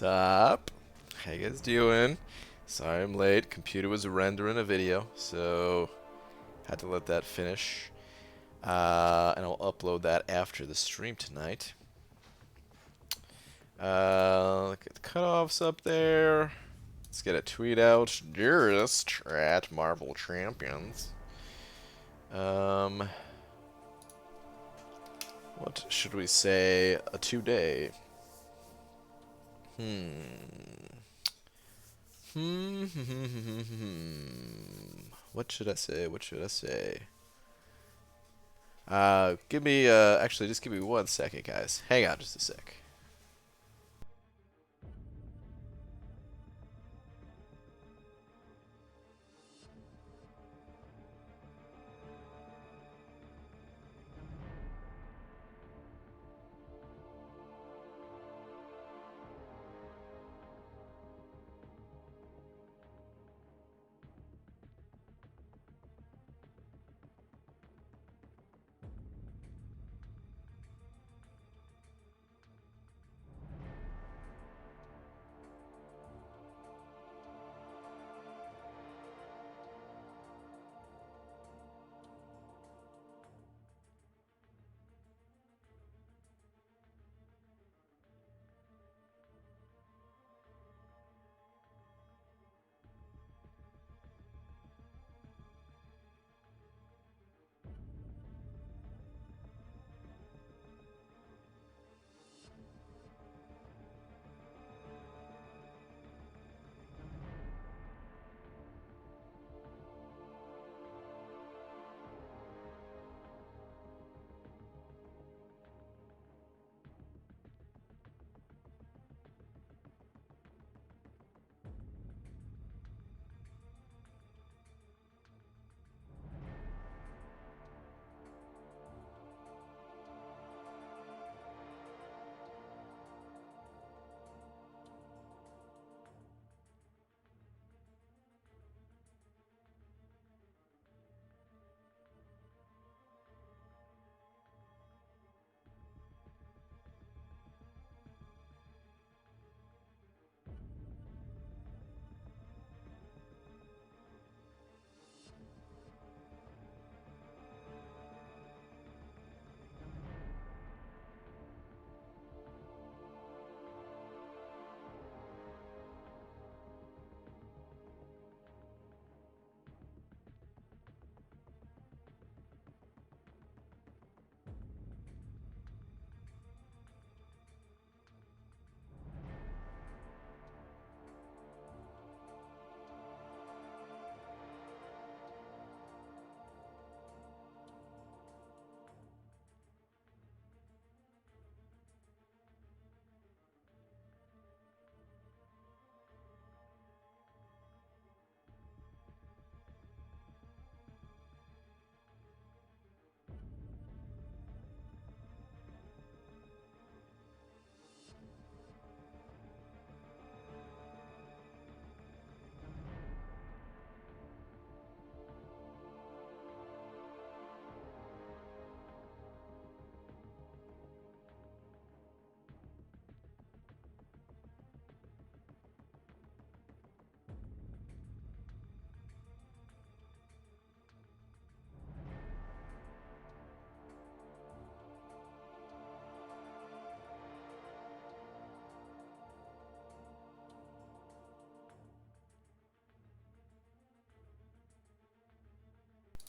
Sup? How you guys doing? Sorry I'm late. Computer was rendering a video, so had to let that finish. And I'll upload that after the stream tonight. Look at the cutoffs up there. Let's get a tweet out. Just at Marvel Champions. What should we say today? What should I say? What should I say? Give me, actually, just give me 1 second, guys. Hang on just a sec.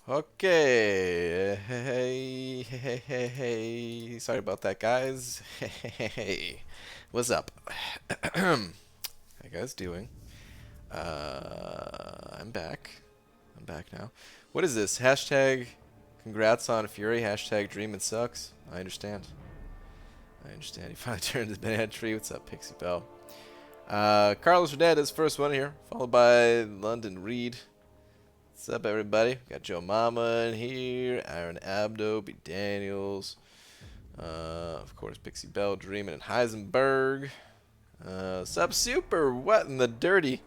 Okay. Hey. Sorry about that, guys. Hey. What's up? How you guys doing? I'm back. I'm back now. What is this? Hashtag congrats on Fury. Hashtag dream and sucks. I understand. I understand. You finally turned this banana tree. What's up, Pixie Bell? Carlos Hernandez, first one here, followed by London Reed. What's up, everybody? Got Joe Mama in here, Aaron Abdo, B. Daniels, of course, Pixie Bell, Dreamin' and Heisenberg. Sub Super, what in the dirty?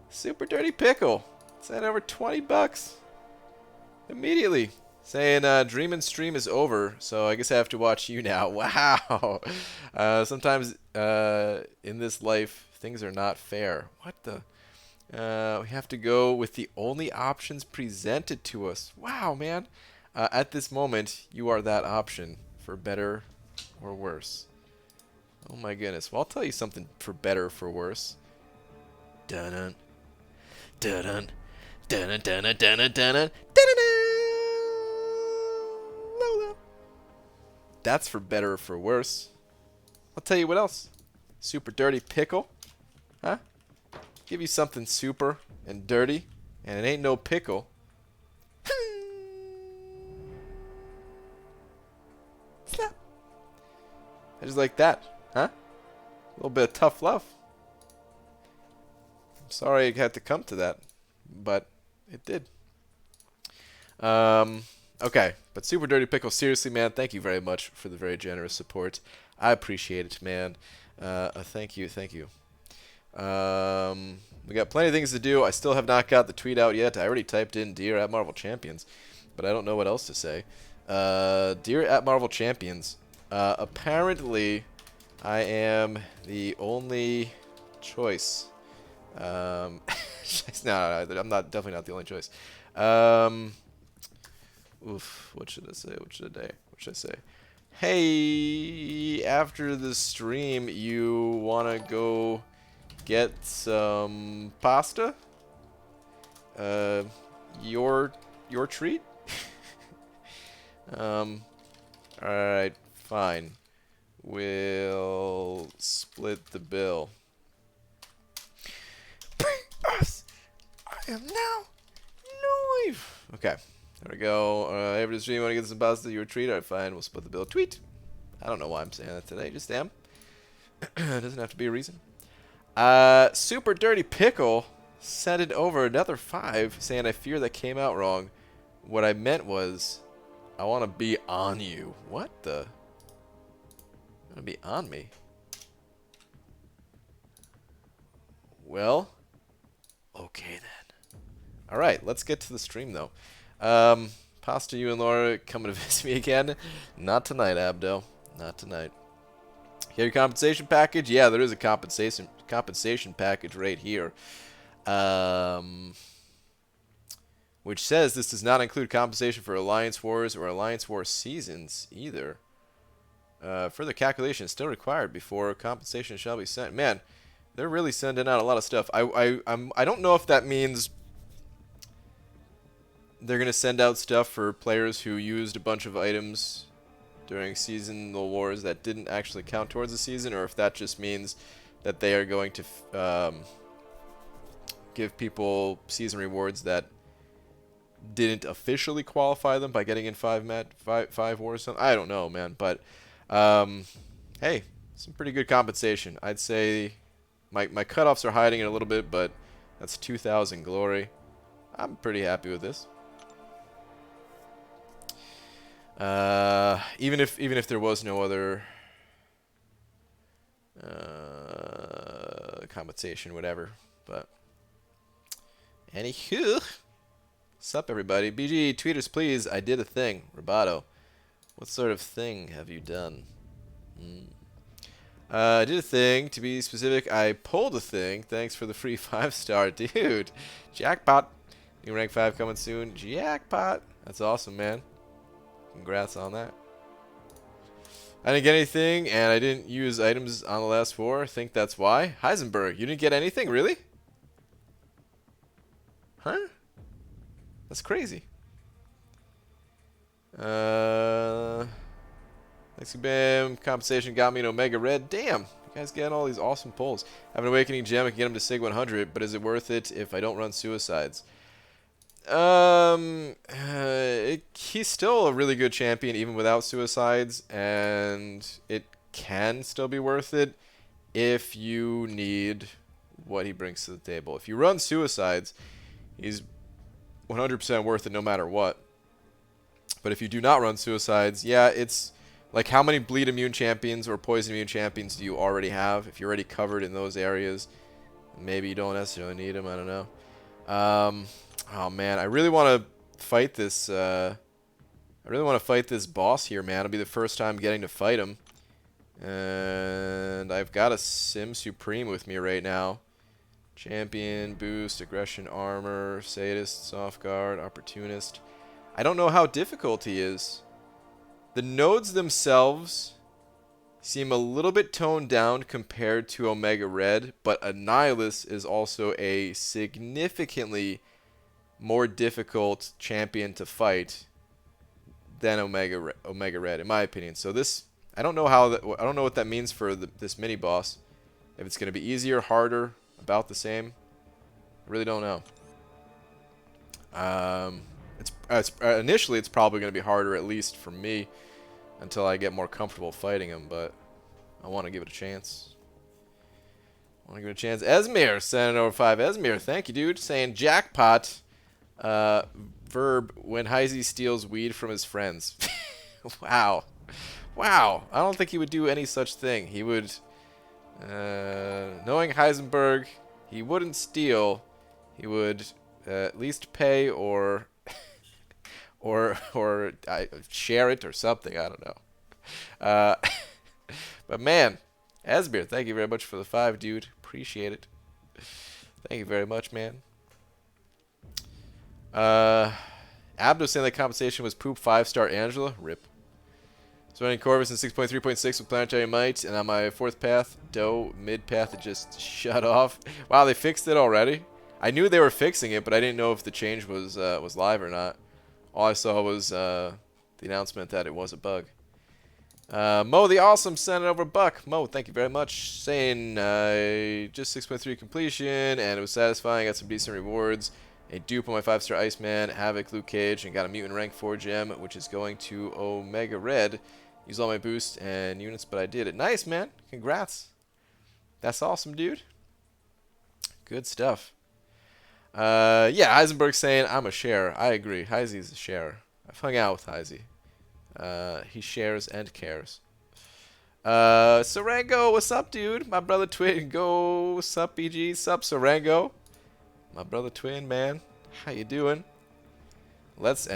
Super Dirty Pickle. Sent over 20 bucks. Immediately. Saying Dream and Stream is over, so I guess I have to watch you now. Wow. Sometimes in this life, things are not fair. What the? We have to go with the only options presented to us. Wow, man. At this moment, you are that option, for better or worse. Oh my goodness. Well, I'll tell you something for better or for worse. Dun-dun. Dun-dun. Dun-dun, dun-dun, dun-dun, dun-dun. Lolo. That's for better or for worse. I'll tell you what else. Super dirty pickle. Huh? Give you something super and dirty, and it ain't no pickle. Slap. I just like that. Huh? A little bit of tough love. I'm sorry it had to come to that, but it did. Okay, but Super Dirty Pickle, seriously, man, thank you very much for the very generous support. I appreciate it, man. Thank you, thank you. We got plenty of things to do. I still have not got the tweet out yet. I already typed in Dear at Marvel Champions, but I don't know what else to say. Dear at Marvel Champions, apparently I am the only choice. No, I'm not, definitely not the only choice. Oof, what should I say? What should I say? Hey, after the stream, you wanna go get some pasta? Your treat? Alright, fine. We'll split the bill. Us! I am now live! Okay, there we go. After the stream, want to get some pasta? Your treat? Alright, fine. We'll split the bill. Tweet! I don't know why I'm saying that today. Just am. Doesn't have to be a reason. Super Dirty Pickle sent it over another 5, saying I fear that came out wrong. What I meant was, I want to be on you. What the? I'm gonna be on me. Well, okay then. All right, let's get to the stream though. Pasta, you and Laura coming to visit me again? Not tonight, Abdo. Not tonight. Get your compensation package? Yeah, there is a compensation package right here. Which says this does not include compensation for Alliance Wars or Alliance War seasons either. Further calculation is still required before compensation shall be sent. Man, they're really sending out a lot of stuff. I don't know if that means they're gonna send out stuff for players who used a bunch of items during seasonal wars that didn't actually count towards the season, or if that just means that they are going to give people season rewards that didn't officially qualify them by getting in five wars. Something. I don't know, man, but hey, some pretty good compensation. I'd say my cutoffs are hiding it a little bit, but that's 2,000 glory. I'm pretty happy with this. Even if there was no other compensation, whatever. But anywho, sup everybody? BG tweeters, please. I did a thing. Roboto, what sort of thing have you done? I did a thing. To be specific, I pulled a thing. Thanks for the free 5-star, dude. Jackpot. New rank 5 coming soon. Jackpot. That's awesome, man. Congrats on that. I didn't get anything, and I didn't use items on the last 4. I think that's why. Heisenberg, you didn't get anything? Really? Huh? That's crazy. Thanks, Bam. Compensation got me an Omega Red. Damn. You guys getting all these awesome pulls. Have an Awakening Gem. I can get him to Sig 100, but is it worth it if I don't run Suicides? He's still a really good champion even without Suicides, and it can still be worth it if you need what he brings to the table. If you run Suicides, he's 100% worth it no matter what. But if you do not run Suicides, yeah, it's like how many bleed immune champions or poison immune champions do you already have? If you're already covered in those areas, maybe you don't necessarily need them. I don't know. Oh man, I really want to fight this I really want to fight this boss here, man. It'll be the first time getting to fight him. And I've got a Sim Supreme with me right now. Champion, boost, aggression, armor, sadist, soft guard, opportunist. I don't know how difficult he is. The nodes themselves seem a little bit toned down compared to Omega Red, but Annihilus is also a significantly more difficult champion to fight than Omega Red, in my opinion. So this, I don't know I don't know what that means for this mini boss. If it's going to be easier, harder, about the same, I really don't know. Initially, it's probably going to be harder, at least for me, until I get more comfortable fighting him. But I want to give it a chance. Esmir sending over 5. Esmir, thank you, dude. Saying jackpot. Verb when Heisey steals weed from his friends. Wow. Wow. I don't think he would do any such thing. He would, knowing Heisenberg, he wouldn't steal. He would at least pay or share it or something. I don't know. But man, Esbir, thank you very much for the 5, dude. Appreciate it. Thank you very much, man. Abdo saying that compensation was poop 5-star Angela. Rip. Surrounding Corvus in 6.3.6 with Planetary Might, and on my 4th path, Doe mid path, it just shut off. Wow, they fixed it already? I knew they were fixing it, but I didn't know if the change was live or not. All I saw was the announcement that it was a bug. Mo the Awesome sent it over Buck. Mo, thank you very much. Saying just 6.3 completion, and it was satisfying. Got some decent rewards. A dupe on my 5-star Iceman, Havoc, Luke Cage, and got a Mutant Rank 4 gem, which is going to Omega Red. Use all my boosts and units, but I did it. Nice, man. Congrats. That's awesome, dude. Good stuff. Yeah, Heisenberg's saying, I'm a sharer. I agree. Heisey's a sharer. I've hung out with Heisey. He shares and cares. Sarango, what's up, dude? My brother Twin, go. What's up, BG? What's up, Sarango? My brother Twin, man. How you doing? Let's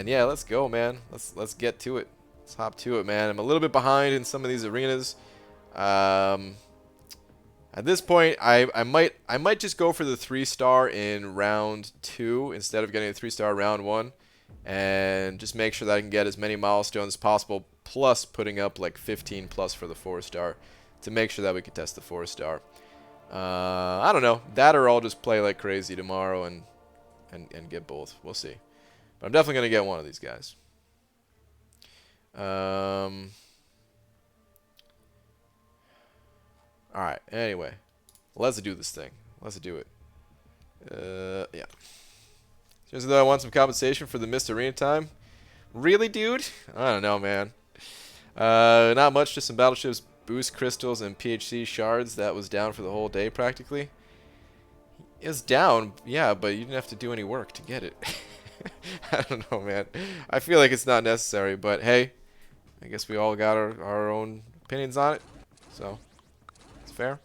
go, man. Let's get to it. Let's hop to it, man. I'm a little bit behind in some of these arenas. At this point, I might just go for the 3-star in round 2 instead of getting a 3-star round 1, and just make sure that I can get as many milestones as possible, plus putting up like 15 plus for the 4-star to make sure that we can test the 4-star. I don't know. That or I'll just play like crazy tomorrow and get both. We'll see. But I'm definitely going to get one of these guys. Alright, anyway. Let's do this thing. Let's do it. Yeah. Seriously though, I want some compensation for the missed arena time. Really, dude? I don't know, man. Not much, just some battleships, boost crystals, and PHC shards. That was down for the whole day, practically. It was down, yeah, but you didn't have to do any work to get it. I don't know, man. I feel like it's not necessary, but hey, I guess we all got our own opinions on it, so it's fair.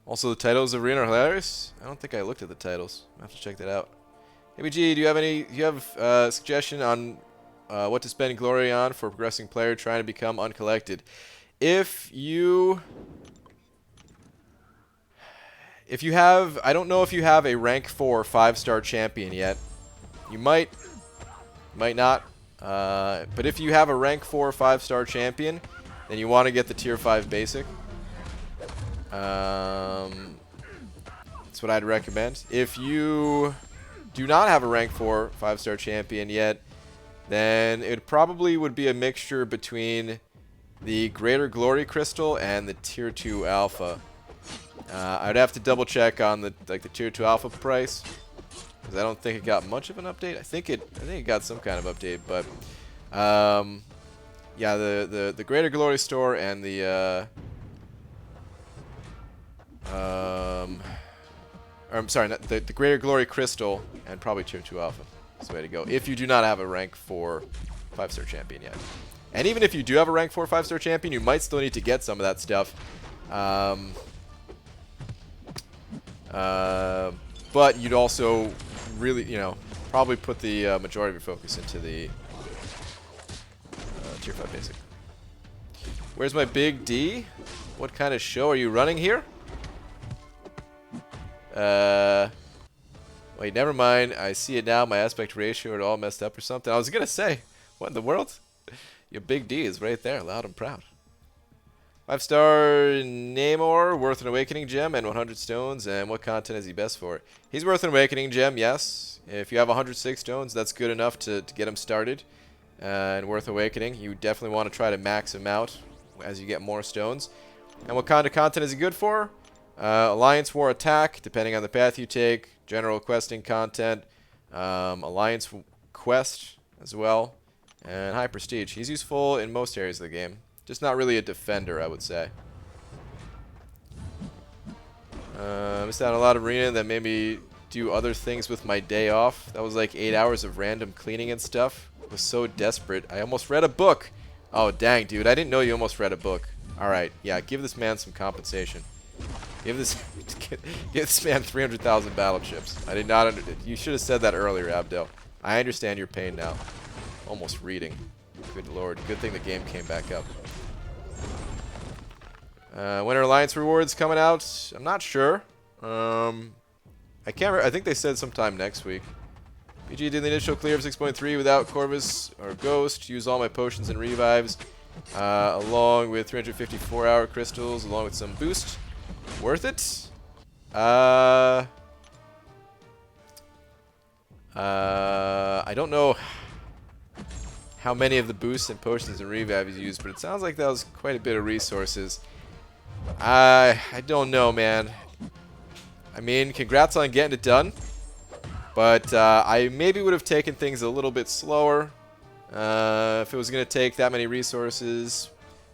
Also, the titles of Arena are hilarious. I don't think I looked at the titles. I have to check that out. Hey, BG, do you have a suggestion on what to spend glory on for a progressing player trying to become uncollected? If you have, I don't know if you have a rank 4 5-star champion yet. You might not. But if you have a rank 4 5-star champion, then you want to get the tier 5 basic. That's what I'd recommend. If you do not have a rank 4 5-star champion yet, then it probably would be a mixture between the Greater Glory Crystal and the tier 2 Alpha. I'd have to double check on the tier 2 Alpha price, because I don't think it got much of an update. I think it got some kind of update, but yeah, the Greater Glory store and the I'm sorry, the Greater Glory Crystal and probably tier 2 Alpha. That's the way to go. If you do not have a rank 4 5-star champion yet. And even if you do have a rank 4 5-star champion, you might still need to get some of that stuff. But you'd also really, probably put the majority of your focus into the tier 5 basic. Where's my big D? What kind of show are you running here? Wait, never mind. I see it now. My aspect ratio are all messed up or something. I was gonna say, what in the world? Your big D is right there, loud and proud. 5-star Namor, worth an awakening gem and 100 stones. And what content is he best for? He's worth an awakening gem, yes. If you have 106 stones, that's good enough to get him started. And worth awakening. You definitely want to try to max him out as you get more stones. And what kind of content is he good for? Alliance War Attack, depending on the path you take. General questing content. Alliance Quest as well. And High Prestige. He's useful in most areas of the game. Just not really a defender, I would say. Missed out on a lot of arena that made me do other things with my day off. That was like 8 hours of random cleaning and stuff. I was so desperate. I almost read a book. Oh, dang, dude. I didn't know you almost read a book. Alright, yeah, give this man some compensation. Give this man 300,000 battle chips. I did not you should have said that earlier, Abdel. I understand your pain now. Almost reading. Good lord. Good thing the game came back up. Winter Alliance rewards coming out. I'm not sure. I think they said sometime next week. PG did the initial clear of 6.3 without Corvus or Ghost. Use all my potions and revives. Along with 354-hour crystals, along with some boost. Worth it? I don't know how many of the boosts and potions and revives you used, but it sounds like that was quite a bit of resources. I don't know, man. I mean, congrats on getting it done, but I maybe would have taken things a little bit slower. If it was going to take that many resources,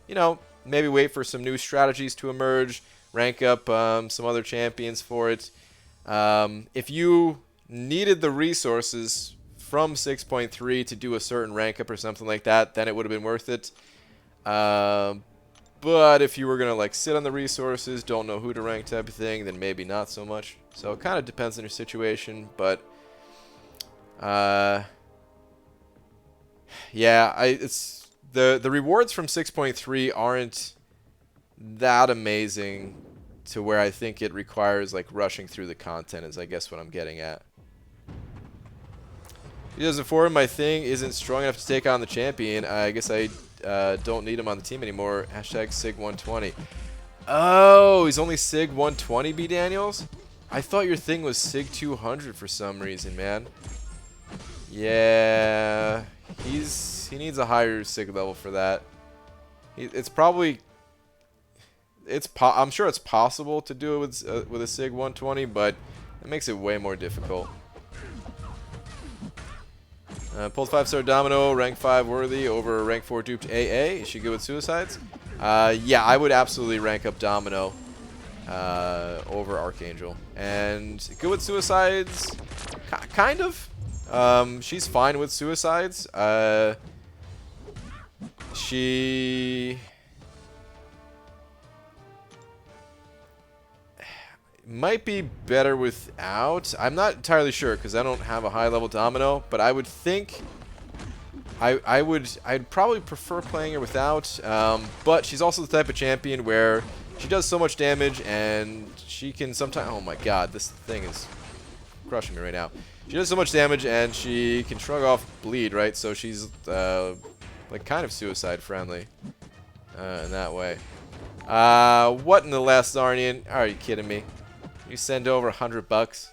you know, maybe wait for some new strategies to emerge, rank up some other champions for it. If you needed the resources from 6.3 to do a certain rank up or something like that, then it would have been worth it. But if you were going to like sit on the resources, don't know who to rank type of thing, then maybe not so much. So it kind of depends on your situation, but yeah, it's the rewards from 6.3 aren't that amazing to where I think it requires like rushing through the content is I guess what I'm getting at. 2004, my thing isn't strong enough to take on the champion. I guess I don't need him on the team anymore. Hashtag Sig120. Oh, he's only Sig120, B. Daniels? I thought your thing was Sig200 for some reason, man. Yeah, he needs a higher Sig level for that. It's probably I'm sure it's possible to do it with a Sig120, but it makes it way more difficult. Pulled 5-star Domino, rank 5 worthy over rank 4 duped AA. Is she good with suicides? Yeah, I would absolutely rank up Domino over Archangel. And good with suicides, kind of. She's fine with suicides. She might be better without. I'm not entirely sure because I don't have a high level Domino, but I would think I'd probably prefer playing her without. But she's also the type of champion where she does so much damage and she can sometimes. Oh my god, this thing is crushing me right now. She does so much damage and she can shrug off bleed, right? So she's like kind of suicide friendly in that way. What in the last Zarnian? Are you kidding me? You send over $100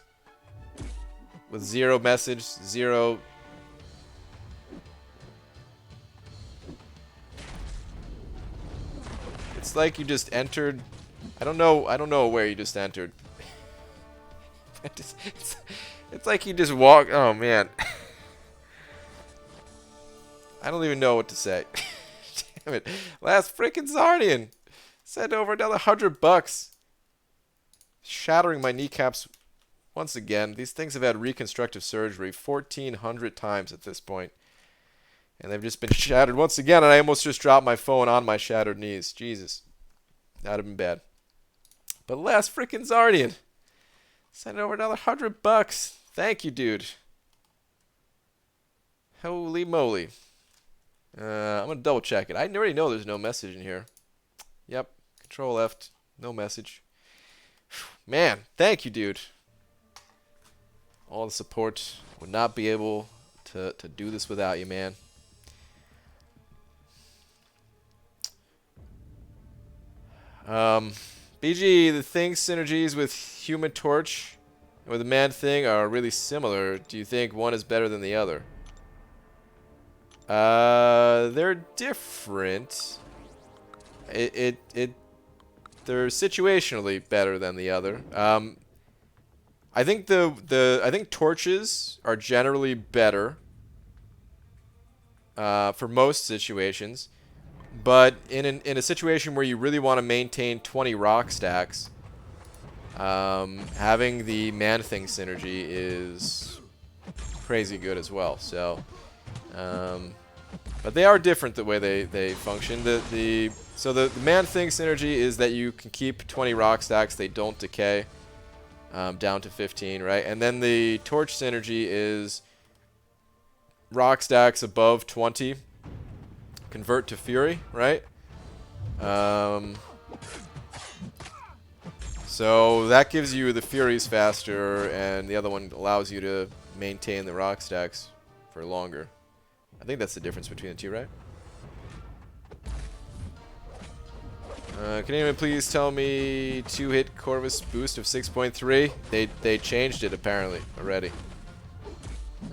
with zero message, zero. It's like you just entered. I don't know where you just entered. It's like you just walk. Oh man. I don't even know what to say. Damn it. Last freaking Zarnian. Send over another $100. Shattering my kneecaps once again. These things have had reconstructive surgery 1,400 times at this point. And they've just been shattered once again, and I almost just dropped my phone on my shattered knees. Jesus. That would have been bad. But last freaking Zardian. Send over another $100. Thank you, dude. Holy moly. I'm going to double check it. I already know there's no message in here. Yep. Control F. No message. Man, thank you, dude. All the support. Would not be able to do this without you, man. BG, the thing synergies with Human Torch and with the Man Thing are really similar. Do you think one is better than the other? They're different. They're situationally better than the other. I think I think torches are generally better for most situations, but in a situation where you really want to maintain 20 rock stacks, having the Man Thing synergy is crazy good as well. So, but they are different the way they function. So the Man Thing synergy is that you can keep 20 rock stacks; they don't decay. Down to 15, right? And then the torch synergy is rock stacks above 20 convert to fury, right? So that gives you the furies faster, and the other one allows you to maintain the rock stacks for longer. I think that's the difference between the two, right? Can anyone please tell me 2-hit Corvus boost of 6.3? They changed it apparently already.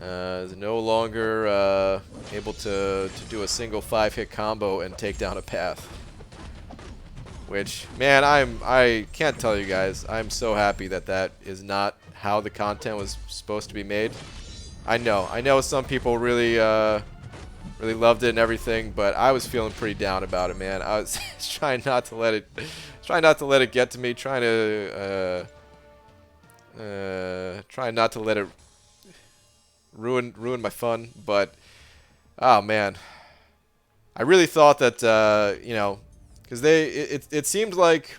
Is no longer able to do a single 5-hit combo and take down a path. Which, man, I can't tell you guys. I'm so happy that that is not how the content was supposed to be made. I know some people really really loved it and everything, but I was feeling pretty down about it, man. I was trying not to let it get to me, trying not to let it ruin my fun. But oh man, I really thought that you know, because it seemed like,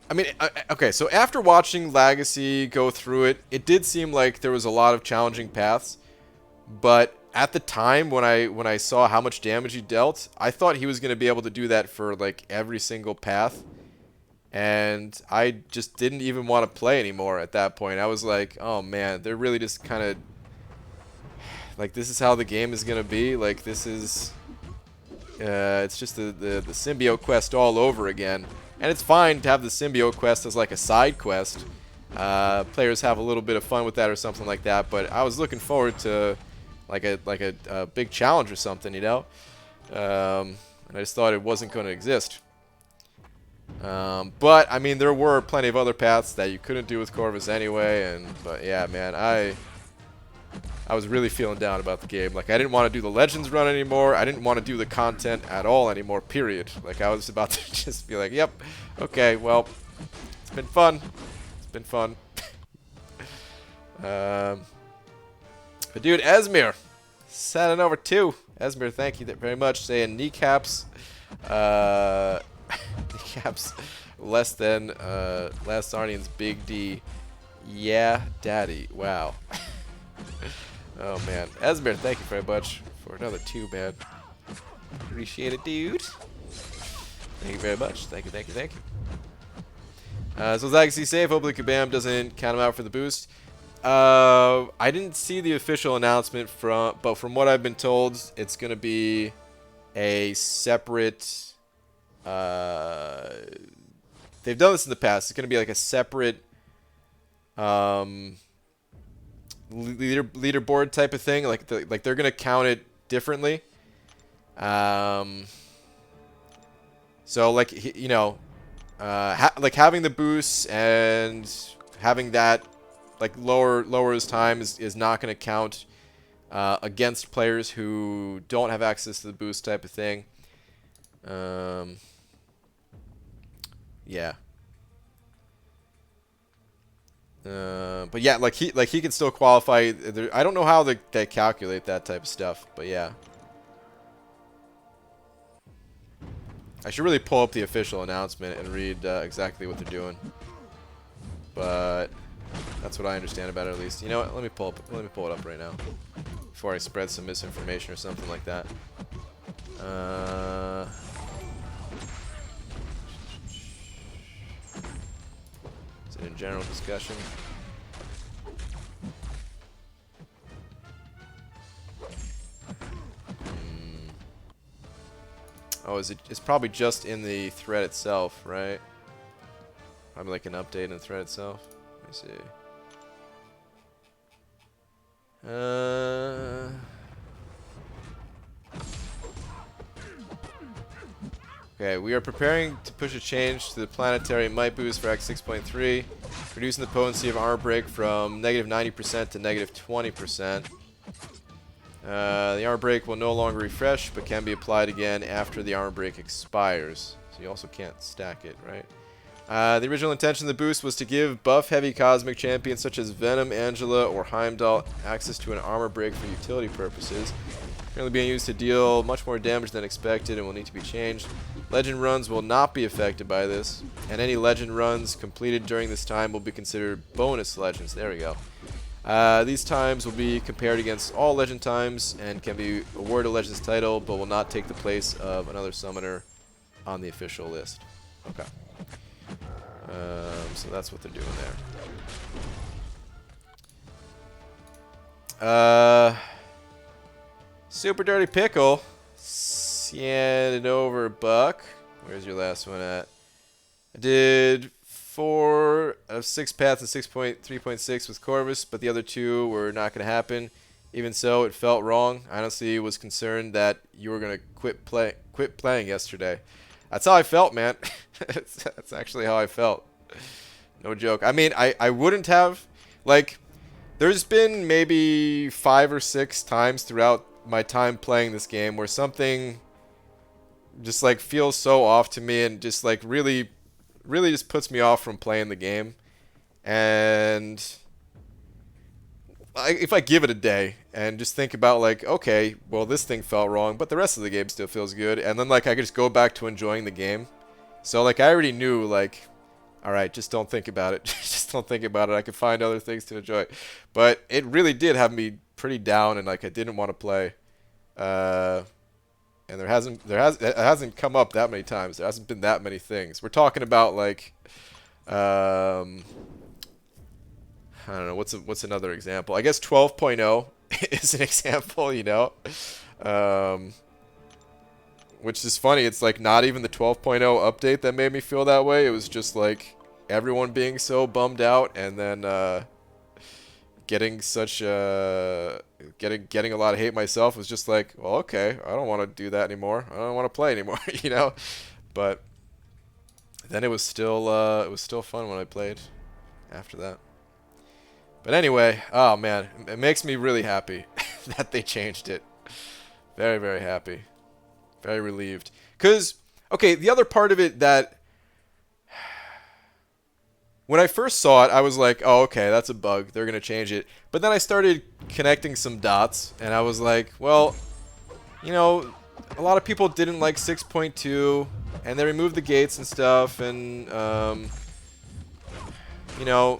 I mean, okay, so after watching Legacy go through it, it did seem like there was a lot of challenging paths. But at the time when I saw how much damage he dealt, I thought he was going to be able to do that for like every single path. And I just didn't even want to play anymore at that point. I was like, oh man, they're really just kind of like, this is how the game is going to be. Like, this is it's just the symbiote quest all over again. And it's fine to have the symbiote quest as like a side quest. Players have a little bit of fun with that or something like that. But I was looking forward to like a big challenge or something, you know. And I just thought it wasn't going to exist. But I mean, there were plenty of other paths that you couldn't do with Corvus anyway. But yeah, man, I was really feeling down about the game. Like, I didn't want to do the Legends run anymore. I didn't want to do the content at all anymore, period. Like, I was about to just be like, yep, okay, well, it's been fun. It's been fun. But dude, Esmir, sending over 2. Esmir, thank you very much. Saying kneecaps, kneecaps less than Last Arnian's Big D. Yeah, daddy. Wow. Oh man, Esmir, thank you very much for another 2, man. Appreciate it, dude. Thank you very much. Thank you, thank you, thank you. So Legacy safe. Hopefully Kabam doesn't count him out for the boost. I didn't see the official announcement but from what I've been told, it's gonna be a separate. They've done this in the past. It's gonna be like a separate leaderboard type of thing. Like they're gonna count it differently. So like, you know, like having the boosts and having that like lower his time is not going to count against players who don't have access to the boost type of thing. Yeah. But yeah, like he can still qualify. I don't know how they calculate that type of stuff, but yeah. I should really pull up the official announcement and read exactly what they're doing. But That's what I understand about it, at least. You know what? Let me pull it up right now before I spread some misinformation or something like that. Is it in general discussion? Oh, is it? It's probably just in the thread itself, right? Probably like an update in the thread itself. Let me see. Okay, we are preparing to push a change to the planetary might boost for X 6.3, reducing the potency of armor break from negative 90% to negative 20%. The armor break will no longer refresh, but can be applied again after the armor break expires. So you also can't stack it, right? The original intention of the boost was to give buff-heavy cosmic champions such as Venom, Angela, or Heimdall access to an armor break for utility purposes. Currently being used to deal much more damage than expected and will need to be changed. Legend runs will not be affected by this, and any legend runs completed during this time will be considered bonus legends. There we go. These times will be compared against all legend times and can be awarded a legend's title, but will not take the place of another summoner on the official list. Okay. So that's what they're doing there. Super Dirty Pickle. Send it over, Buck. Where's your last one at? I did 4 out of 6 paths and 6.3.6 with Corvus, but the other 2 were not going to happen. Even so, it felt wrong. I honestly was concerned that you were going to quit playing yesterday. That's how I felt, man. That's actually how I felt. No joke. I mean, I wouldn't have, like, there's been maybe 5 or 6 times throughout my time playing this game where something just, like, feels so off to me and just, like, really just puts me off from playing the game. And if I give it a day and just think about, like, okay, well, this thing felt wrong, but the rest of the game still feels good, and then, like, I could just go back to enjoying the game. So, like, I already knew, like, all right, just don't think about it. Just don't think about it. I could find other things to enjoy. But it really did have me pretty down, and, like, I didn't want to play. And it hasn't come up that many times. There hasn't been that many things. We're talking about, like, I don't know, what's another example? I guess 12.0 is an example, you know. Which is funny. It's like not even the 12.0 update that made me feel that way. It was just like everyone being so bummed out, and then getting a lot of hate myself was just like, well, okay, I don't want to do that anymore. I don't want to play anymore, you know. But then it was still fun when I played after that. But anyway, oh man, it makes me really happy that they changed it. Very, very happy. Very relieved. Because, okay, the other part of it that when I first saw it, I was like, oh, okay, that's a bug. They're going to change it. But then I started connecting some dots, and I was like, well, you know, a lot of people didn't like 6.2, and they removed the gates and stuff, and, you know,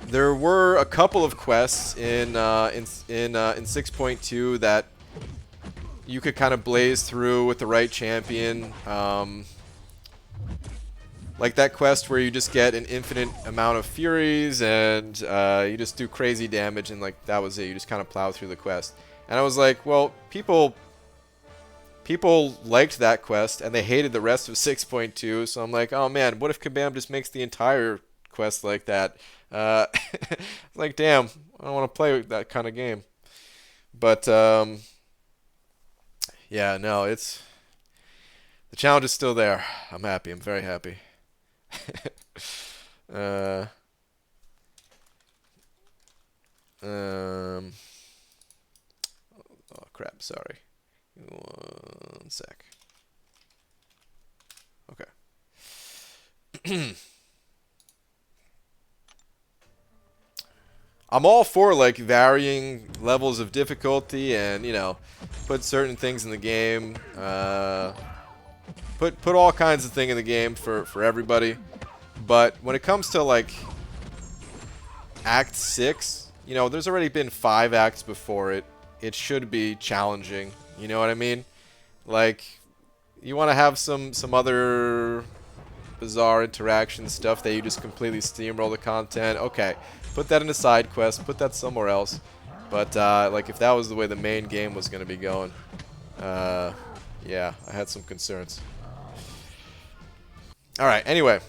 there were a couple of quests in 6.2 that you could kind of blaze through with the right champion. Like that quest where you just get an infinite amount of Furies and you just do crazy damage, and like that was it. You just kind of plow through the quest. And I was like, well, people liked that quest and they hated the rest of 6.2. So I'm like, oh man, what if Kabam just makes the entire quest like that? Like, damn, I don't want to play that kind of game. But yeah, no, the challenge is still there. I'm happy. I'm very happy. Oh crap, sorry. 1 sec. Okay. I'm all for like varying levels of difficulty and, you know, put certain things in the game, put all kinds of things in the game for everybody. But when it comes to like Act 6, you know, there's already been 5 acts before it. It should be challenging. You know what I mean? Like, you want to have some other bizarre interaction stuff that you just completely steamroll the content. Okay, put that in a side quest. Put that somewhere else. But, like, if that was the way the main game was going to be going, yeah, I had some concerns. Alright, anyway.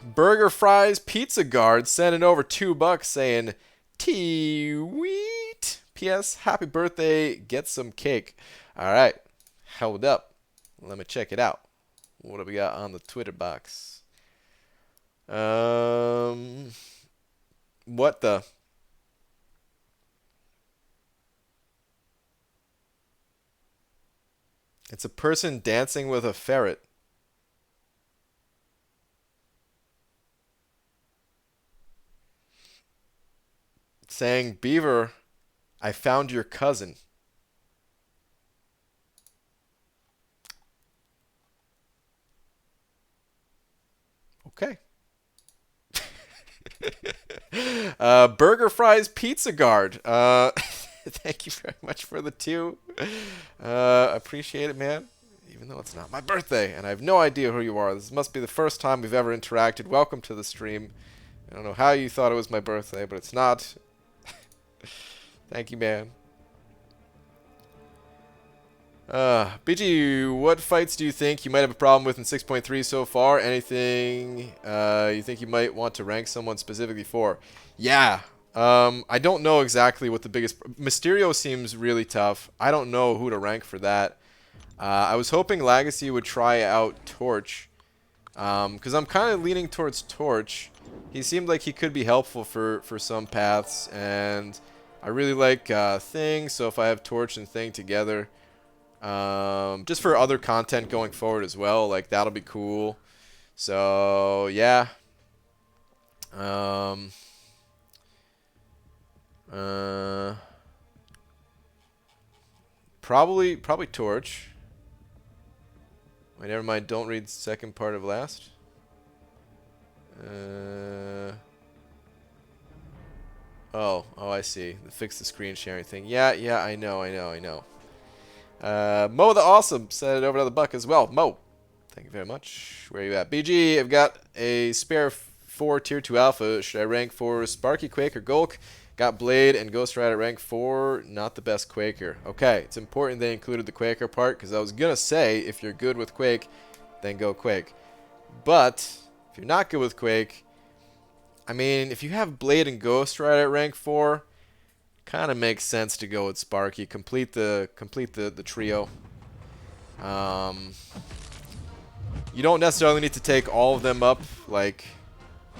Burger Fries Pizza Guard sending over $2 saying, T-Wheat. P.S. Happy birthday. Get some cake. Alright. Hold up. Let me check it out. What do we got on the Twitter box? What the? It's a person dancing with a ferret. Saying, Beaver, I found your cousin. Okay. Burger Fries Pizza Guard. Thank you very much for the 2. Appreciate it, man. Even though it's not my birthday, and I have no idea who you are. This must be the first time we've ever interacted. Welcome to the stream. I don't know how you thought it was my birthday, but it's not. Thank you, man. BG, what fights do you think you might have a problem with in 6.3 so far? Anything you think you might want to rank someone specifically for? Yeah. I don't know exactly what the biggest... Mysterio seems really tough. I don't know who to rank for that. I was hoping Legacy would try out Torch. Because I'm kind of leaning towards Torch. He seemed like he could be helpful for some paths. And I really like Thing, so if I have Torch and Thing together... just for other content going forward as well, like that'll be cool. So yeah. Probably Torch. Wait, never mind. Don't read the second part of last. Oh, I see. Fix the screen sharing thing. Yeah, I know. Mo the Awesome sent it over another $1 as well. Mo, thank you very much. Where are you at? BG, I've got a spare 4 Tier 2 Alpha. Should I rank for Sparky, Quaker, Gulk? Got Blade and Ghost Rider rank 4. Not the best Quaker. Okay, it's important they included the Quaker part, because I was going to say, if you're good with Quake, then go Quake. But, if you're not good with Quake, I mean, if you have Blade and Ghost Rider at rank 4... kind of makes sense to go with Sparky. Complete the trio. You don't necessarily need to take all of them up, like,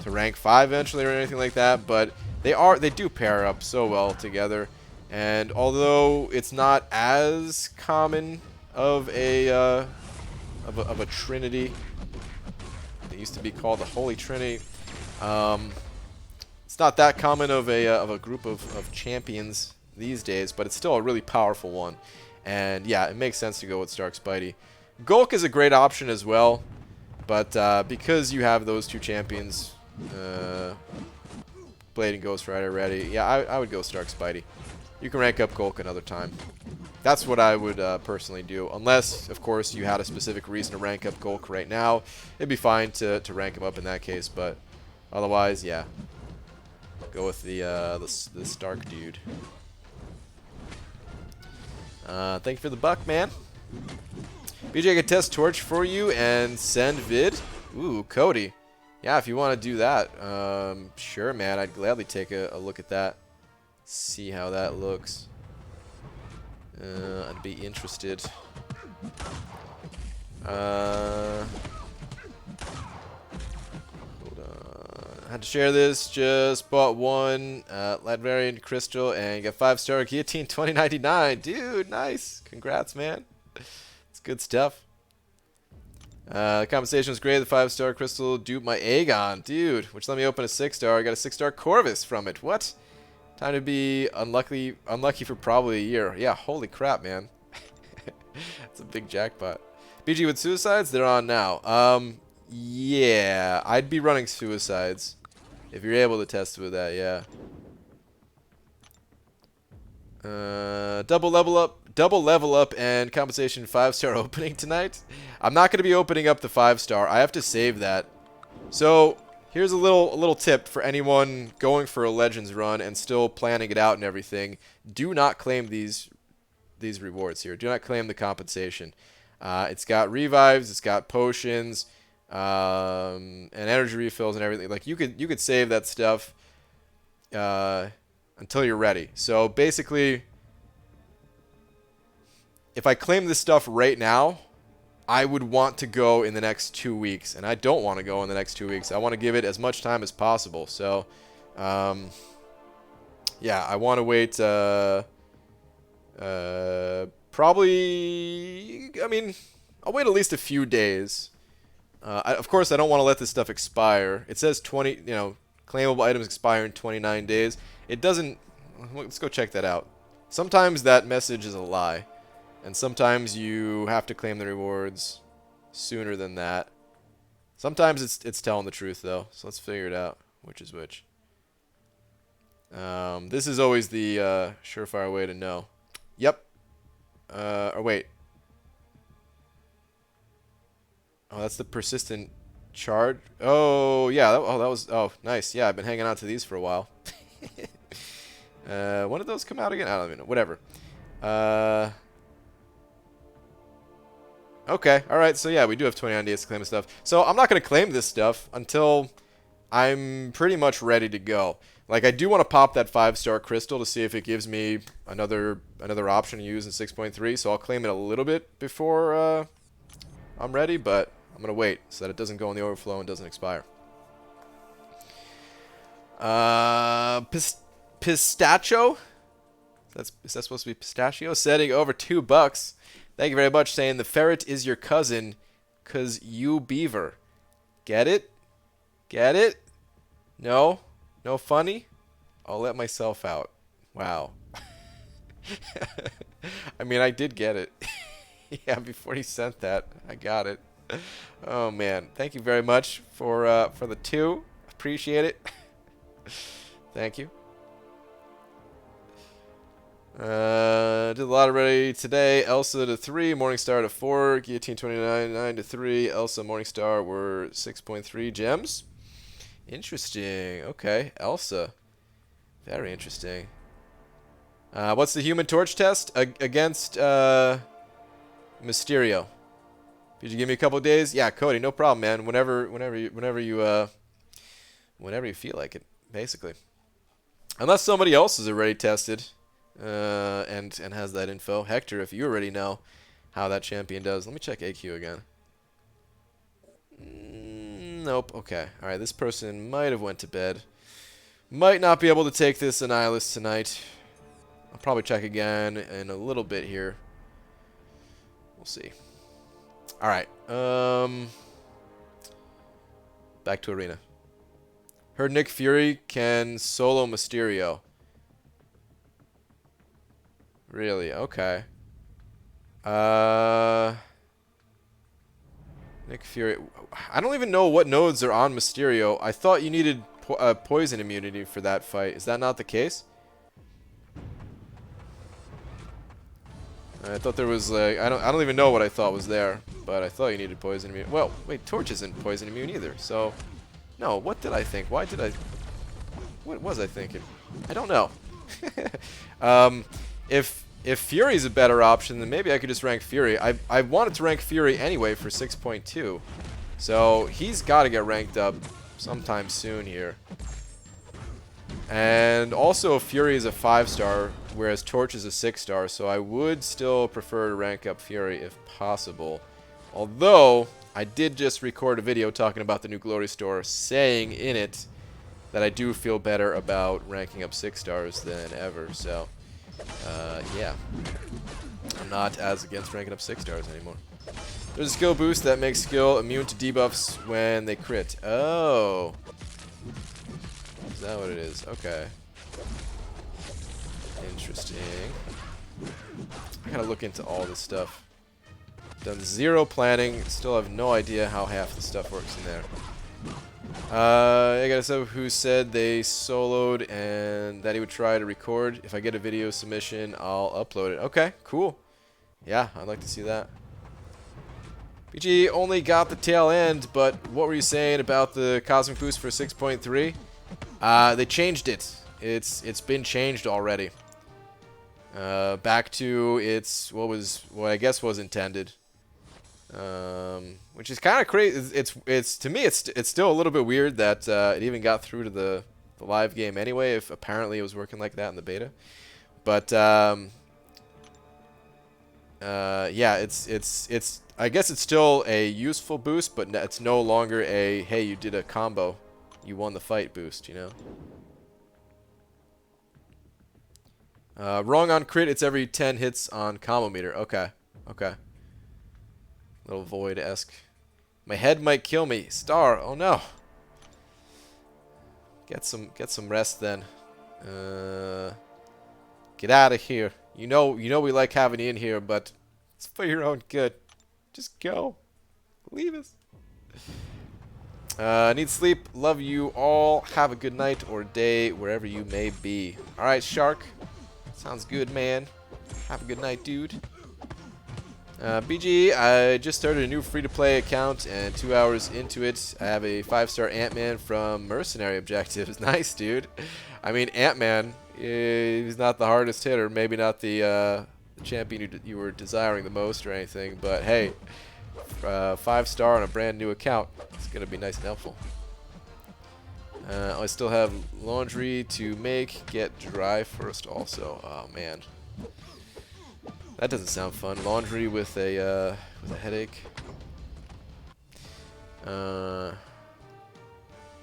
to rank 5 eventually or anything like that, but they do pair up so well together. And although it's not as common of a trinity, they used to be called the Holy Trinity. It's not that common of a group of champions these days, but it's still a really powerful one. And yeah, it makes sense to go with Stark Spidey. Gulk is a great option as well, but because you have those 2 champions, Blade and Ghost Rider ready, yeah, I would go Stark Spidey. You can rank up Gulk another time. That's what I would personally do, unless, of course, you had a specific reason to rank up Gulk right now. It'd be fine to rank him up in that case, but otherwise, yeah. Go with the Stark dude. Thank you for the $1, man. BJ can test Torch for you and send vid. Ooh, Cody. Yeah, if you want to do that, sure, man. I'd gladly take a look at that. See how that looks. I'd be interested. Had to share this. Just bought one Ladvarian Crystal and got 5-star Guillotine 2099. Dude, nice. Congrats, man. It's good stuff. The compensation was great. The 5-star Crystal duped my Aegon. Dude, which let me open a 6-star. I got a 6-star Corvus from it. What? Time to be unlucky for probably a year. Yeah, holy crap, man. It's a big jackpot. BG with suicides, they're on now. Yeah, I'd be running suicides if you're able to test with that. Yeah. Double level up, and compensation 5-star opening tonight. I'm not gonna be opening up the 5-star. I have to save that. So here's a little tip for anyone going for a Legends run and still planning it out and everything. Do not claim these rewards here. Do not claim the compensation. It's got revives, it's got potions, and energy refills and everything. Like you could save that stuff until you're ready. So basically, if I claim this stuff right now, I would want to go in the next 2 weeks, and I don't want to go in the next 2 weeks. I want to give it as much time as possible. So, yeah, I want to wait. Probably, I mean, I'll wait at least a few days. Of course, I don't want to let this stuff expire. It says claimable items expire in 29 days. It doesn't. Let's go check that out. Sometimes that message is a lie, and sometimes you have to claim the rewards sooner than that. Sometimes it's telling the truth though. So let's figure it out. Which is which? This is always the surefire way to know. Yep. Or wait. Oh, that's the persistent charge. Oh, yeah. That was. Oh, nice. Yeah, I've been hanging on to these for a while. When did those come out again? I don't even know. Whatever. Okay. All right. So yeah, we do have 29 days to claim stuff. So I'm not gonna claim this stuff until I'm pretty much ready to go. Like, I do want to pop that 5-star crystal to see if it gives me another option to use in 6.3. So I'll claim it a little bit before I'm ready, but I'm gonna wait so that it doesn't go in the overflow and doesn't expire. Pistachio? Is that supposed to be pistachio? Setting over $2. Thank you very much. Saying the ferret is your cousin, 'cause you beaver. Get it? Get it? No? No funny? I'll let myself out. Wow. I mean, I did get it. Yeah, before he sent that, I got it. Oh man, thank you very much for the 2. Appreciate it. Thank you. Did a lot already today. Elsa to 3, Morningstar to 4, Guillotine 29, 9 to 3. Elsa, Morningstar were 6.3 gems. Interesting. Okay, Elsa. Very interesting. What's the Human Torch test against Mysterio? Did you give me a couple of days? Yeah, Cody, no problem, man. Whenever you feel like it, basically. Unless somebody else is already tested and has that info. Hector, if you already know how that champion does, let me check AQ again. Nope. Okay. All right. This person might have went to bed. Might not be able to take this Annihilus tonight. I'll probably check again in a little bit here. We'll see. All right. Back to Arena. Heard Nick Fury can solo Mysterio. Really? Okay. Nick Fury. I don't even know what nodes are on Mysterio. I thought you needed poison immunity for that fight. Is that not the case? I thought there was like I don't even know what I thought was there, but I thought you needed poison immune. Well, wait, Torch isn't poison immune either. So, no. What did I think? Why did I? What was I thinking? I don't know. If Fury's a better option, then maybe I could just rank Fury. I wanted to rank Fury anyway for 6.2. So he's got to get ranked up sometime soon here. And also Fury is a 5-star, whereas Torch is a 6-star. So I would still prefer to rank up Fury if possible. Although, I did just record a video talking about the new Glory Store, saying in it that I do feel better about ranking up 6-stars than ever. So... yeah. I'm not as against ranking up 6-stars anymore. There's a skill boost that makes skill immune to debuffs when they crit. Oh. Is that what it is? Okay. Interesting. I gotta look into all this stuff. Done zero planning. Still have no idea how half the stuff works in there. I got a sub who said they soloed and that he would try to record. If I get a video submission, I'll upload it. Okay, cool. Yeah, I'd like to see that. BG only got the tail end, but what were you saying about the Cosmic Boost for 6.3? They changed it. It's been changed already. Back to what I guess was intended. Which is kind of crazy. It's to me it's still a little bit weird that it even got through to the live game anyway. If apparently it was working like that in the beta, but yeah, it's I guess it's still a useful boost, but it's no longer a hey, you did a combo, you won the fight boost, you know. Wrong on crit. It's every 10 hits on combo meter. Okay, okay. Little Void-esque. My head might kill me. Star. Oh no. Get some rest then. Get out of here. You know we like having you in here, but it's for your own good. Just go. Leave us. Need sleep. Love you all. Have a good night or day wherever you may be. All right, Shark. Sounds good, man. Have a good night, dude. BG, I just started a new free-to-play account, and 2 hours into it, I have a 5-star Ant-Man from Mercenary Objectives. Nice, dude. I mean, Ant-Man, he's not the hardest hitter, maybe not the champion you were desiring the most or anything, but hey, 5-star on a brand new account. It's going to be nice and helpful. I still have laundry to make. Get dry first also. Oh, man. That doesn't sound fun. Laundry with a headache.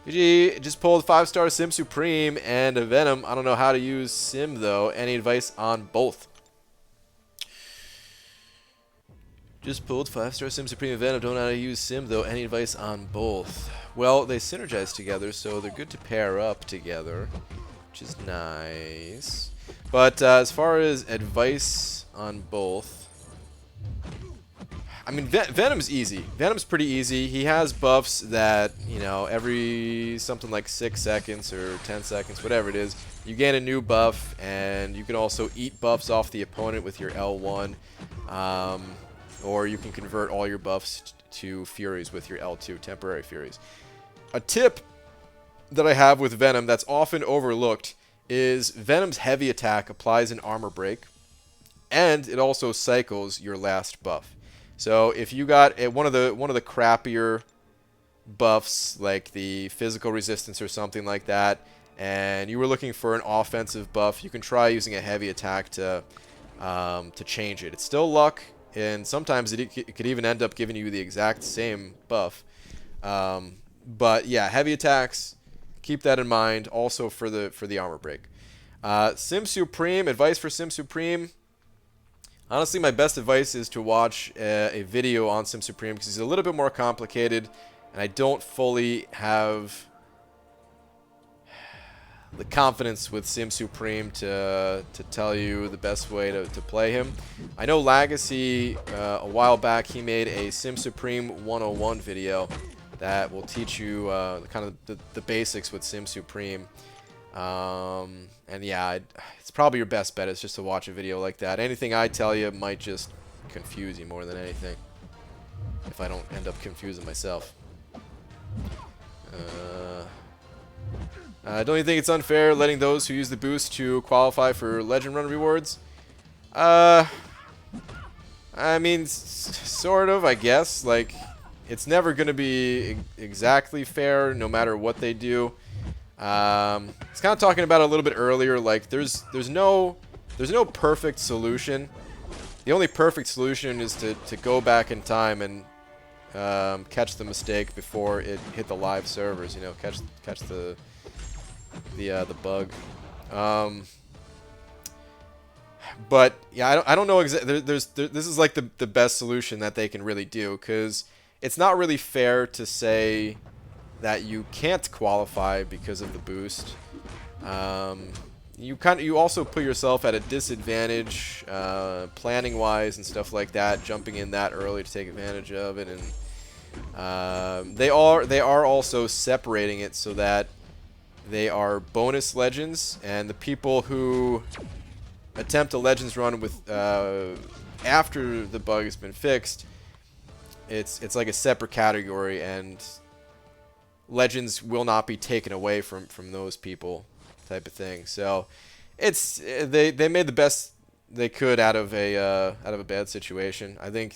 BG just pulled 5-star Sim Supreme and a Venom. I don't know how to use Sim though. Any advice on both? Just pulled 5-star Sim Supreme and Venom. Don't know how to use Sim though. Any advice on both? Well, they synergize together, so they're good to pair up together, which is nice. But as far as advice on both, I mean, Venom's easy. Venom's pretty easy. He has buffs that, you know, every something like 6 seconds or 10 seconds, whatever it is, you gain a new buff, and you can also eat buffs off the opponent with your L1, or you can convert all your buffs to Furies with your L2, temporary Furies. A tip that I have with Venom that's often overlooked is Venom's heavy attack applies an armor break, and it also cycles your last buff. So if you got one of the crappier buffs, like the physical resistance or something like that, and you were looking for an offensive buff, you can try using a heavy attack to change it. It's still luck, and sometimes it could even end up giving you the exact same buff. But yeah, heavy attacks, keep that in mind. Also for the armor break. Sim Supreme, advice for Sim Supreme. Honestly, my best advice is to watch a video on Sim Supreme because he's a little bit more complicated, and I don't fully have the confidence with Sim Supreme to tell you the best way to play him. I know Legacy, a while back, he made a Sim Supreme 101 video that will teach you kind of the basics with Sim Supreme. And yeah, it's probably your best bet is just to watch a video like that. Anything I tell you might just confuse you more than anything, if I don't end up confusing myself. Don't you think it's unfair letting those who use the boost to qualify for Legend Run rewards? I mean, sort of, I guess. Like, it's never going to be exactly fair no matter what they do. It's kind of talking about it a little bit earlier, like there's no perfect solution. The only perfect solution is to go back in time and catch the mistake before it hit the live servers, you know, catch the bug. But yeah, I don't know exactly. This is like the best solution that they can really do, because it's not really fair to say that you can't qualify because of the boost. you also put yourself at a disadvantage planning wise and stuff like that, jumping in that early to take advantage of it. And they are also separating it so that they are bonus legends, and the people who attempt a legends run with after the bug has been fixed, it's like a separate category, and legends will not be taken away from those people, type of thing. So it's they made the best they could out of a bad situation. I think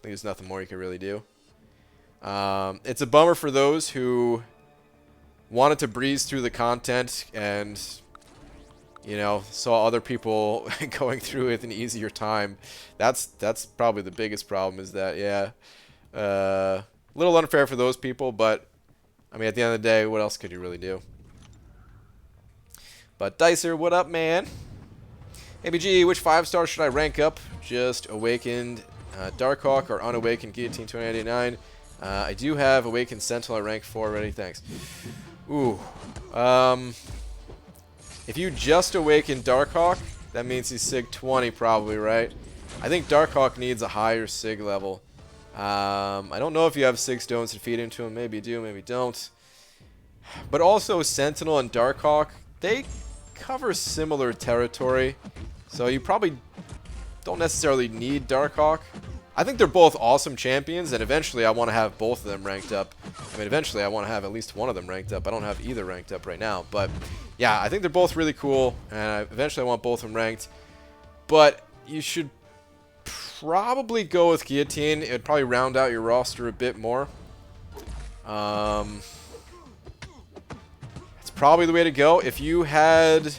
there's nothing more you can really do. It's a bummer for those who wanted to breeze through the content and, you know, saw other people going through it with an easier time. That's probably the biggest problem, is that, yeah, a little unfair for those people, but I mean, at the end of the day, what else could you really do? But Dicer, what up, man? ABG, which 5-star should I rank up? Just Awakened Darkhawk or Unawakened Guillotine 2099. I do have Awakened Sentinel at rank 4 already, thanks. Ooh. If you just Awaken Darkhawk, that means he's Sig 20 probably, right? I think Darkhawk needs a higher Sig level. I don't know if you have Sig Stones to feed into him. Maybe you do, maybe don't. But also Sentinel and Darkhawk, they cover similar territory. So you probably don't necessarily need Darkhawk. I think they're both awesome champions, and eventually I want to have both of them ranked up. I mean, eventually I want to have at least one of them ranked up. I don't have either ranked up right now. But yeah, I think they're both really cool, and eventually I want both of them ranked. But you should probably go with Guillotine. It would probably round out your roster a bit more. It's probably the way to go. If you had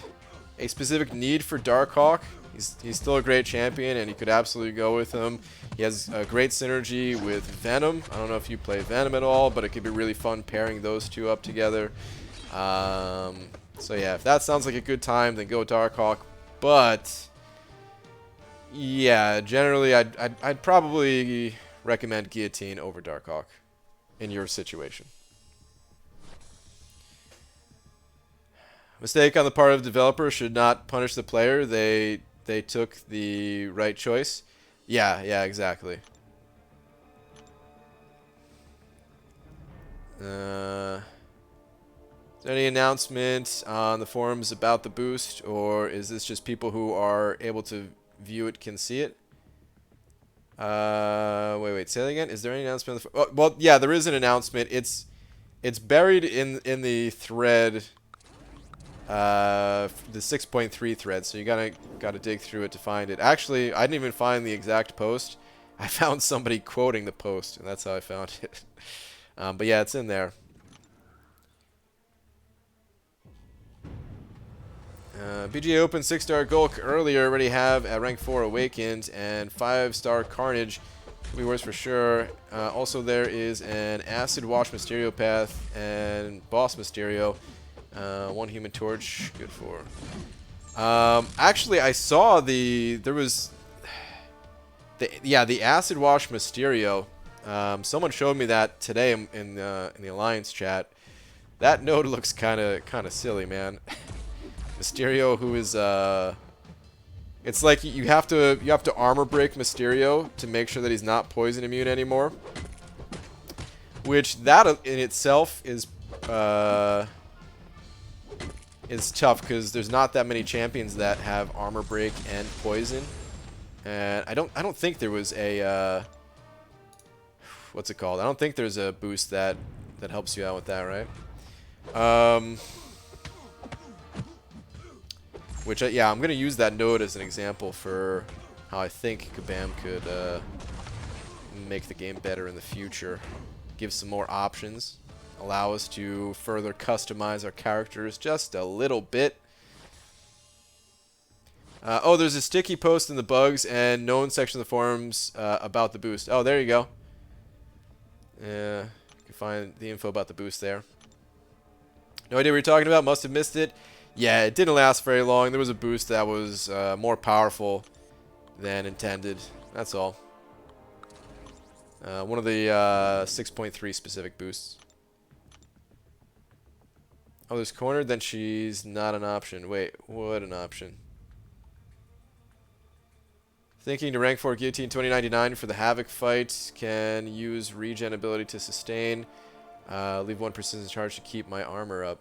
a specific need for Darkhawk, he's still a great champion, and you could absolutely go with him. He has a great synergy with Venom. I don't know if you play Venom at all, but it could be really fun pairing those two up together. So yeah, if that sounds like a good time, then go Darkhawk. But yeah, generally I'd probably recommend Guillotine over Darkhawk in your situation. Mistake on the part of the developer, should not punish the player. They took the right choice. Yeah, exactly. Is there any announcement on the forums about the boost, or is this just people who are able to view it can see it? Wait, say that again. Is there any announcement? Well, yeah, there is an announcement. It's buried in the thread, the 6.3 thread. So you gotta dig through it to find it. Actually, I didn't even find the exact post. I found somebody quoting the post, and that's how I found it. But yeah, it's in there. BGA Open 6-star Gulk earlier, already have at rank 4 Awakened, and 5-star Carnage. Could be worse for sure. Also, there is an Acid Wash Mysterio path and Boss Mysterio. 1 Human Torch, good for. Actually, I saw the Acid Wash Mysterio. Someone showed me that today in the Alliance chat. That node looks kind of silly, man. Mysterio, who is it's like you have to armor break Mysterio to make sure that he's not poison immune anymore. Which that in itself is tough, because there's not that many champions that have armor break and poison. And I don't think there was a what's it called? I don't think there's a boost that helps you out with that, right? Which, yeah, I'm going to use that node as an example for how I think Kabam could make the game better in the future. Give some more options. Allow us to further customize our characters just a little bit. Oh, there's a sticky post in the bugs and known section of the forums about the boost. Oh, there you go. Yeah, you can find the info about the boost there. No idea what you're talking about. Must have missed it. Yeah, it didn't last very long. There was a boost that was more powerful than intended. That's all. One of the 6.3 specific boosts. Oh, there's cornered, then she's not an option. Wait, what an option. Thinking to rank 4 Guillotine 2099 for the Havoc fight. Can use regen ability to sustain. Leave 1 persistent charge to keep my armor up.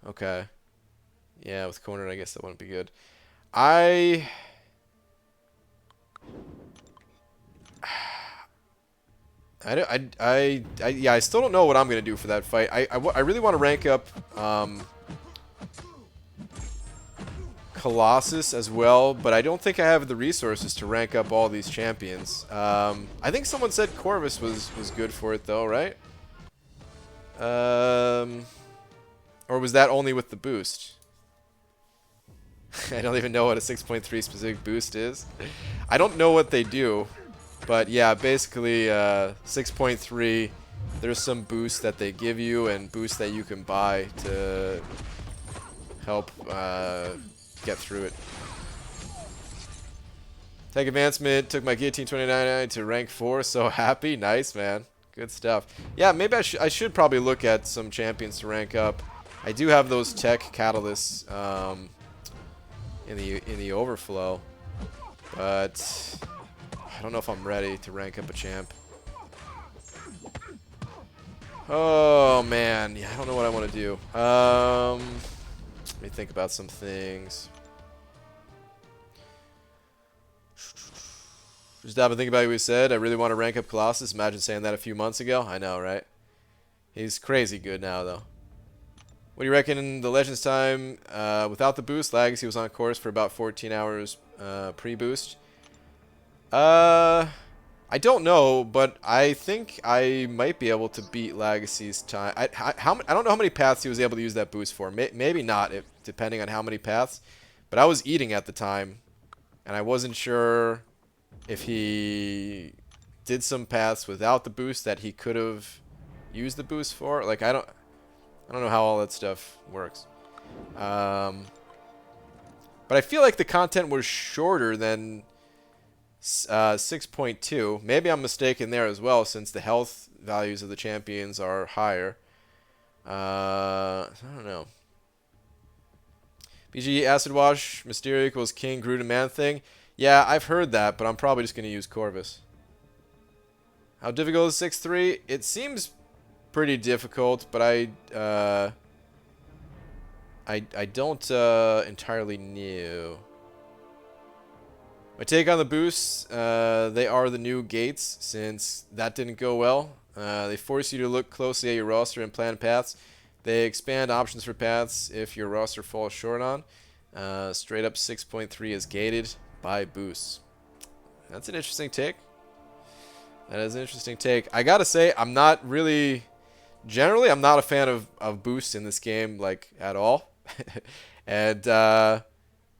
Okay. Yeah, with cornered, I guess that wouldn't be good. Yeah, I still don't know what I'm gonna do for that fight. I really want to rank up Colossus as well, but I don't think I have the resources to rank up all these champions. I think someone said Corvus was good for it though, right? Or was that only with the boost? I don't even know what a 6.3 specific boost is. I don't know what they do. But yeah, basically 6.3, there's some boosts that they give you and boosts that you can buy to help get through it. Tech advancement, took my Guillotine 29 to rank 4, so happy. Nice, man. Good stuff. Yeah, maybe I should probably look at some champions to rank up. I do have those tech catalysts in the overflow, but I don't know if I'm ready to rank up a champ. Oh, man. Yeah, I don't know what I want to do. Let me think about some things. Just stop and think about what we said. I really want to rank up Colossus. Imagine saying that a few months ago. I know, right? He's crazy good now, though. What do you reckon in the Legends time? Without the boost, Legacy was on course for about 14 hours pre-boost. I don't know, but I think I might be able to beat Legacy's time. I don't know how many paths he was able to use that boost for. Maybe not, depending on how many paths. But I was eating at the time, and I wasn't sure if he did some paths without the boost that he could have used the boost for. Like I don't know how all that stuff works. But I feel like the content was shorter than 6.2. Maybe I'm mistaken there as well, since the health values of the champions are higher. I don't know. BG Acid Wash, Mysterio equals King, Groot, and Man-Thing. Yeah, I've heard that, but I'm probably just going to use Corvus. How difficult is 6-3? It seems pretty difficult, but I don't entirely know. My take on the boosts, they are the new gates, since that didn't go well. They force you to look closely at your roster and plan paths. They expand options for paths if your roster falls short on. Straight up 6.3 is gated by boosts. That's an interesting take. That is an interesting take. I gotta say, I'm not really... Generally, I'm not a fan of boosts in this game, like, at all. And, yeah,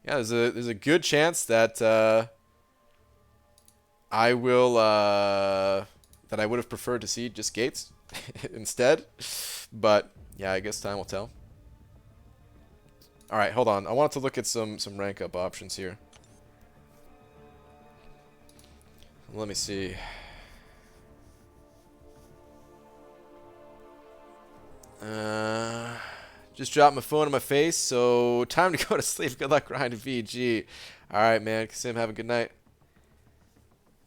there's a good chance that I will that I would have preferred to see just gates instead, but yeah, I guess time will tell. All right, hold on. I wanted to look at some rank up options here. Let me see. Just dropped my phone in my face, so time to go to sleep. Good luck grinding VG. Alright, man. Kasim, have a good night.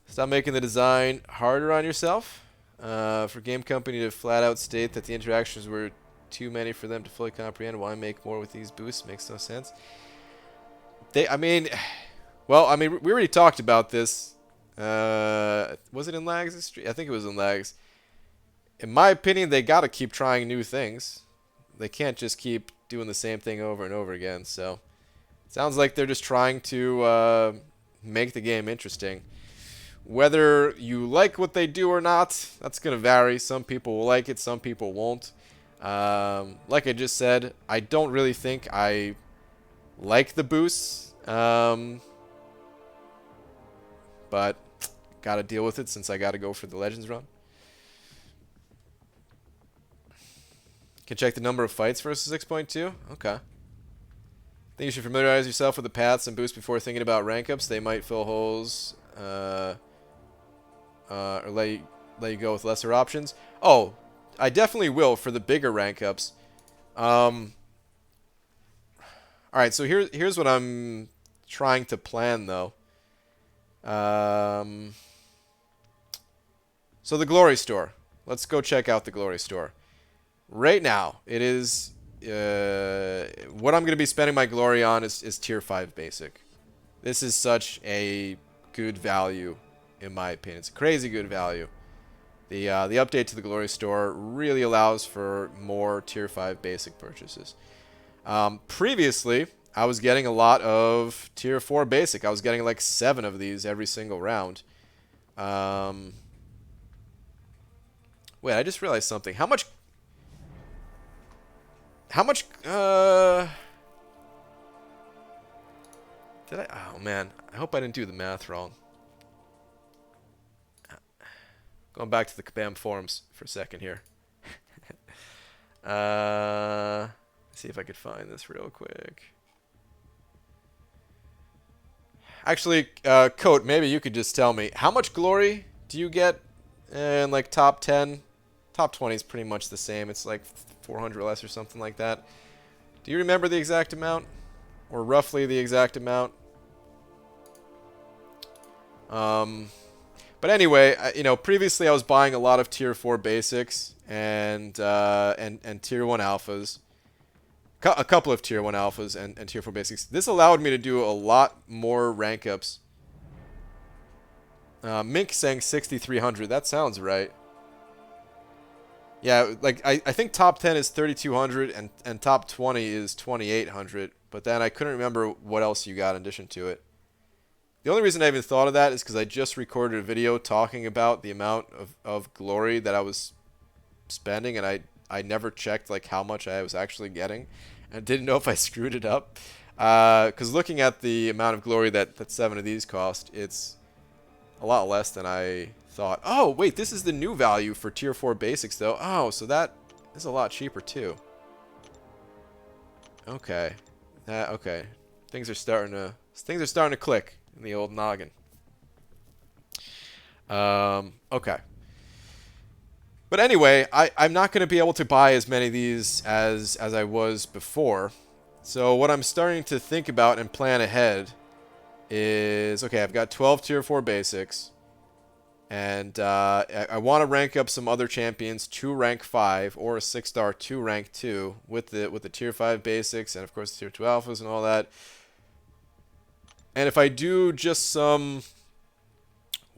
Stop making the design harder on yourself. For game company to flat out state that the interactions were too many for them to fully comprehend. Why make more with these boosts? Makes no sense. We already talked about this. Was it in Lags? I think it was in Lags. In my opinion, they got to keep trying new things. They can't just keep doing the same thing over and over again. So, it sounds like they're just trying to make the game interesting. Whether you like what they do or not, that's going to vary. Some people will like it, some people won't. Like I just said, I don't really think I like the boosts. But, got to deal with it since I got to go for the Legends run. Can check the number of fights versus 6.2. Okay. Think you should familiarize yourself with the paths and boosts before thinking about rank ups. They might fill holes or let you go with lesser options. Oh, I definitely will for the bigger rank ups. All right, so here's what I'm trying to plan though. So the Glory Store. Let's go check out the Glory Store. Right now, it is what I'm going to be spending my glory on is tier 5 basic. This is such a good value, in my opinion. It's a crazy good value. The update to the Glory Store really allows for more tier 5 basic purchases. Previously, I was getting a lot of tier 4 basic. I was getting like 7 of these every single round. Wait, I just realized something. How much did I? Oh man, I hope I didn't do the math wrong. Going back to the Kabam forums for a second here. See if I could find this real quick. Actually, Coat, maybe you could just tell me, how much glory do you get in like top 10? Top 20 is pretty much the same. It's like 400 less or something like that. Do you remember the exact amount? Or roughly the exact amount? But anyway, previously I was buying a lot of tier 4 basics and tier 1 alphas. A couple of tier 1 alphas and tier 4 basics. This allowed me to do a lot more rank ups. Mink saying 6,300. That sounds right. Yeah, like I think top 10 is 3,200 and top 20 is 2,800. But then I couldn't remember what else you got in addition to it. The only reason I even thought of that is because I just recorded a video talking about the amount of glory that I was spending, and I never checked like how much I was actually getting, and didn't know if I screwed it up. Because looking at the amount of glory that 7 of these cost, it's a lot less than I thought. Oh, wait, this is the new value for tier 4 basics, though. Oh, so that is a lot cheaper, too. Okay. Okay. Things are starting to click in the old noggin. Okay. But anyway, I'm not going to be able to buy as many of these as I was before. So what I'm starting to think about and plan ahead is, okay, I've got 12 tier 4 basics. And I want to rank up some other champions to rank 5 or a 6-star to rank 2 with the tier 5 basics and of course tier 2 alphas and all that. And if I do just some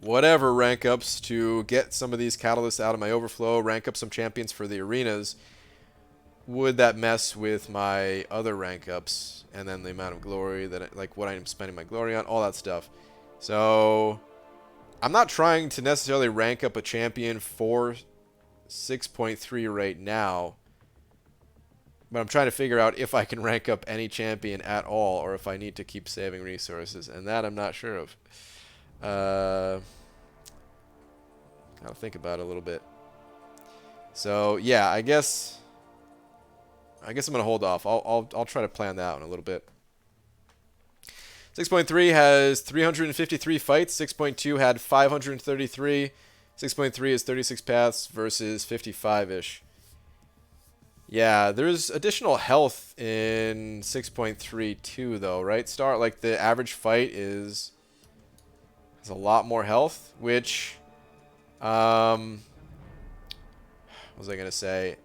whatever rank ups to get some of these catalysts out of my overflow, rank up some champions for the arenas, would that mess with my other rank ups and then the amount of glory that like what I'm spending my glory on, all that stuff. So I'm not trying to necessarily rank up a champion for 6.3 right now, but I'm trying to figure out if I can rank up any champion at all or if I need to keep saving resources, and that I'm not sure of. Gotta think about it a little bit. So yeah, I guess I'm gonna hold off. I'll try to plan that out in a little bit. 6.3 has 353 fights. 6.2 had 533. 6.3 is 36 paths versus 55-ish. Yeah, there's additional health in 6.3 too, though, right? Like the average fight has a lot more health, which what was I gonna say?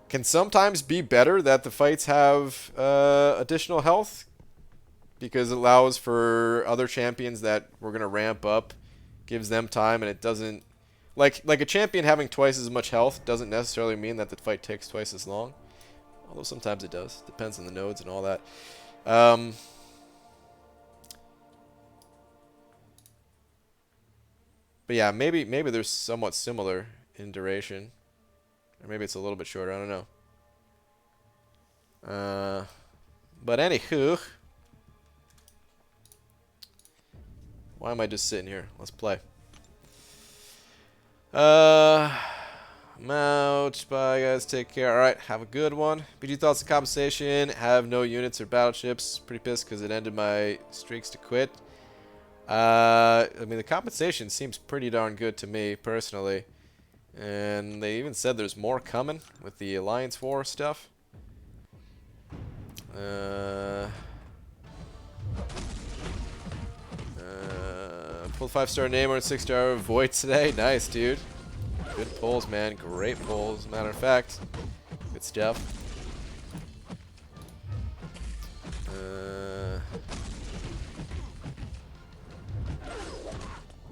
Can sometimes be better that the fights have additional health, because it allows for other champions that we're gonna ramp up, gives them time, and it doesn't like a champion having twice as much health doesn't necessarily mean that the fight takes twice as long, although sometimes it does. Depends on the nodes and all that. But yeah, maybe they're somewhat similar in duration. Or maybe it's a little bit shorter, I don't know. But anywho, why am I just sitting here? Let's play. I'm out. Bye, guys. Take care. Alright, have a good one. BG thoughts and compensation. Have no units or battleships. Pretty pissed because it ended my streaks to quit. I mean, the compensation seems pretty darn good to me, personally. And they even said there's more coming with the Alliance War stuff. Pulled 5-star Namor and 6-star Void today. Nice, dude. Good pulls, man. Great pulls, as a matter of fact. Good stuff.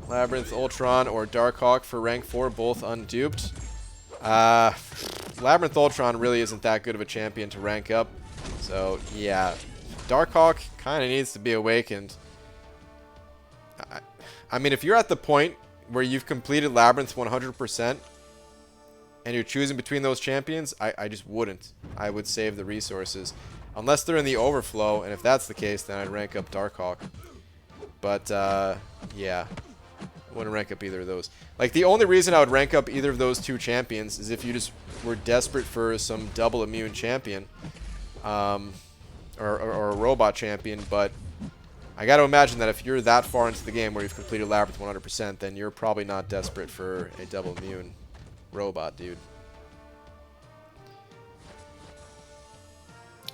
Labyrinth, Ultron, or Darkhawk for rank 4, both unduped. Labyrinth Ultron really isn't that good of a champion to rank up. So, yeah. Darkhawk kind of needs to be awakened. I mean, if you're at the point where you've completed Labyrinth 100% and you're choosing between those champions, I just wouldn't. I would save the resources. Unless they're in the overflow, and if that's the case, then I'd rank up Darkhawk. But, yeah. I wouldn't rank up either of those. Like, the only reason I would rank up either of those two champions is if you just were desperate for some double immune champion. Or a robot champion, but I got to imagine that if you're that far into the game where you've completed Labyrinth 100%, then you're probably not desperate for a double immune robot, dude.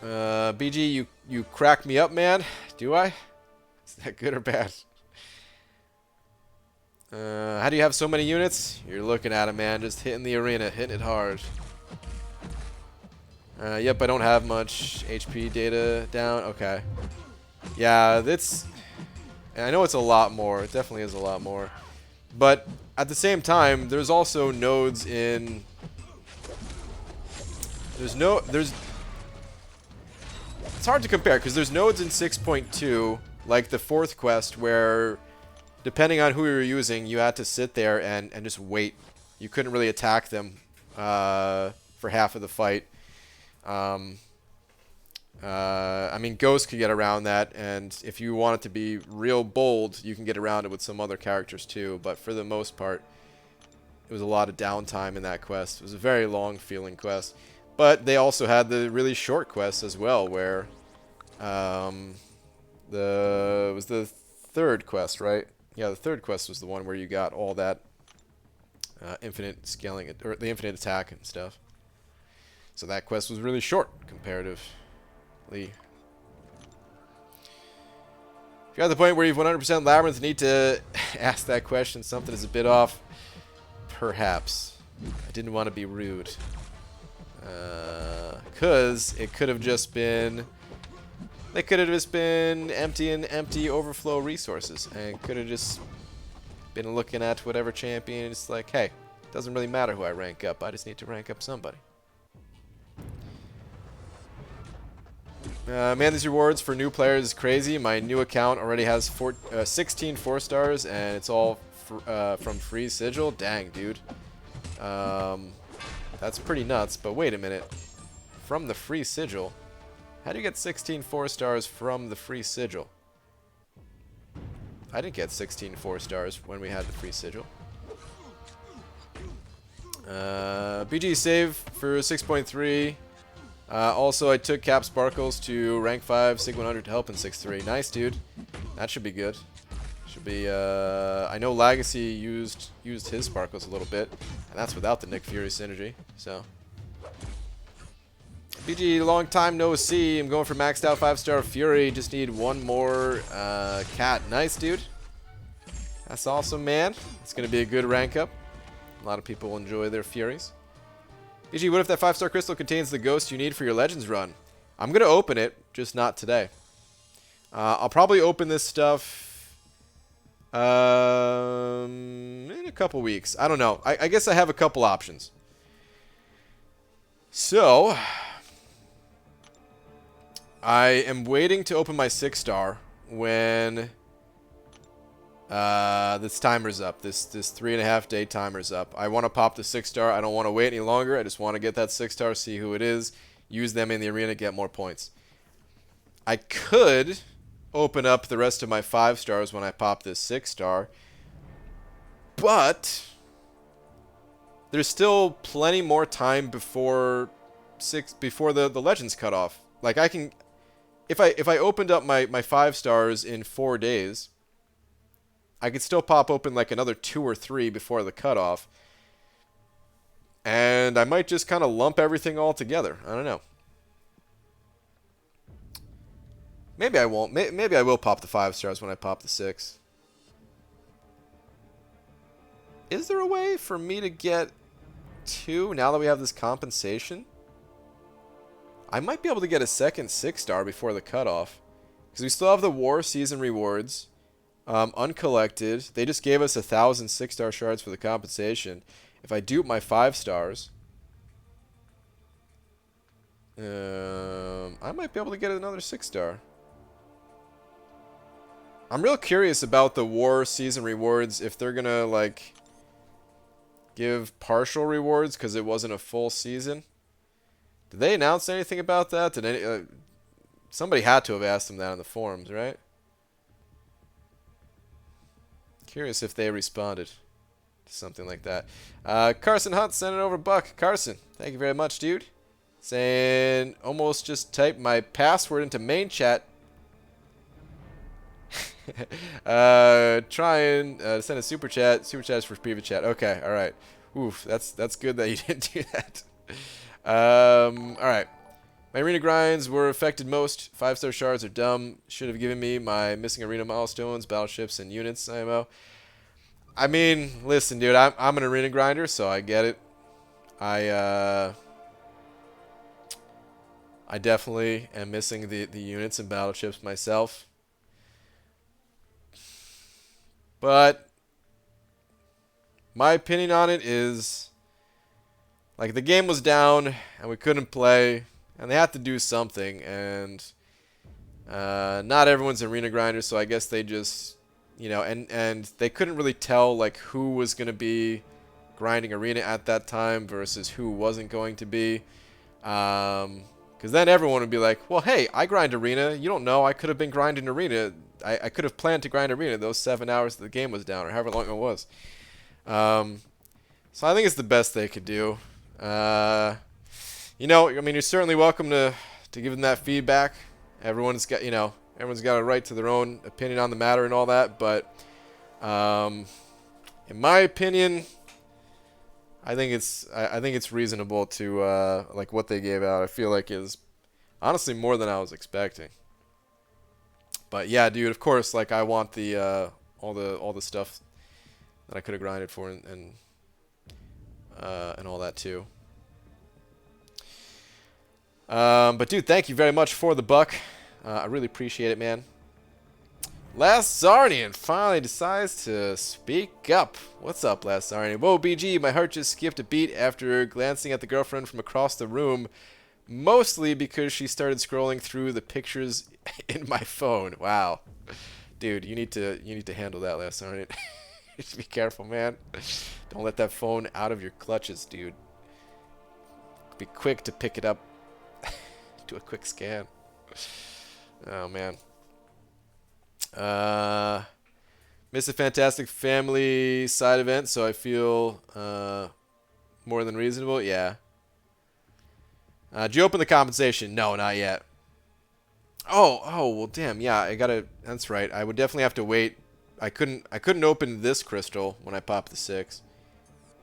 BG, you crack me up, man. Do I? Is that good or bad? How do you have so many units? You're looking at it, man. Just hitting the arena, hitting it hard. Yep, I don't have much HP data down. Okay. Yeah, that's... I know it's a lot more. It definitely is a lot more. But at the same time, there's also nodes in... It's hard to compare, because there's nodes in 6.2, like the 4th quest, where... Depending on who you were using, you had to sit there and just wait. You couldn't really attack them for half of the fight. I mean, Ghost could get around that, and if you want it to be real bold, you can get around it with some other characters too. But for the most part, it was a lot of downtime in that quest. It was a very long-feeling quest. But they also had the really short quests as well, where it was the 3rd quest, right? Yeah, the 3rd quest was the one where you got all that infinite scaling, or the infinite attack and stuff. So that quest was really short, comparatively. If you're at the point where you've 100% Labyrinth and need to ask that question, something is a bit off. Perhaps. I didn't want to be rude. Because it could have just been... They could have just been empty overflow resources, and could have just been looking at whatever champion, and it's like, hey, doesn't really matter who I rank up, I just need to rank up somebody. Man, these rewards for new players is crazy. My new account already has 16 4-stars, and it's all from free sigil. Dang, dude. That's pretty nuts, but wait a minute. From the free sigil? How do you get 16 4-stars from the free sigil? I didn't get 16 4-stars when we had the free sigil. BG save for 6.3. Also, I took Cap Sparkles to rank 5, Sig 100 to help in 6.3. Nice, dude. That should be good. Should be, I know Legacy used his Sparkles a little bit, and that's without the Nick Fury synergy, so... BG, long time no see. I'm going for maxed out 5-star Fury. Just need one more cat. Nice, dude. That's awesome, man. It's going to be a good rank up. A lot of people will enjoy their Furies. BG, what if that 5-star crystal contains the ghost you need for your Legends run? I'm going to open it, just not today. I'll probably open this stuff in a couple weeks. I don't know. I guess I have a couple options. So... I am waiting to open my 6-star when this timer's up. This 3.5 day timer's up. I want to pop the 6-star. I don't want to wait any longer. I just want to get that 6-star, see who it is, use them in the arena, get more points. I could open up the rest of my 5-stars when I pop this 6-star, but there's still plenty more time before the Legends cut off. Like, I can... If I opened up my 5-stars in 4 days, I could still pop open like another 2 or 3 before the cutoff. And I might just kind of lump everything all together. I don't know. Maybe I won't. Maybe I will pop the 5 stars when I pop the 6. Is there a way for me to get 2 now that we have this compensation? I might be able to get a second 6-star before the cutoff. Because we still have the War Season rewards. Uncollected. They just gave us 1,000 6-star shards for the compensation. If I dupe my 5 stars, I might be able to get another 6-star. I'm real curious about the War Season rewards, if they're gonna, like, give partial rewards because it wasn't a full season. Did they announce anything about that? Did somebody had to have asked them that on the forums, right? Curious if they responded to something like that. Carson Hunt sent it over Buck. Carson, thank you very much, dude. Saying, almost just typed my password into main chat. Trying to send a super chat. Super chat is for private chat. Okay, all right. Oof, that's good that you didn't do that. All right. My arena grinds were affected most. 5-star shards are dumb. Should have given me my missing arena milestones, battleships, and units IMO. I mean, listen, dude. I'm an arena grinder, so I get it. I definitely am missing the units and battleships myself. But my opinion on it is, like, the game was down and we couldn't play, and they had to do something, and not everyone's arena grinder, so I guess they just, you know, and they couldn't really tell, like, who was going to be grinding arena at that time versus who wasn't going to be. Because then everyone would be like, well, hey, I grind arena. You don't know. I could have been grinding arena. I could have planned to grind arena those 7 hours that the game was down, or however long it was. So I think it's the best they could do. You know, I mean, you're certainly welcome to give them that feedback. Everyone's got a right to their own opinion on the matter and all that. But in my opinion, I think it's reasonable to like what they gave out. I feel like is honestly more than I was expecting. But yeah, dude, of course, like I want the all the stuff that I could have grinded for and all that too. But dude, thank you very much for the buck. I really appreciate it, man. Last Zarnian finally decides to speak up. What's up, Last Zarnian? Whoa, BG, my heart just skipped a beat after glancing at the girlfriend from across the room. Mostly because she started scrolling through the pictures in my phone. Wow. Dude, you need to handle that, Last Sergeant. Just be careful, man. Don't let that phone out of your clutches, dude. Be quick to pick it up. Do a quick scan. Oh, man. Missed a fantastic family side event, so I feel more than reasonable. Yeah. Did you open the compensation? No, not yet. Oh, well, damn. Yeah, I gotta. That's right. I would definitely have to wait. I couldn't open this crystal when I popped the 6.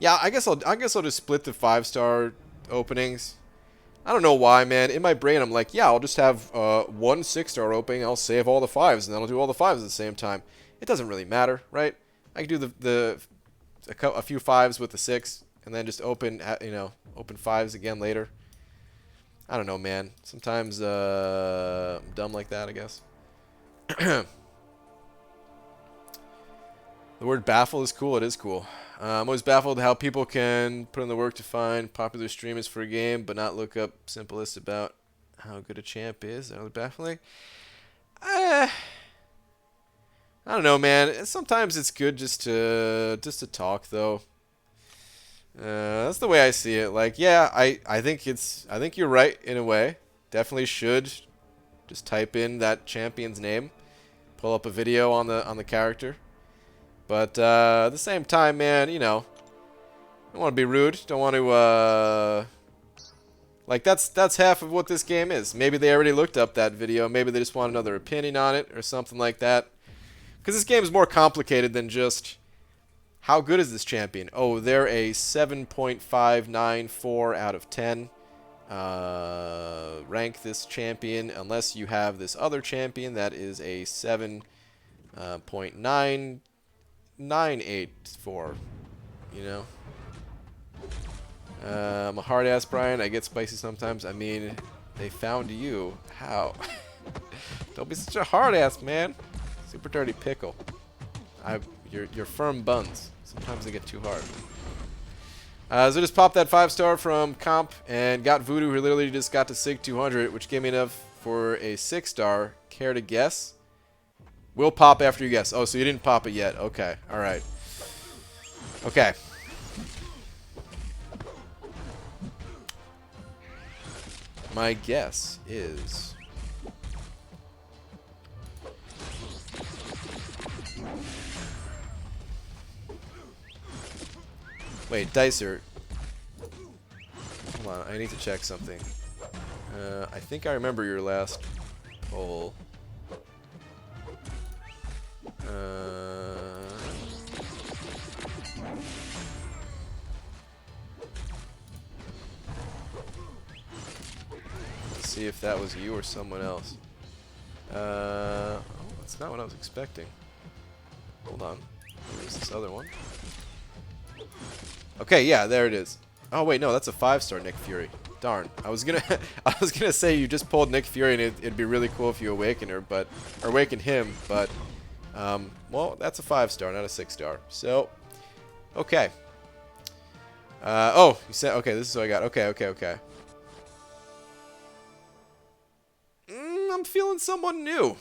Yeah, I guess I'll just split the 5-star openings. I don't know why, man. In my brain, I'm like, yeah, I'll just have one 6-star opening. I'll save all the 5s, and then I'll do all the 5s at the same time. It doesn't really matter, right? I can do a few 5s with the 6, and then just open 5s again later. I don't know, man. Sometimes I'm dumb like that, I guess. The word baffle is cool. It is cool. I'm always baffled how people can put in the work to find popular streamers for a game, but not look up simple lists about how good a champ is. That was baffling. I don't know, man. Sometimes it's good just to talk, though. That's the way I see it. Like, yeah, I think you're right in a way. Definitely should just type in that champion's name, pull up a video on the character. But at the same time, man, you know, don't want to be rude. Don't want to like that's half of what this game is. Maybe they already looked up that video. Maybe they just want another opinion on it or something like that. Because this game is more complicated than just how good is this champion. Oh, they're a 7.594 out of 10. Rank this champion unless you have this other champion that is a 7.9984. You know? I'm a hard ass, Brian. I get spicy sometimes. I mean, they found you. How? Don't be such a hard ass, man. Super dirty pickle. You're firm buns. Sometimes they get too hard. So just popped that 5-star from Comp and got Voodoo, who literally just got to Sig 200, which gave me enough for a 6-star. Care to guess? We'll pop after you guess. Oh, so you didn't pop it yet. Okay. All right. Okay. My guess is... Wait, Dicer. Hold on, I need to check something. I think I remember your last poll. Let's see if that was you or someone else. Oh, that's not what I was expecting. Hold on. There's this other one. Okay, yeah, there it is. Oh wait, no, that's a 5-star Nick Fury. Darn, I was gonna say you just pulled Nick Fury and it'd be really cool if you awakened her, but or awakened him, but well, that's a 5-star, not a 6-star. So, okay. Oh, you said okay. This is what I got. Okay. I'm feeling someone new.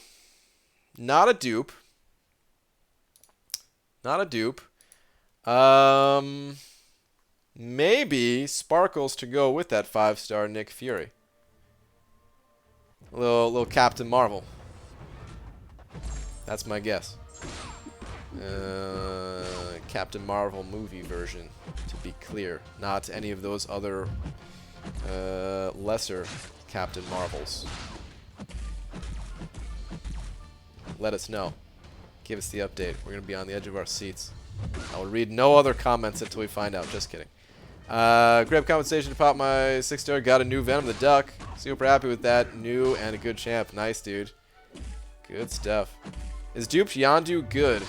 Not a dupe. Not a dupe. Maybe Sparkles to go with that 5-star Nick Fury. A little Captain Marvel. That's my guess. Captain Marvel movie version, to be clear. Not any of those other lesser Captain Marvels. Let us know. Give us the update. We're going to be on the edge of our seats. I will read no other comments until we find out. Just kidding. Grab compensation to pop my 6-star. Got a new Venom the Duck. Super happy with that. New and a good champ. Nice, dude. Good stuff. Is duped Yondu good?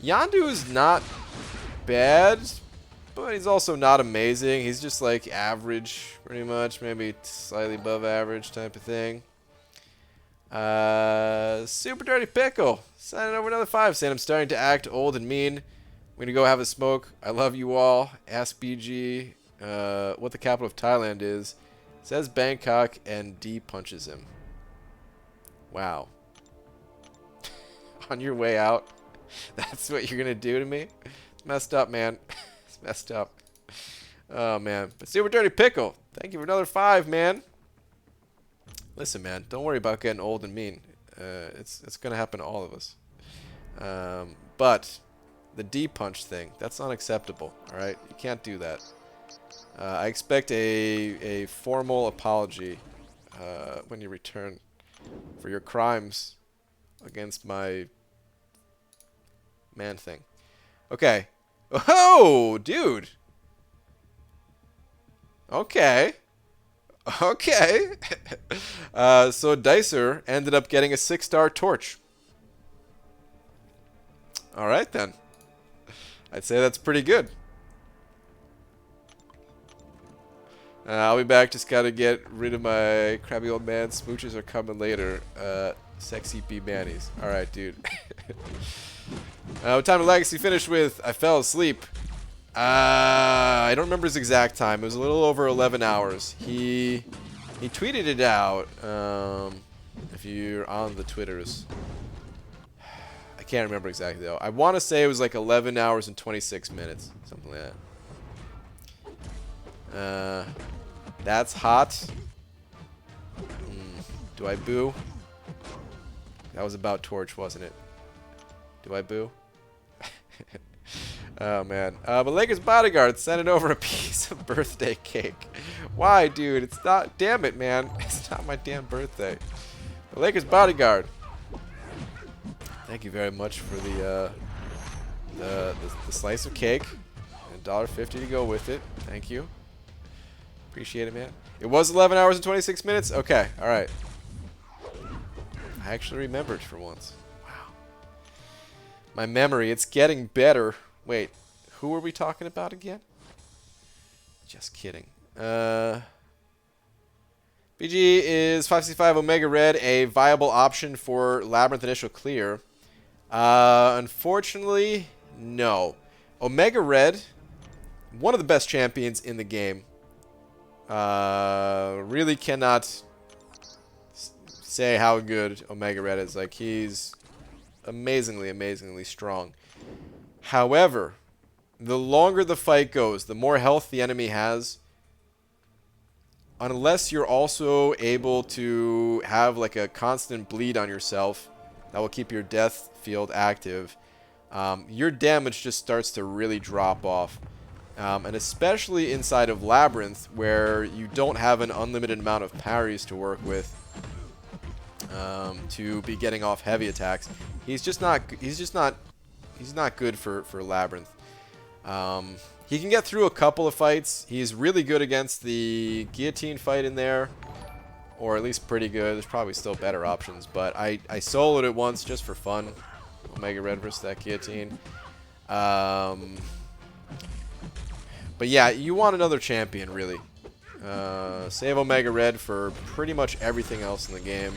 Yondu is not bad, but he's also not amazing. He's just like average, pretty much. Maybe slightly above average type of thing. Super Dirty Pickle. Signing over another 5, saying I'm starting to act old and mean. We're gonna go have a smoke. I love you all. Ask BG what the capital of Thailand is. Says Bangkok and D punches him. Wow. On your way out, that's what you're gonna do to me? It's messed up, man. It's messed up. Oh man. But Super Dirty Pickle, thank you for another 5, man. Listen, man, don't worry about getting old and mean. It's gonna happen to all of us. But the D punch thing, that's unacceptable. All right, you can't do that. I expect a formal apology when you return for your crimes against my man thing. Okay. Oh, dude. Okay. Okay. So Dicer ended up getting a 6-star torch. All right, then. I'd say that's pretty good. I'll be back. Just gotta get rid of my crabby old man. Smooches are coming later. Sexy B Mannies. All right, dude. What time did Legacy finish with? I fell asleep. I don't remember his exact time. It was a little over 11 hours. He tweeted it out. If you're on the Twitters. I can't remember exactly, though. I want to say it was like 11 hours and 26 minutes. Something like that. That's hot. Do I boo? That was about Torch, wasn't it? Do I boo? Oh, man. But Lakers Bodyguard sent it over a piece of birthday cake. Why, dude? It's not... Damn it, man. It's not my damn birthday. But Lakers Bodyguard. Thank you very much for the slice of cake. And $1.50 to go with it. Thank you. Appreciate it, man. It was 11 hours and 26 minutes? Okay, alright. I actually remembered for once. Wow. My memory, it's getting better. Wait, who were we talking about again? Just kidding. BG is 565 Omega Red, a viable option for Labyrinth initial clear. Unfortunately, no. Omega Red, one of the best champions in the game. Really cannot say how good Omega Red is. Like, he's amazingly, amazingly strong. However, the longer the fight goes, the more health the enemy has, unless you're also able to have like a constant bleed on yourself that will keep your death field active, your damage just starts to really drop off. And especially inside of Labyrinth, where you don't have an unlimited amount of parries to work with to be getting off heavy attacks. He's not good for Labyrinth. He can get through a couple of fights. He's really good against the guillotine fight in there, or at least pretty good. There's probably still better options, but I soloed it once just for fun. Omega Red versus that guillotine. But yeah, you want another champion, really. Save Omega Red for pretty much everything else in the game,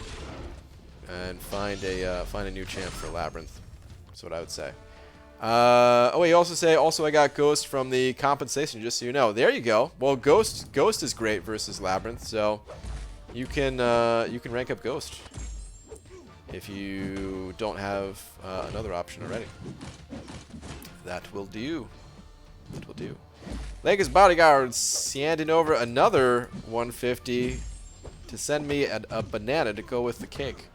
and find a new champ for Labyrinth. That's what I would say. Oh, you also I got Ghost from the compensation, just so you know. There you go. Well, Ghost is great versus Labyrinth, so you can rank up Ghost if you don't have another option already. That will do. That will do. Lakers Bodyguard sanding over another 150 to send me a banana to go with the cake.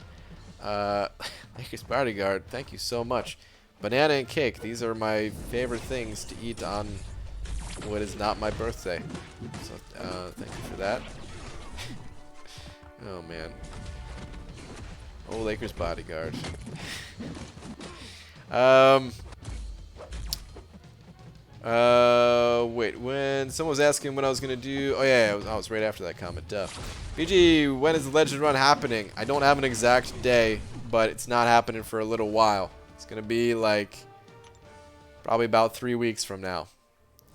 Lakers Bodyguard, thank you so much. Banana and cake, these are my favorite things to eat on what is not my birthday. So, thank you for that. Oh, man. Oh, Lakers Bodyguard. Wait, when someone was asking when I was going to do... Oh, yeah, I was right after that comment. Duh. BG, when is the Legend Run happening? I don't have an exact day, but it's not happening for a little while. It's going to be, like, probably about 3 weeks from now.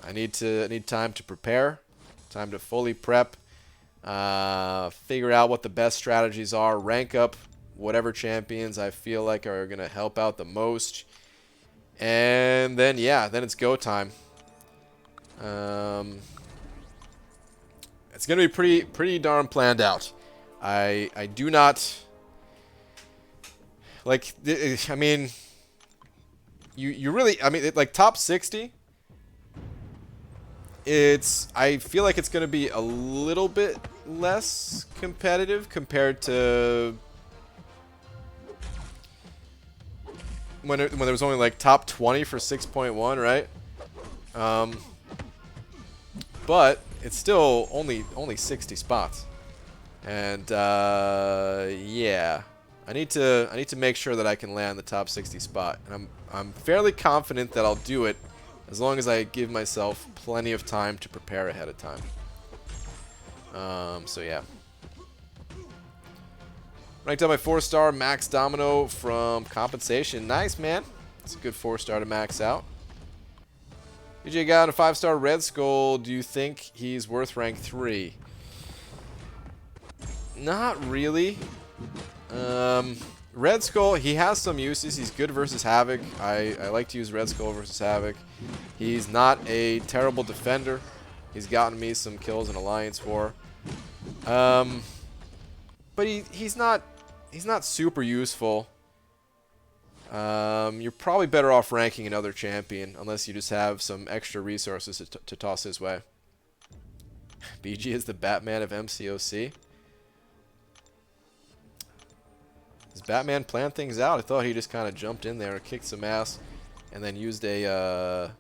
I need time to prepare, time to fully prep, figure out what the best strategies are, rank up whatever champions I feel like are going to help out the most. And then, yeah, then it's go time. It's going to be pretty darn planned out. I do not... Like, I mean... You really... I mean, like, top 60... I feel like it's going to be a little bit less competitive compared to... When there was only like top 20 for 6.1, right? But it's still only 60 spots, and yeah, I need to make sure that I can land the top 60 spot, and I'm fairly confident that I'll do it as long as I give myself plenty of time to prepare ahead of time. So yeah. Ranked up my 4-star max domino from compensation. Nice, man. It's a good 4-star to max out. DJ got a 5-star Red Skull. Do you think he's worth rank 3? Not really. Red Skull, he has some uses. He's good versus Havoc. I like to use Red Skull versus Havoc. He's not a terrible defender. He's gotten me some kills in Alliance War. But he's not super useful. You're probably better off ranking another champion, unless you just have some extra resources to toss his way. BG is the Batman of MCOC. Does Batman plan things out? I thought he just kind of jumped in there, kicked some ass, and then used his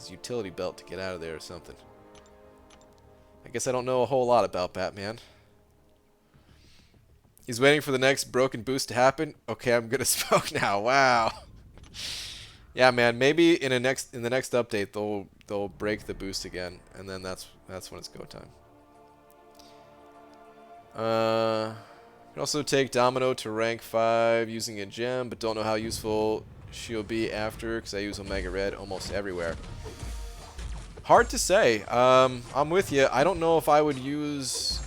utility belt to get out of there or something. I guess I don't know a whole lot about Batman. He's waiting for the next broken boost to happen. Okay, I'm gonna smoke now. Wow. Yeah, man. Maybe in the next update they'll break the boost again, and then that's when it's go time. You can also take Domino to rank 5 using a gem, but don't know how useful she'll be after because I use Omega Red almost everywhere. Hard to say. I'm with you. I don't know if I would use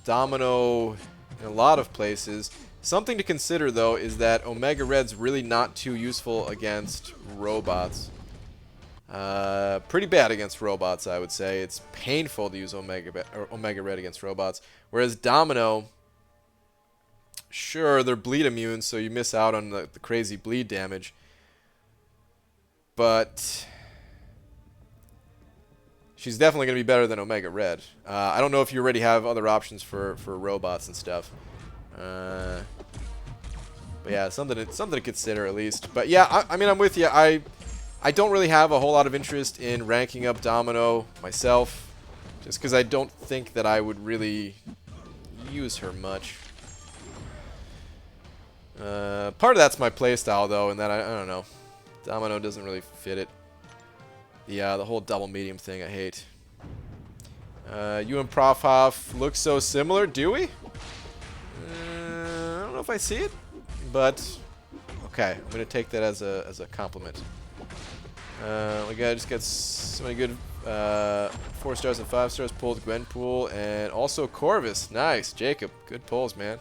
Domino in a lot of places. Something to consider, though, is that Omega Red's really not too useful against robots. Pretty bad against robots, I would say. It's painful to use Omega Red against robots. Whereas Domino, sure, they're bleed immune, so you miss out on the crazy bleed damage. But she's definitely going to be better than Omega Red. I don't know if you already have other options for robots and stuff. But yeah, something to consider at least. But yeah, I mean, I'm with you. I don't really have a whole lot of interest in ranking up Domino myself, just because I don't think that I would really use her much. Part of that's my playstyle, though, and that I don't know. Domino doesn't really fit it. The whole double medium thing I hate. You and Prof Hoff look so similar, do we? I don't know if I see it, but okay, I'm gonna take that as a compliment. We just got so many good 4 stars and 5 stars pulled. Gwenpool and also Corvus. Nice, Jacob. Good pulls, man.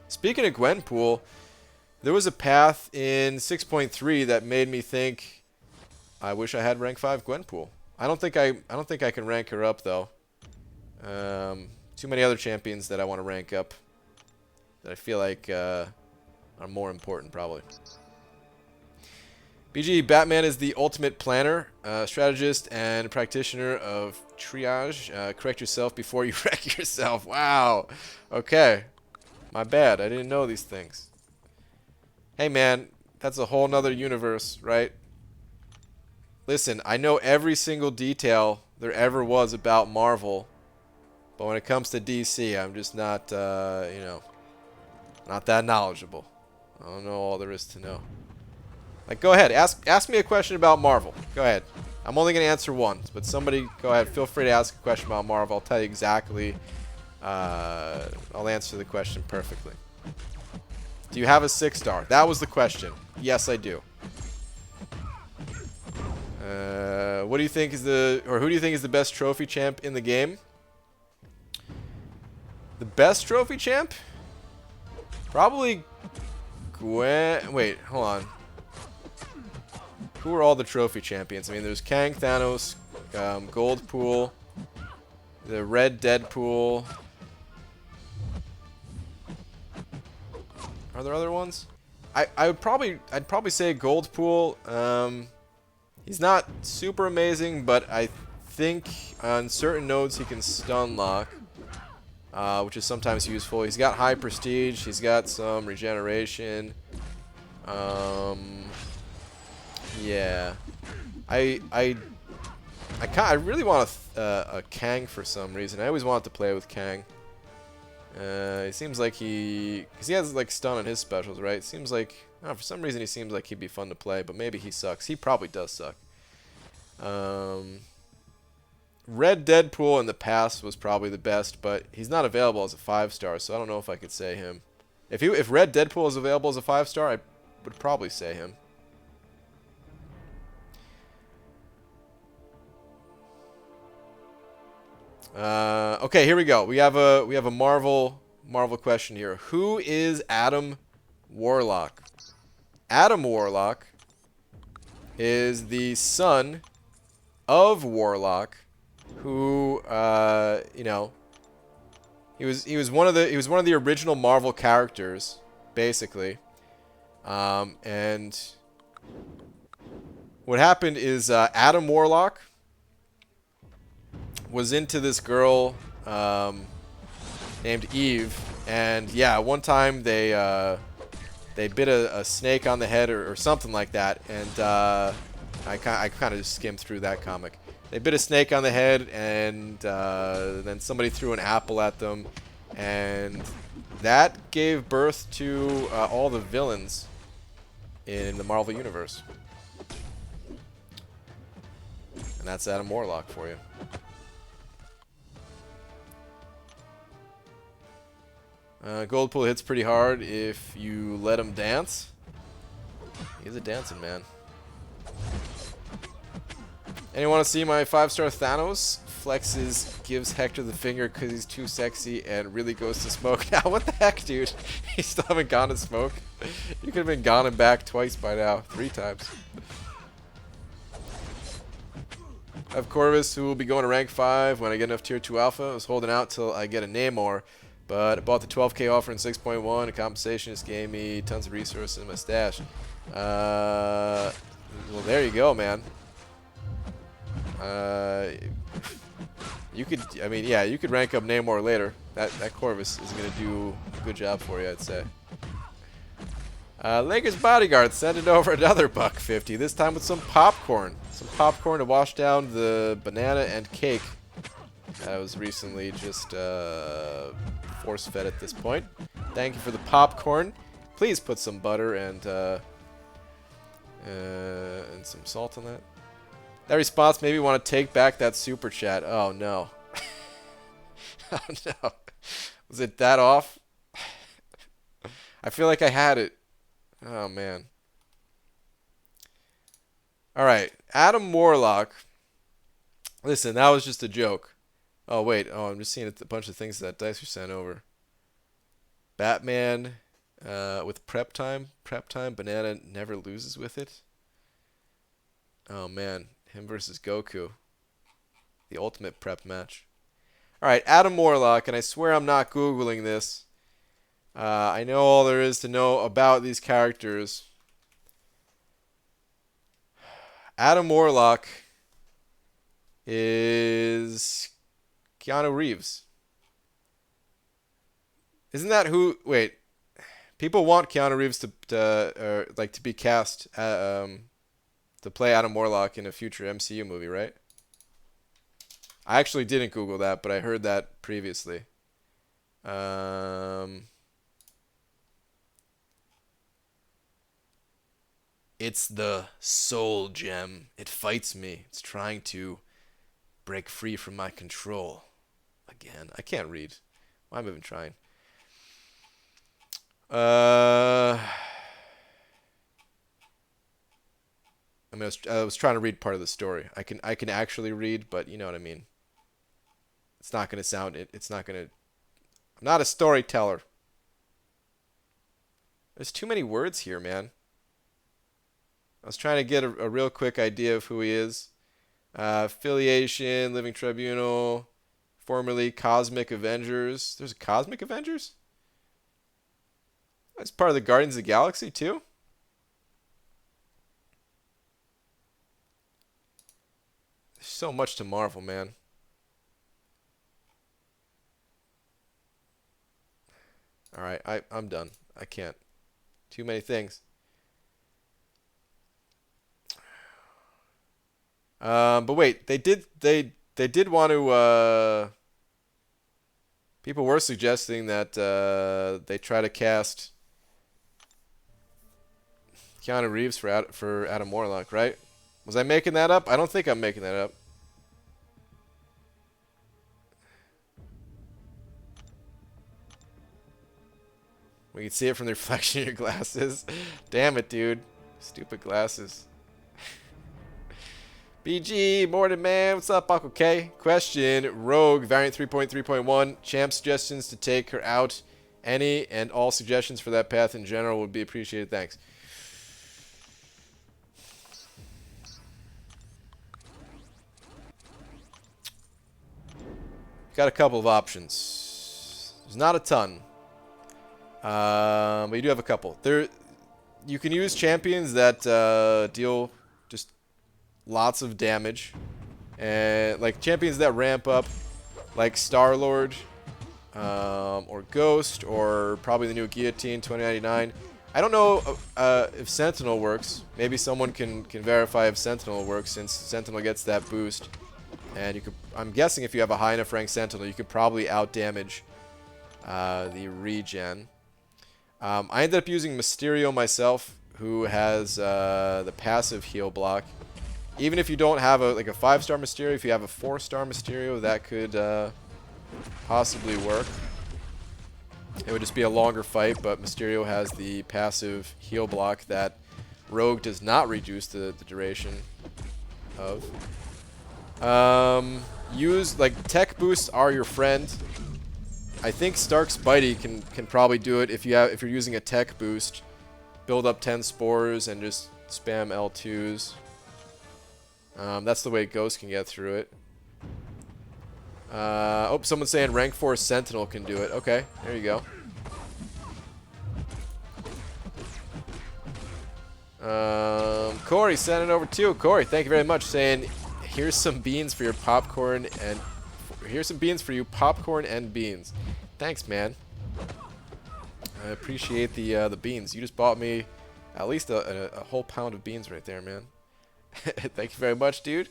Speaking of Gwenpool, there was a path in 6.3 that made me think I wish I had rank 5 Gwenpool. I don't think I can rank her up though. Too many other champions that I want to rank up that I feel like are more important probably. BG, Batman is the ultimate planner, strategist, and practitioner of triage. Correct yourself before you wreck yourself. Wow. Okay. My bad. I didn't know these things. Hey, man. That's a whole nother universe, right? Listen, I know every single detail there ever was about Marvel. But when it comes to DC, I'm just not, you know, not that knowledgeable. I don't know all there is to know. Like, go ahead. Ask me a question about Marvel. Go ahead. I'm only going to answer one. But somebody, go ahead. Feel free to ask a question about Marvel. I'll tell you exactly. I'll answer the question perfectly. Do you have a 6-star? That was the question. Yes, I do. What do you think is who do you think is the best trophy champ in the game? The best trophy champ? Probably Gwen. Wait, hold on. Who are all the trophy champions? I mean, there's Kang, Thanos, Goldpool, the Red Deadpool. Are there other ones? I'd probably say Goldpool. He's not super amazing, but I think on certain nodes he can stun lock, which is sometimes useful. He's got high prestige. He's got some regeneration. Yeah, I really want a Kang for some reason. I always wanted to play with Kang. It seems like because he has like stun on his specials, right? It seems like for some reason he seems like he'd be fun to play, but maybe he sucks. He probably does suck. Red Deadpool in the past was probably the best, but he's not available as a 5-star, so I don't know if I could say him. If Red Deadpool is available as a 5-star, I would probably say him. Okay, here we go. We have a Marvel question here. Who is Adam Warlock? Adam Warlock is the son of Warlock, who you know, he was one of the original Marvel characters, basically. And what happened is Adam Warlock was into this girl named Eve, and yeah, one time they bit a snake on the head or something like that, and I kind of just skimmed through that comic. They bit a snake on the head, and then somebody threw an apple at them, and that gave birth to all the villains in the Marvel Universe. And that's Adam Warlock for you. Goldpool hits pretty hard if you let him dance. He's a dancing man. Anyone want to see my 5-star Thanos? Flexes, gives Hector the finger because he's too sexy, and really goes to smoke. Now, what the heck, dude? You still haven't gone to smoke? You could have been gone and back twice by now. 3 times. I have Corvus, who will be going to rank 5 when I get enough tier 2 alpha. I was holding out till I get a Namor, but I bought the 12k offer in 6.1. A compensation just gave me tons of resources in my stash. Well, there you go, man. You could, I mean, yeah, you could rank up Namor later. That Corvus is going to do a good job for you, I'd say. Lakers Bodyguard sending over another $1.50, this time with some popcorn. Some popcorn to wash down the banana and cake that was recently just force-fed at this point. Thank you for the popcorn. Please put some butter and some salt on that. That response made me want to take back that super chat. Oh no. Oh no. Was it that off? I feel like I had it. Oh man. Alright. Adam Warlock. Listen, that was just a joke. Oh wait. Oh, I'm just seeing a bunch of things that Dicer sent over. Batman with prep time. Prep time. Banana never loses with it. Oh man. Him versus Goku. The ultimate prep match. Alright, Adam Warlock, and I swear I'm not Googling this. I know all there is to know about these characters. Adam Warlock is Keanu Reeves. Isn't that who... Wait. People want Keanu Reeves to be cast... to play Adam Warlock in a future MCU movie, right? I actually didn't Google that, but I heard that previously. It's the soul gem. It fights me. It's trying to break free from my control. Again, I can't read. Why am I even trying? I mean, I was trying to read part of the story. I can actually read, but you know what I mean. It's not going to sound it. It's not going to... I'm not a storyteller. There's too many words here, man. I was trying to get a real quick idea of who he is. Affiliation, Living Tribunal, formerly Cosmic Avengers. There's a Cosmic Avengers? That's part of the Guardians of the Galaxy, too? There's so much to Marvel, man. Alright, I'm done. I can't. Too many things. But wait, they did want to people were suggesting that they try to cast Keanu Reeves for Adam Warlock, right? Was I making that up? I don't think I'm making that up. We can see it from the reflection in your glasses. Damn it, dude. Stupid glasses. BG, morning man. What's up, Uncle K? Question, Rogue, variant 3.3.1. Champ suggestions to take her out. Any and all suggestions for that path in general would be appreciated. Thanks. Got a couple of options. There's not a ton. But you do have a couple. You can use champions that deal just lots of damage, and like champions that ramp up, like Star-Lord, or Ghost, or probably the new Guillotine 2099. I don't know if Sentinel works. Maybe someone can verify if Sentinel works, since Sentinel gets that boost. And you could, I'm guessing if you have a high enough rank Sentinel, you could probably out damage the regen. I ended up using Mysterio myself, who has the passive heal block. Even if you don't have a 5-star Mysterio, if you have a 4-star Mysterio, that could possibly work. It would just be a longer fight, but Mysterio has the passive heal block that Rogue does not reduce the duration of. Use, like, tech boosts are your friend. I think Stark's Bitey can probably do it if you're using a tech boost. Build up 10 spores and just spam L2s. That's the way Ghost can get through it. Oh, someone's saying rank 4 Sentinel can do it. Okay, there you go. Corey sent it over too. Corey, thank you very much. Saying, here's some beans for your popcorn and here's some beans for you, popcorn and beans. Thanks, man. I appreciate the beans. You just bought me at least a whole pound of beans right there, man. Thank you very much, dude.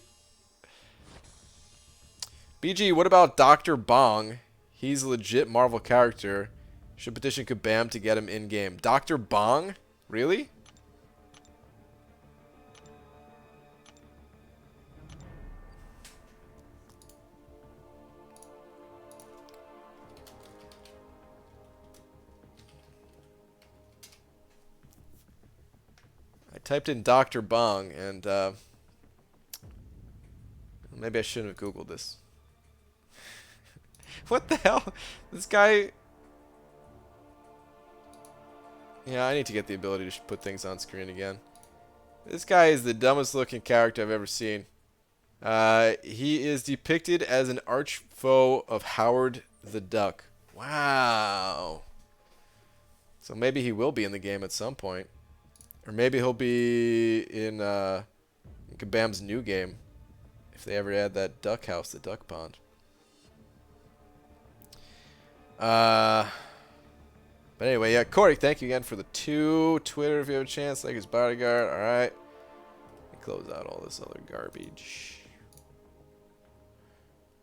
BG, what about Dr. Bong? He's a legit Marvel character. Should petition Kabam to get him in-game. Dr. Bong? Really? I typed in Dr. Bong, and maybe I shouldn't have Googled this. What the hell? This guy... Yeah, I need to get the ability to put things on screen again. This guy is the dumbest looking character I've ever seen. He is depicted as an arch foe of Howard the Duck. Wow. So maybe he will be in the game at some point. Or maybe he'll be in Kabam's new game. If they ever add that duck house, the duck pond. But anyway, yeah, Corey, thank you again for the 2. Twitter, if you have a chance, like his bodyguard. Alright. Close out all this other garbage.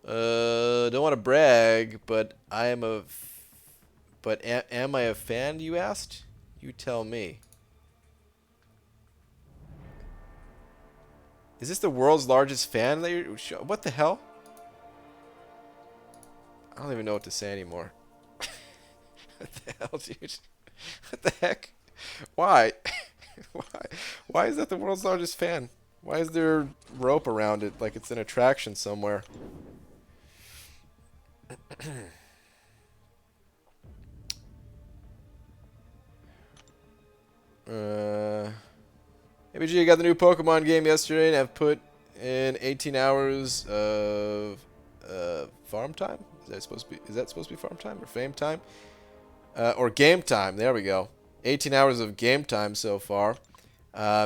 Don't want to brag, but am I a fan, you asked? You tell me. Is this the world's largest fan that you're... What the hell? I don't even know what to say anymore. What the hell, dude? What the heck? Why? Why is that the world's largest fan? Why is there rope around it like it's an attraction somewhere? ABG, I got the new Pokemon game yesterday and I've put in 18 hours of farm time. Is that supposed to be farm time or fame time? Or game time. There we go. 18 hours of game time so far.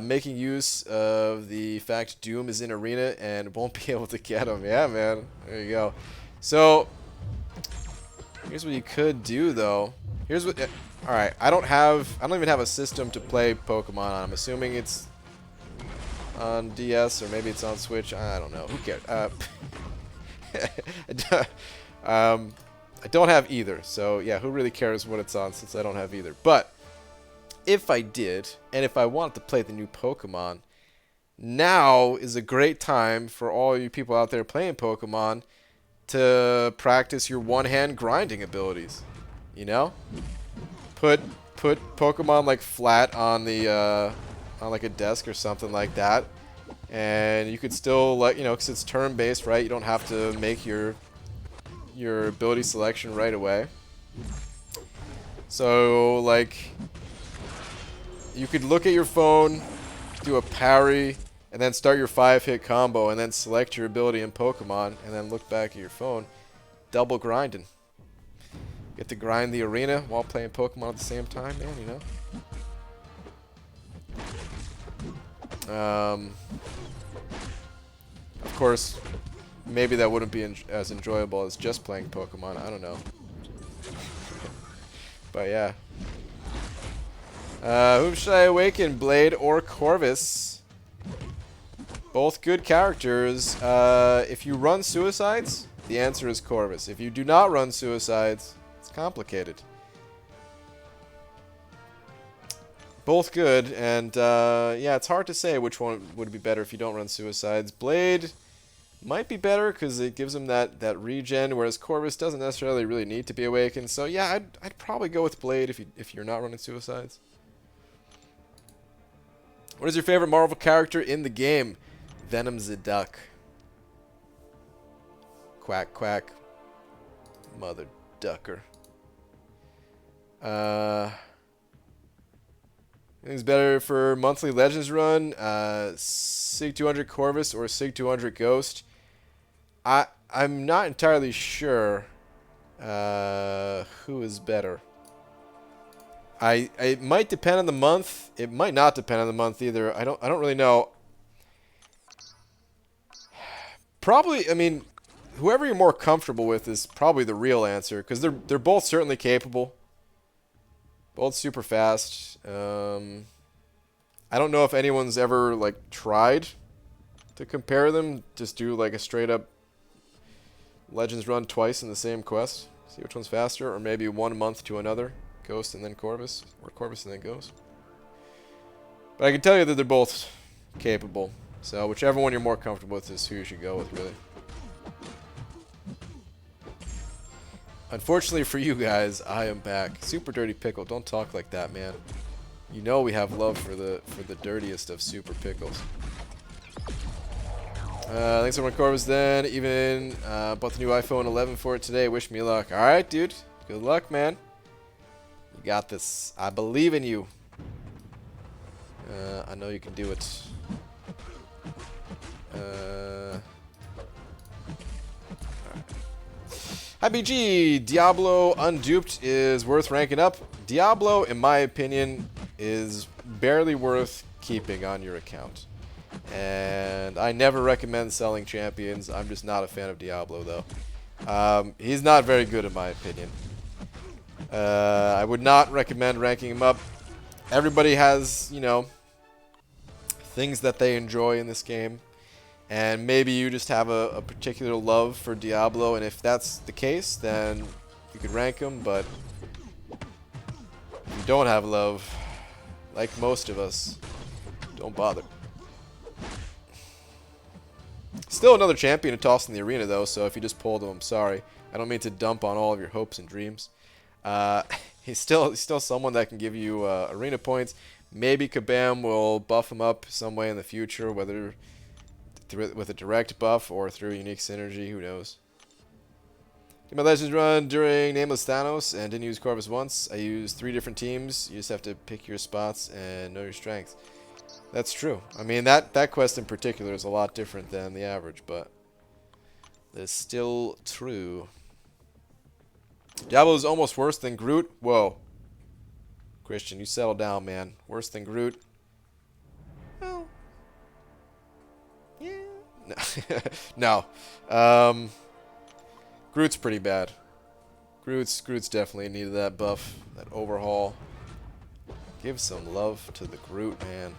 Making use of the fact Doom is in arena and won't be able to get him. Yeah, man. There you go. So here's what you could do though. Here's what. All right. I don't even have a system to play Pokemon on. I'm assuming it's on DS or maybe it's on Switch. I don't know. Who cares? I don't have either, so yeah, who really cares what it's on since I don't have either. But if I did, and if I wanted to play the new Pokemon, now is a great time for all you people out there playing Pokemon to practice your one-hand grinding abilities. You know? Put Pokemon like flat on the on like a desk or something like that, and you could still, like, you know, because it's turn-based, right? You don't have to make your ability selection right away. So, like, you could look at your phone, do a parry, and then start your 5-hit combo, and then select your ability in Pokemon, and then look back at your phone. Double grinding. Get to grind the arena while playing Pokemon at the same time, man, you know? Of course, maybe that wouldn't be as enjoyable as just playing Pokemon. I don't know. But yeah. Whom should I awaken? Blade or Corvus? Both good characters. If you run Suicides, the answer is Corvus. If you do not run Suicides, It's complicated. Both good, and yeah, it's hard to say which one would be better if you don't run Suicides. Blade might be better because it gives him that regen, whereas Corvus doesn't necessarily really need to be awakened. So yeah, I'd probably go with Blade if you're not running Suicides. What is your favorite Marvel character in the game? Venom's a duck. Quack quack. Mother ducker. Anything's better for monthly Legends run? Sig 200 Corvus or Sig 200 Ghost? I'm not entirely sure who is better. It might depend on the month. It might not depend on the month either. I don't really know. Probably, I mean, whoever you're more comfortable with is probably the real answer, because they're both certainly capable. Both super fast. I don't know if anyone's ever like tried to compare them. Just do like a straight up Legends run twice in the same quest. See which one's faster, or maybe 1 month to another. Ghost and then Corvus, or Corvus and then Ghost. But I can tell you that they're both capable. So whichever one you're more comfortable with is who you should go with, really. Unfortunately for you guys, I am back. Super Dirty Pickle, don't talk like that, man. You know we have love for the dirtiest of Super Pickles. Thanks everyone, Corvus then. Even bought the new iPhone 11 for it today. Wish me luck. Alright, dude. Good luck, man. You got this. I believe in you. I know you can do it. Hi BG, Diablo Unduped is worth ranking up. Diablo, in my opinion, is barely worth keeping on your account. And I never recommend selling champions. I'm just not a fan of Diablo, though. He's not very good, in my opinion. I would not recommend ranking him up. Everybody has, you know, things that they enjoy in this game. And maybe you just have a particular love for Diablo, and if that's the case, then you could rank him, but if you don't have love, like most of us, don't bother. Still another champion to toss in the arena, though, so if you just pulled him, I'm sorry. I don't mean to dump on all of your hopes and dreams. He's still someone that can give you arena points. Maybe Kabam will buff him up some way in the future, whether with a direct buff or through a unique synergy, who knows. Did my Legends run during Nameless Thanos and didn't use Corvus once. I used 3 different teams. You just have to pick your spots and know your strengths. That's true. I mean, that quest in particular is a lot different than the average, but it's still true. Diablo is almost worse than Groot. Whoa. Christian, you settle down, man. Worse than Groot? Well, yeah. No. Groot's pretty bad. Groot's definitely needed that buff, that overhaul. Give some love to the Groot, man.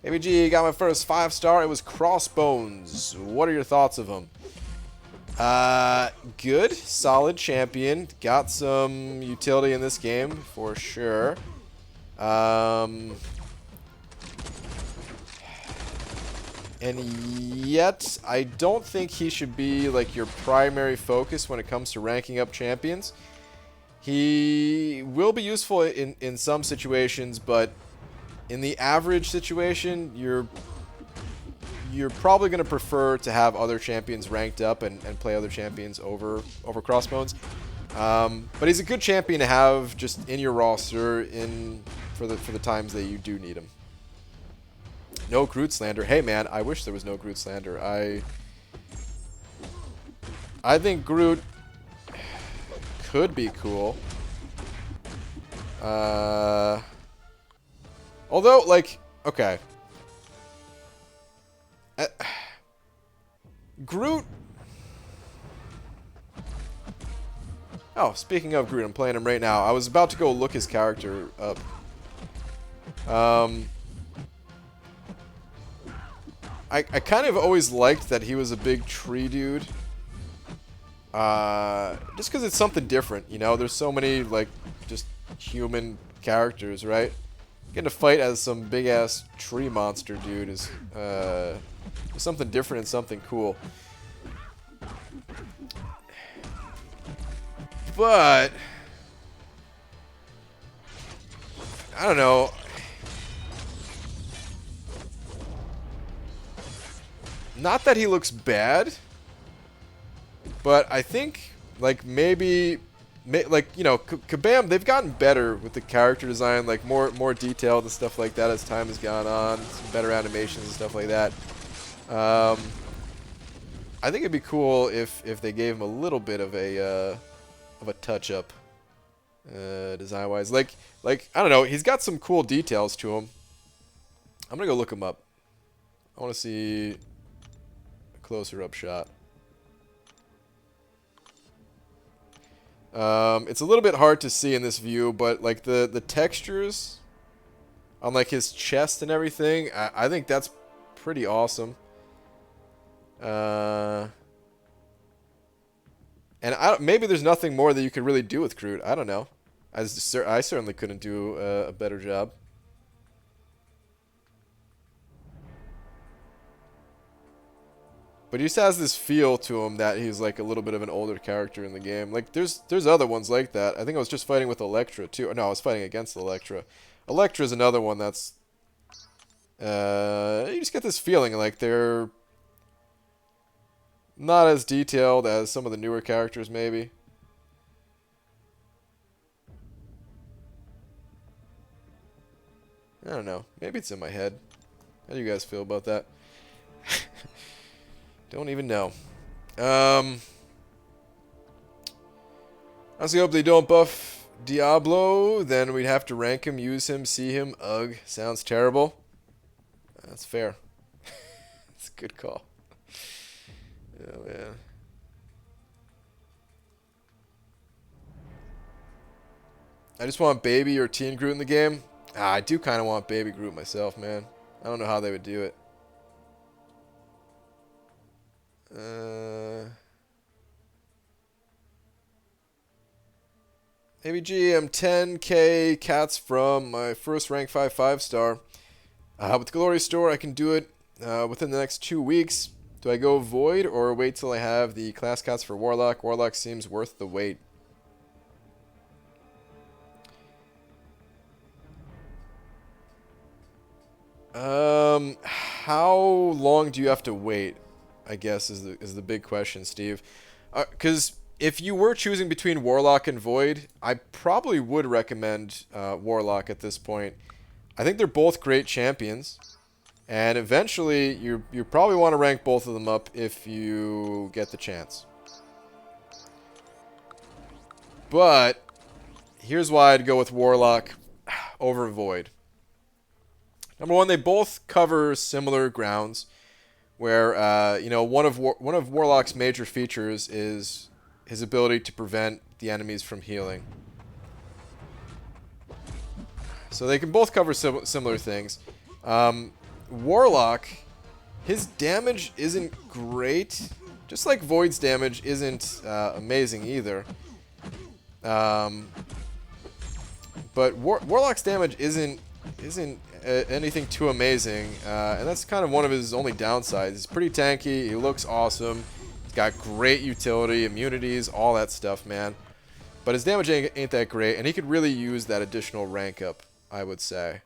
ABG got my first 5-star. It was Crossbones. What are your thoughts of him? Good, solid champion. Got some utility in this game for sure. And yet, I don't think he should be like your primary focus when it comes to ranking up champions. He will be useful in some situations, but in the average situation, you're probably going to prefer to have other champions ranked up and play other champions over Crossbones. But he's a good champion to have just in your roster for the times that you do need him. No Groot slander. Hey man, I wish there was no Groot slander. I think Groot could be cool. Although, like, okay. Groot. Oh, speaking of Groot, I'm playing him right now. I was about to go look his character up. I kind of always liked that he was a big tree dude. Just because it's something different, you know? There's so many, like, just human characters, right? Getting to fight as some big-ass tree monster dude is something different and something cool. But I don't know. Not that he looks bad, but I think, like, maybe, like, you know, Kabam, they've gotten better with the character design, like, more detailed and stuff like that as time has gone on, some better animations and stuff like that. I think it'd be cool if they gave him a little bit of a touch-up, design-wise. Like, I don't know, he's got some cool details to him. I'm gonna go look him up. I want to see a closer-up shot. It's a little bit hard to see in this view, but like the textures on like his chest and everything, I think that's pretty awesome. And maybe there's nothing more that you could really do with Groot. I don't know. I certainly couldn't do a better job. But he just has this feel to him that he's like a little bit of an older character in the game. Like there's other ones like that. I think I was just fighting with Elektra too. No, I was fighting against Elektra. Elektra's another one that's you just get this feeling like they're not as detailed as some of the newer characters maybe. I don't know. Maybe it's in my head. How do you guys feel about that? Don't even know. I honestly hope they don't buff Diablo. Then we'd have to rank him, use him, see him. Ugh. Sounds terrible. That's fair. It's a good call. Oh, man. I just want Baby or Teen Groot in the game. I do kind of want Baby Groot myself, man. I don't know how they would do it. ABG, I'm 10k cats from my first rank 5 5-star. With the Glory Store, I can do it within the next 2 weeks. Do I go Void or wait till I have the class cats for Warlock? Warlock seems worth the wait. How long do you have to wait? I guess is the big question, Steve. Because if you were choosing between Warlock and Void, I probably would recommend Warlock at this point. I think they're both great champions, and eventually you probably want to rank both of them up if you get the chance. But here's why I'd go with Warlock over Void. Number one, they both cover similar grounds, where you know, one of Warlock's major features is his ability to prevent the enemies from healing. So they can both cover similar things. Warlock, his damage isn't great, just like Void's damage isn't amazing either. But Warlock's damage isn't anything too amazing, and that's kind of one of his only downsides. He's pretty tanky, he looks awesome, he's got great utility, immunities, all that stuff, man. But his damage ain't that great, and he could really use that additional rank up, I would say.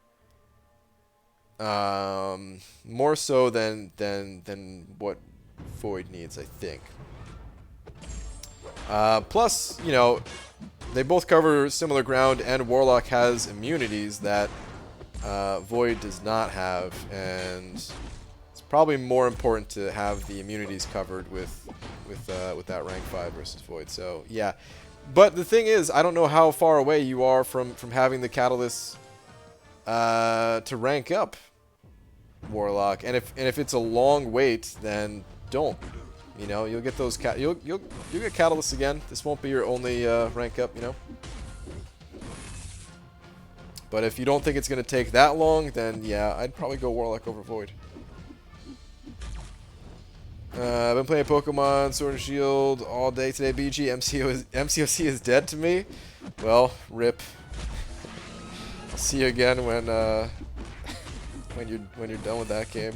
More so than what Void needs, I think. Plus, you know, they both cover similar ground, and Warlock has immunities that Void does not have, and it's probably more important to have the immunities covered with that rank 5 versus Void. So yeah, but the thing is, I don't know how far away you are from having the catalysts to rank up Warlock, and if it's a long wait, then don't. You know, you'll get those you'll get catalysts again. This won't be your only rank up, you know. But if you don't think it's going to take that long, then yeah, I'd probably go Warlock over Void. I've been playing Pokemon Sword and Shield all day today. BG, MCOC is dead to me. Well, rip. I'll see you again when when you're done with that game.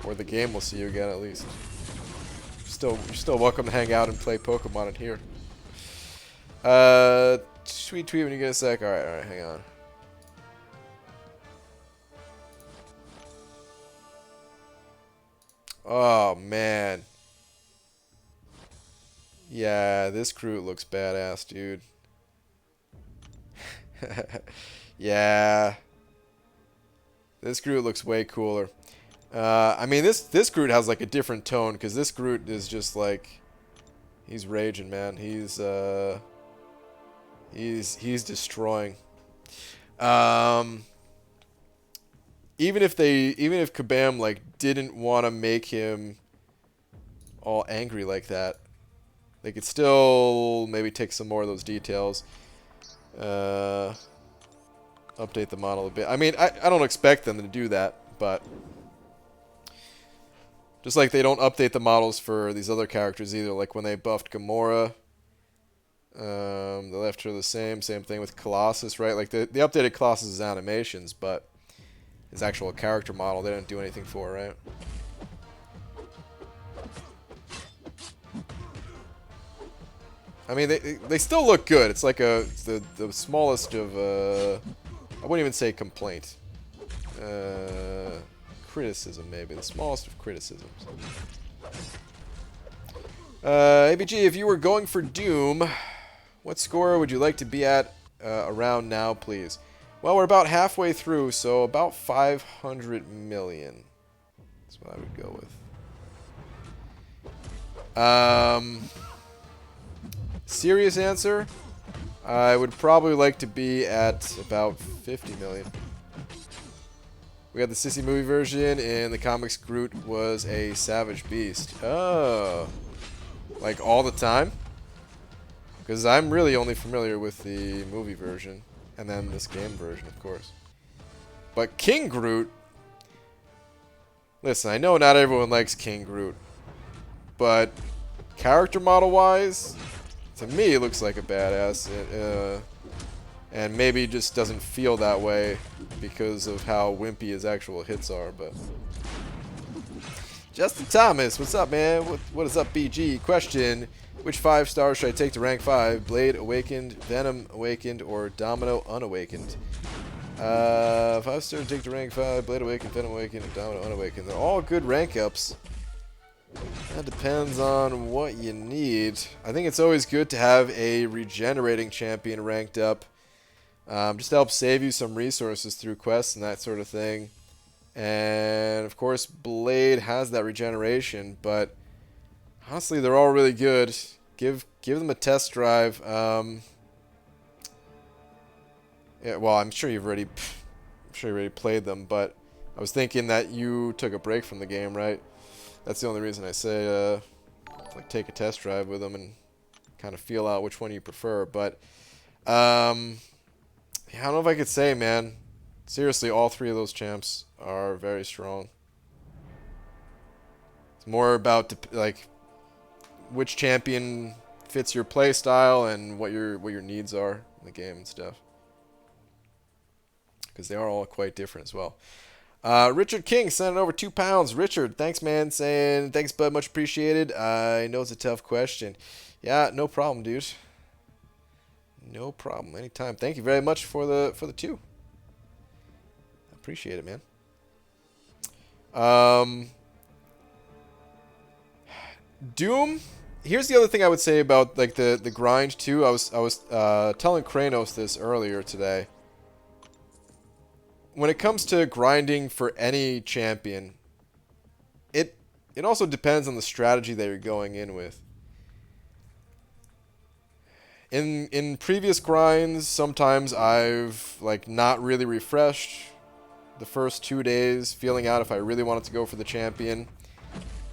Or the game will see you again at least. You're still welcome to hang out and play Pokemon in here. Sweet tweet when you get a sec. Alright, hang on. Oh, man. Yeah, this Groot looks badass, dude. Yeah. This Groot looks way cooler. I mean, this Groot has, like, a different tone, because this Groot is just, like... He's raging, man. He's destroying. Even if Kabam like didn't want to make him all angry like that, they could still maybe take some more of those details, update the model a bit. I mean, I don't expect them to do that, but just like they don't update the models for these other characters either. Like when they buffed Gamora, they left her the same. Same thing with Colossus, right? Like they updated Colossus' animations, but his actual character model, they didn't do anything for, right? I mean, they still look good. It's like the smallest of I wouldn't even say complaint. Criticism, maybe the smallest of criticisms. ABG, if you were going for Doom, what score would you like to be at around now, please? Well, we're about halfway through, so about 500 million. That's what I would go with. Serious answer, I would probably like to be at about 50 million. We got the Sissy movie version, and the comics Groot was a savage beast. Oh. Like all the time? Because I'm really only familiar with the movie version. And then this game version, of course. But King Groot... Listen, I know not everyone likes King Groot. But character model-wise, to me, it looks like a badass. And maybe just doesn't feel that way because of how wimpy his actual hits are, but... Justin Thomas, what's up, man? What is up, BG? Question, which 5 stars should I take to rank 5? Blade Awakened, Venom Awakened, or Domino Unawakened? 5 stars to take to rank 5, Blade Awakened, Venom Awakened, and Domino Unawakened. They're all good rank ups. That depends on what you need. I think it's always good to have a regenerating champion ranked up. Just to help save you some resources through quests and that sort of thing. And, of course, Blade has that regeneration, but honestly, they're all really good. Give them a test drive. Yeah, well, I'm sure you've already played them, but I was thinking that you took a break from the game, right? That's the only reason I say, like, take a test drive with them and kind of feel out which one you prefer. But, yeah, I don't know if I could say, man. Seriously, all 3 of those champs are very strong. It's more about like which champion fits your play style and what your needs are in the game and stuff. Because they are all quite different as well. Richard King sending over £2. Richard, thanks, man. Saying thanks, bud. Much appreciated. I know it's a tough question. Yeah, no problem, dude. No problem. Anytime. Thank you very much for the 2. Appreciate it, man. Doom. Here's the other thing I would say about like the grind too. I was telling Kranos this earlier today. When it comes to grinding for any champion, it also depends on the strategy that you're going in with. In previous grinds, sometimes I've like not really refreshed the first 2 days, feeling out if I really wanted to go for the champion,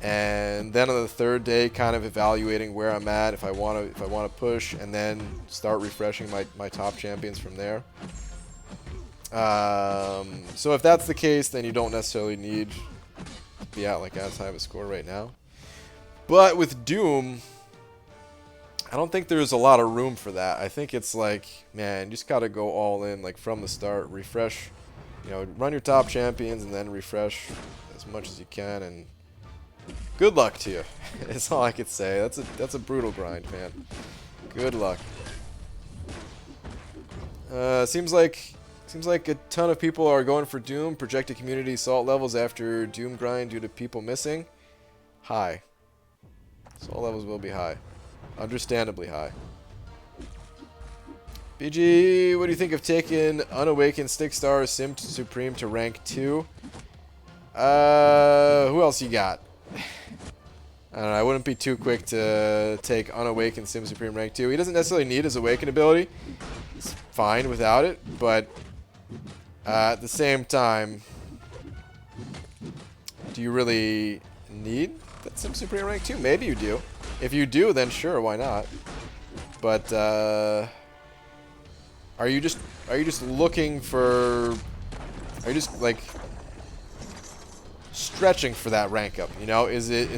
and then on the 3rd day, kind of evaluating where I'm at, if I want to push, and then start refreshing my top champions from there. So if that's the case, then you don't necessarily need to be at like as high of a score right now. But with Doom, I don't think there's a lot of room for that. I think it's like, man, you just got to go all in like from the start, refresh, you know, run your top champions and then refresh as much as you can, and good luck to you. That's all I could say. That's a brutal grind, man. Good luck. Seems like a ton of people are going for Doom. Projected community salt levels after Doom grind due to people missing. High. Salt levels will be high. Understandably high. BG, what do you think of taking Unawakened Stick Star Sim Supreme to rank 2? Who else you got? I don't know, I wouldn't be too quick to take Unawakened Sim Supreme rank 2. He doesn't necessarily need his Awaken ability. He's fine without it, but at the same time, do you really need that Sim Supreme rank 2? Maybe you do. If you do, then sure, why not? But are you just looking for? Are you just like stretching for that rank up? You know, did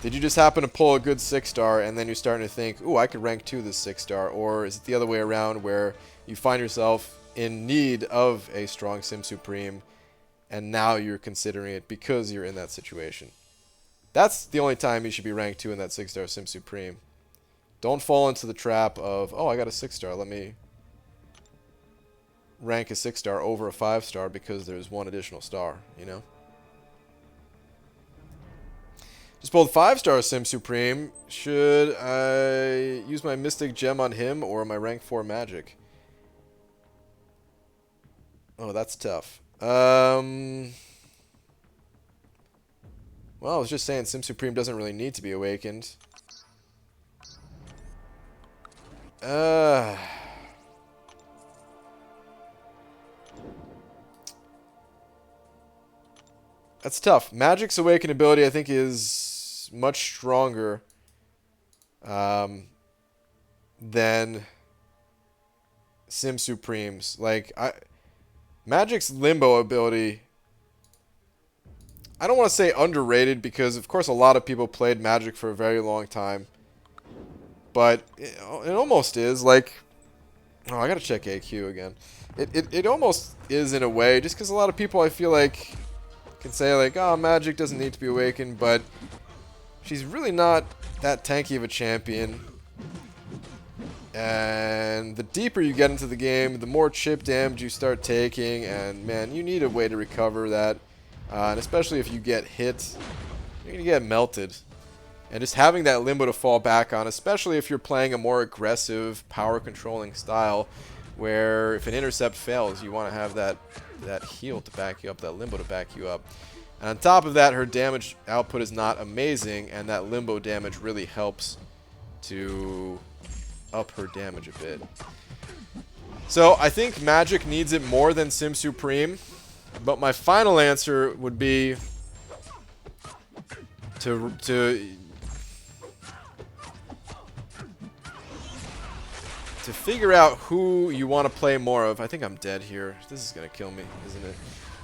you just happen to pull a good 6-star and then you're starting to think, ooh, I could rank 2 this 6-star, or is it the other way around where you find yourself in need of a strong Sim Supreme, and now you're considering it because you're in that situation? That's the only time you should be ranked 2 in that 6-star Sim Supreme. Don't fall into the trap of, oh, I got a 6-star, let me rank a 6-star over a 5-star because there's one additional star, you know? Just pulled 5-star Sim Supreme. Should I use my Mystic Gem on him or my rank 4 magic? Oh, that's tough. Well, I was just saying Sim Supreme doesn't really need to be awakened. That's tough. Magic's awaken ability, I think, is much stronger than Sim Supreme's. Like, Magic's Limbo ability, I don't want to say underrated because, of course, a lot of people played Magic for a very long time. But it almost is. Like, oh, I got to check AQ again. It almost is in a way, just because a lot of people, I feel like, can say, like, oh, Magic doesn't need to be awakened, but she's really not that tanky of a champion. And the deeper you get into the game, the more chip damage you start taking, and, man, you need a way to recover that. And especially if you get hit, you're going to get melted. And just having that Limbo to fall back on, especially if you're playing a more aggressive, power-controlling style, where if an intercept fails, you want to have that heal to back you up, that Limbo to back you up. And on top of that, her damage output is not amazing, and that Limbo damage really helps to up her damage a bit. So I think Magic needs it more than Sim Supreme. But my final answer would be to figure out who you want to play more of. I think I'm dead here. This is going to kill me, isn't it?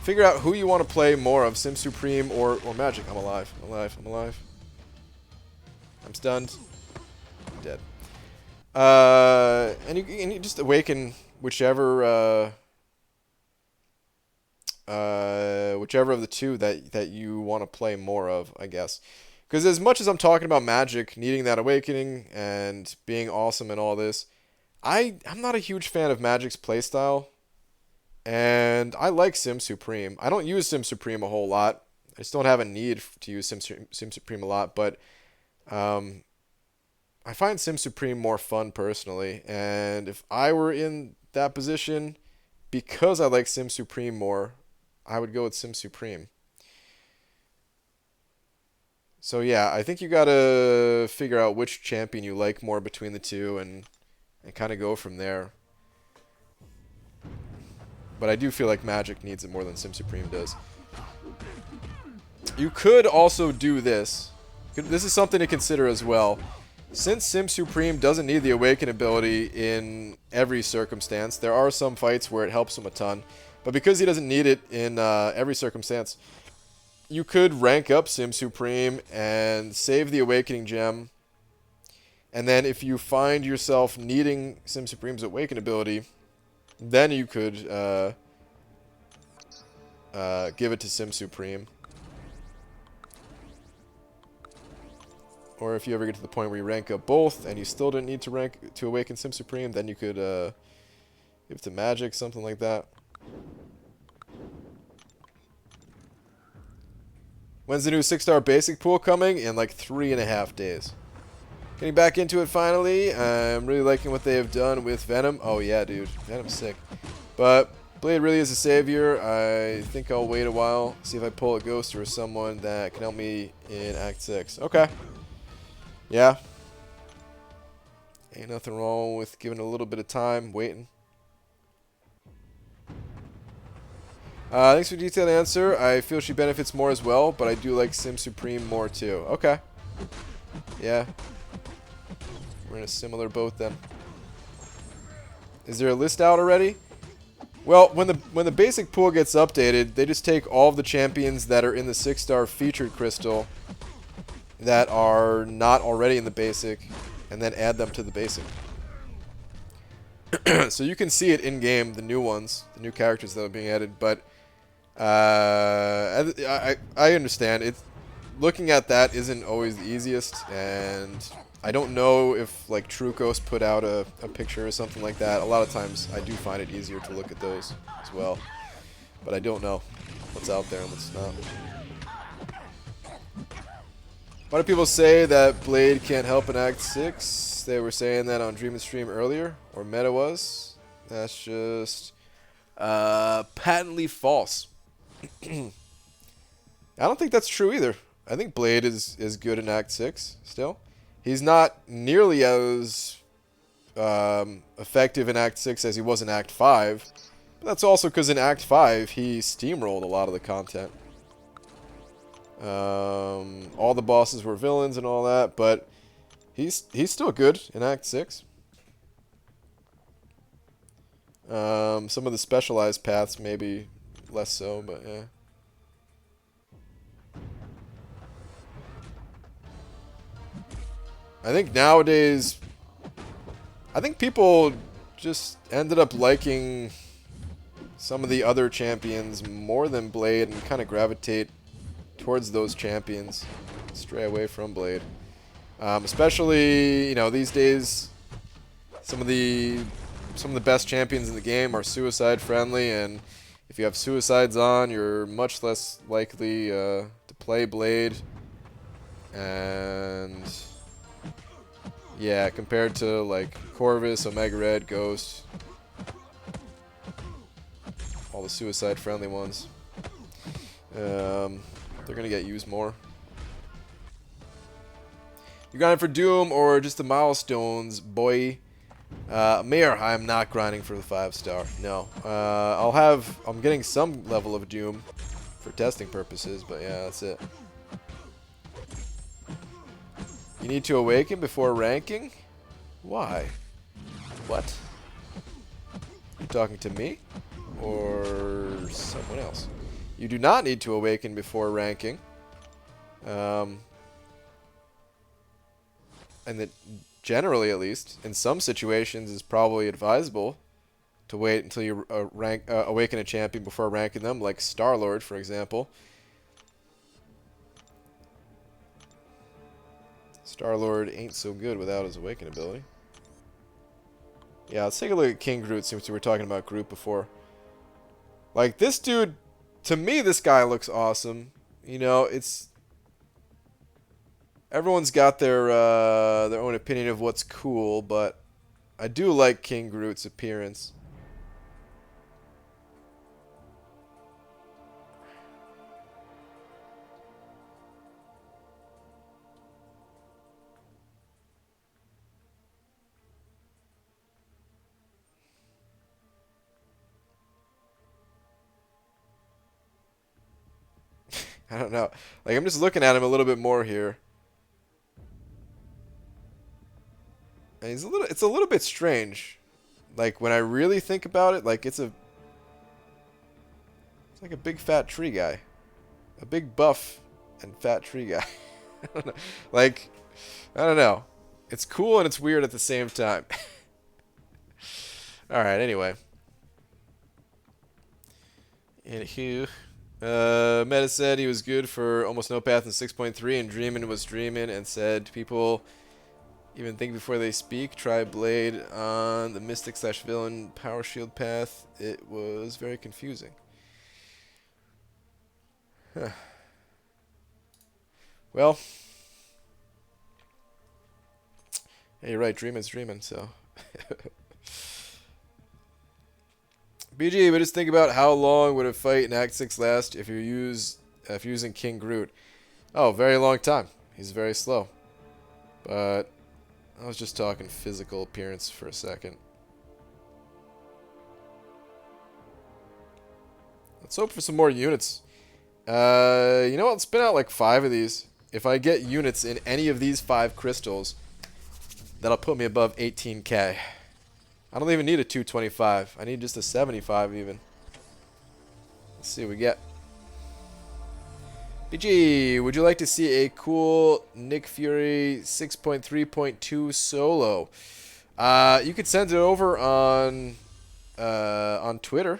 Figure out who you want to play more of, Sim Supreme or Magic. I'm alive. I'm alive. I'm alive. I'm stunned. I'm dead. And you just awaken whichever whichever of the two that you want to play more of, I guess. Because as much as I'm talking about Magic needing that awakening and being awesome and all this, I'm not a huge fan of Magic's playstyle. And I like Sim Supreme. I don't use Sim Supreme a whole lot. I just don't have a need to use Sim Supreme a lot. But I find Sim Supreme more fun personally. And if I were in that position, because I like Sim Supreme more, I would go with Sim Supreme. So yeah, I think you gotta figure out which champion you like more between the two and kind of go from there. But I do feel like Magic needs it more than Sim Supreme does. You could also do this. This is something to consider as well. Since Sim Supreme doesn't need the Awaken ability in every circumstance. There are some fights where it helps him a ton, but because he doesn't need it in every circumstance, you could rank up Sim Supreme and save the Awakening Gem. And then if you find yourself needing Sim Supreme's Awaken ability, then you could give it to Sim Supreme. Or if you ever get to the point where you rank up both and you still didn't need to awaken Sim Supreme, then you could give it to Magic, something like that. When's the new 6-star basic pool coming? In like 3.5 days. Getting back into it finally. I'm really liking what they have done with Venom. Oh yeah, dude. Venom's sick. But Blade really is a savior. I think I'll wait a while, see if I pull a ghost or someone that can help me in Act 6. Okay. Yeah. Ain't nothing wrong with giving it a little bit of time, waiting. Thanks for the detailed answer. I feel she benefits more as well, but I do like Sim Supreme more too. Okay. Yeah. We're in a similar boat then. Is there a list out already? Well, when the basic pool gets updated, they just take all of the champions that are in the 6-star featured crystal that are not already in the basic, and then add them to the basic. So you can see it in game, the new ones, the new characters that are being added. But I understand it. Looking at that isn't always the easiest, and I don't know if like Trucos put out a picture or something like that. A lot of times I do find it easier to look at those as well, but I don't know what's out there and what's not. Why do people say that Blade can't help in Act 6? They were saying that on Dream and Stream earlier, or Meta was. That's just patently false. I don't think that's true either. I think Blade is good in Act 6 still. He's not nearly as effective in Act 6 as he was in Act 5. But that's also because in Act 5, he steamrolled a lot of the content. All the bosses were villains and all that, but he's still good in Act 6. Some of the specialized paths maybe less so, but yeah. I think nowadays, I think people just ended up liking some of the other champions more than Blade and kind of gravitate towards those champions, stray away from Blade. Especially, you know, these days, some of the best champions in the game are suicide friendly, and if you have suicides on, you're much less likely to play Blade. And yeah, compared to like Corvus, Omega Red, Ghost, all the suicide friendly ones. They're going to get used more. You grinding for Doom or just the milestones, boy? Mayor, I'm not grinding for the 5-star. No. I'm getting some level of Doom for testing purposes, but yeah, that's it. You need to awaken before ranking? Why? What? You talking to me? Or someone else? You do not need to awaken before ranking. And that generally, at least, in some situations, is probably advisable to wait until you awaken a champion before ranking them, like Star-Lord, for example. Star-Lord ain't so good without his awaken ability. Yeah, let's take a look at King Groot since we were talking about Groot before. Like, this dude, to me, this guy looks awesome. You know, it's... Everyone's got their own opinion of what's cool, but I do like King Groot's appearance. I don't know. Like, I'm just looking at him a little bit more here. And it's a little bit strange. Like, when I really think about it, like, it's like a big fat tree guy. A big buff and fat tree guy. I don't know. Like, I don't know. It's cool and it's weird at the same time. Alright, anyway. Anywho. Meta said he was good for almost no path in 6.3, and Dreamin' was dreamin', and said people even think before they speak. Try Blade on the Mystic/Villain Power Shield path. It was very confusing. Huh. Well, hey, you're right. Dreamin's dreamin', so. BG, but just think about how long would a fight in Act 6 last if you're using King Groot. Oh, very long time. He's very slow. But I was just talking physical appearance for a second. Let's hope for some more units. You know what? Let's spin out like 5 of these. If I get units in any of these 5 crystals, that'll put me above 18k. I don't even need a 225. I need just a 75 even. Let's see what we get. BG, would you like to see a cool Nick Fury 6.3.2 solo? You could send it over on Twitter.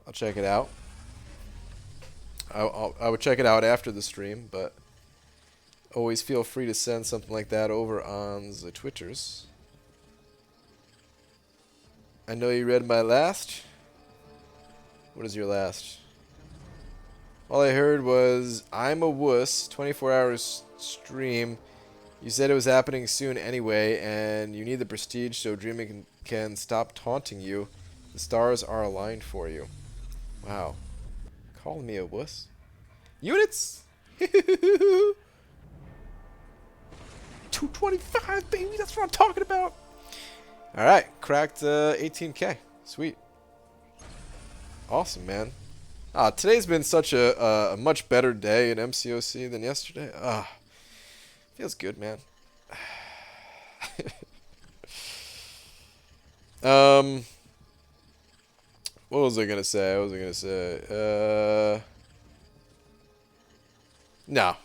I'll check it out. I would check it out after the stream, but always feel free to send something like that over on the Twitters. I know you read my last. What is your last? All I heard was, I'm a wuss, 24 hours stream. You said it was happening soon anyway, and you need the prestige so Dreaming can stop taunting you. The stars are aligned for you. Wow. Calling me a wuss? Units! 225, baby, that's what I'm talking about! Alright, cracked 18k. Sweet. Awesome, man. Today's been such a much better day in MCOC than yesterday. Feels good, man. What was I gonna say? No.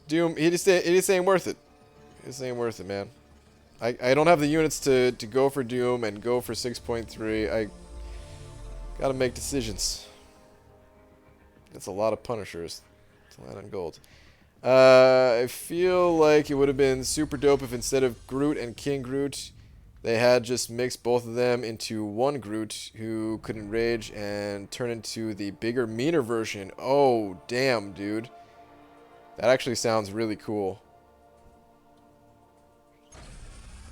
Doom, it just ain't worth it. It just ain't worth it, man. I don't have the units to go for Doom and go for 6.3. I gotta make decisions. That's a lot of Punishers. It's a lot on gold. I feel like it would have been super dope if instead of Groot and King Groot, they had just mixed both of them into one Groot who couldn't rage and turn into the bigger, meaner version. Oh, damn, dude. That actually sounds really cool.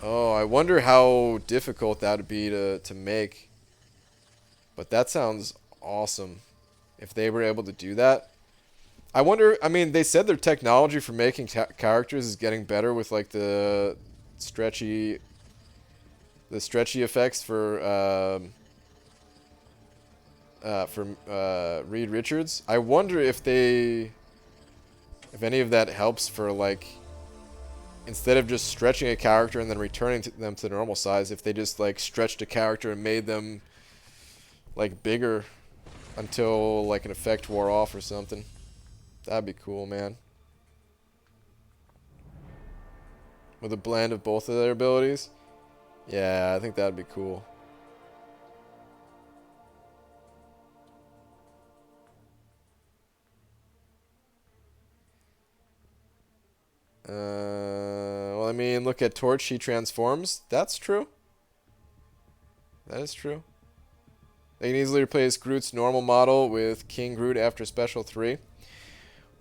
Oh, I wonder how difficult that would be to make. But that sounds awesome. If they were able to do that. I wonder, I mean, they said their technology for making characters is getting better with like the stretchy effects for Reed Richards. I wonder if any of that helps for like, instead of just stretching a character and then returning them to normal size, if they just like stretched a character and made them like bigger until like an effect wore off or something. That'd be cool, man. With a blend of both of their abilities. Yeah, I think that'd be cool. Well, I mean, look at Torch. He transforms. That's true. That is true. They can easily replace Groot's normal model with King Groot after Special 3.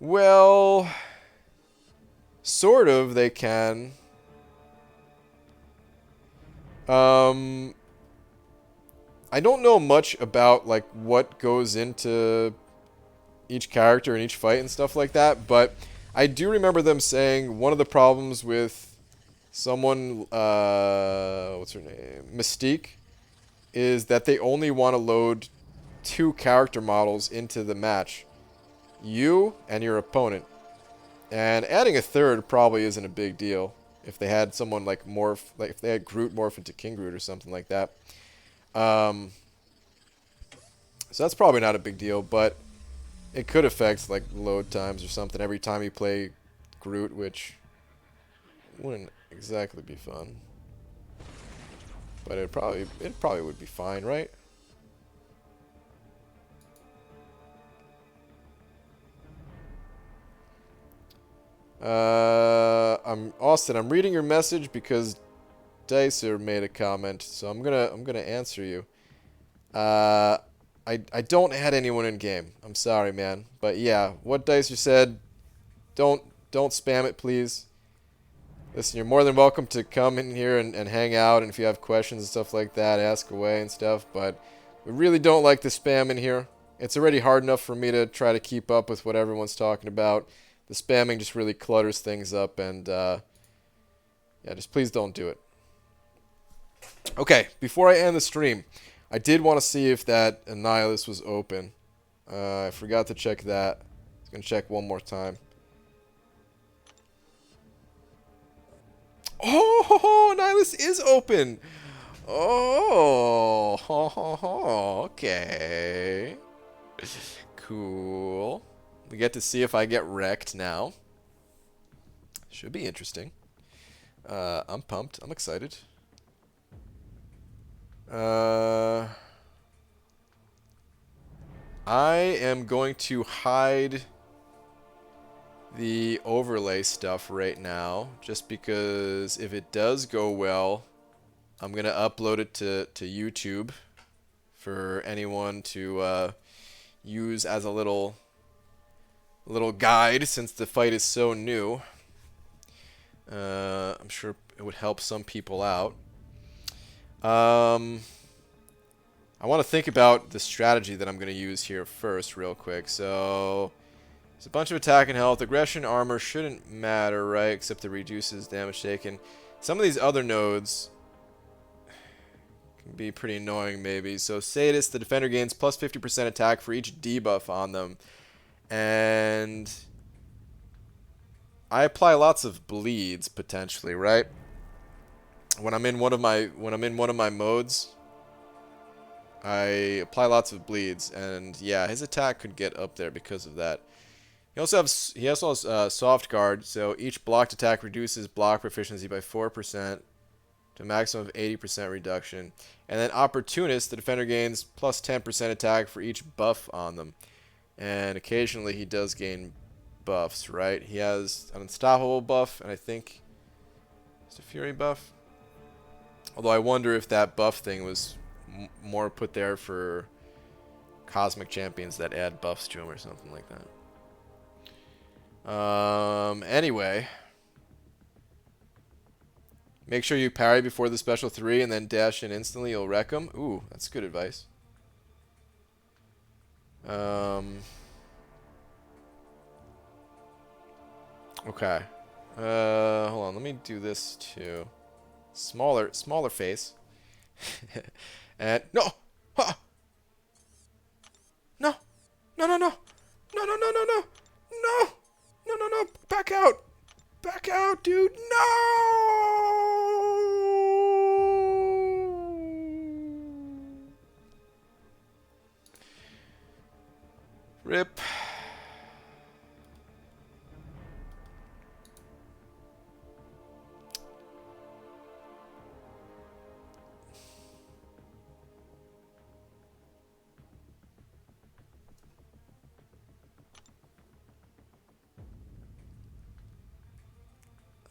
Well, sort of they can. I don't know much about like what goes into each character and each fight and stuff like that, but I do remember them saying one of the problems with someone, what's her name, Mystique, is that they only want to load 2 character models into the match. You and your opponent. And adding a third probably isn't a big deal. if they had someone like morph, like if they had Groot morph into King Groot or something like that. So that's probably not a big deal, but it could affect like load times or something every time you play Groot, which wouldn't exactly be fun. But it probably would be fine, right? I'm Austin. I'm reading your message because Dicer made a comment, so I'm gonna answer you. I don't add anyone in game. I'm sorry, man, but yeah, what Dicer said. Don't spam it, please. Listen, you're more than welcome to come in here and hang out, and if you have questions and stuff like that, ask away and stuff. But we really don't like the spam in here. It's already hard enough for me to try to keep up with what everyone's talking about. The spamming just really clutters things up, and yeah, just please don't do it. Okay, before I end the stream, I did want to see if that Annihilus was open. I forgot to check that. I was going to check one more time. Oh, Annihilus is open! Oh, okay. Cool. We get to see if I get wrecked now. Should be interesting. I'm pumped. I'm excited. I am going to hide the overlay stuff right now, just because if it does go well, I'm going to upload it to YouTube for anyone to use as a little guide, since the fight is so new. I'm sure it would help some people out. I want to think about the strategy that I'm going to use here first real quick. So there's a bunch of attack and health. Aggression, armor shouldn't matter, right? Except it reduces damage taken. Some of these other nodes can be pretty annoying maybe. So Sadist, the defender gains plus 50% attack for each debuff on them. And I apply lots of bleeds potentially, right? When I'm in one of my modes, I apply lots of bleeds, and yeah, his attack could get up there because of that. He also has soft guard, so each blocked attack reduces block proficiency by 4% to a maximum of 80% reduction. And then Opportunist, the defender gains plus 10% attack for each buff on them. And occasionally he does gain buffs, right? He has an Unstoppable buff, and I think it's a Fury buff. Although I wonder if that buff thing was more put there for Cosmic Champions that add buffs to him or something like that. Anyway. Make sure you parry before the special 3 and then dash in instantly. You'll wreck him. Ooh, that's good advice. Okay. Hold on. Let me do this too. Smaller face. And no! Huh! No! No, no, no! No, no, no, no, no! No! No, no, no! Back out! Back out, dude! No! Rip.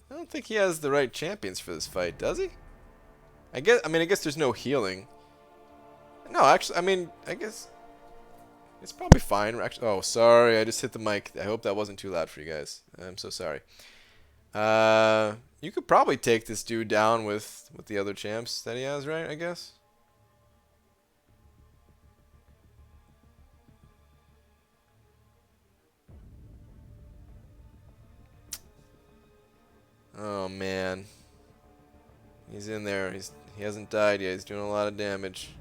I don't think he has the right champions for this fight, does he? I guess there's no healing. No, actually, I guess it's probably fine. Actually, oh, sorry, I just hit the mic. I hope that wasn't too loud for you guys. I'm so sorry. You could probably take this dude down with the other champs that he has, right? I guess. Oh man, he's in there. He hasn't died yet. He's doing a lot of damage.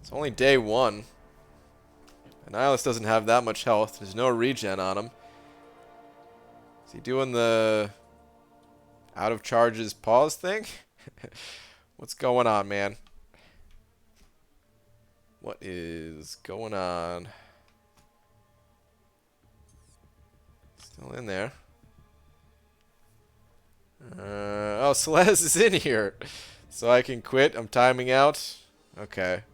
It's only day 1. Annihilus doesn't have that much health. There's no regen on him. Is he doing the out of charges pause thing? What's going on, man? What is going on? Still in there. Oh, Celeste is in here. So I can quit. I'm timing out. Okay.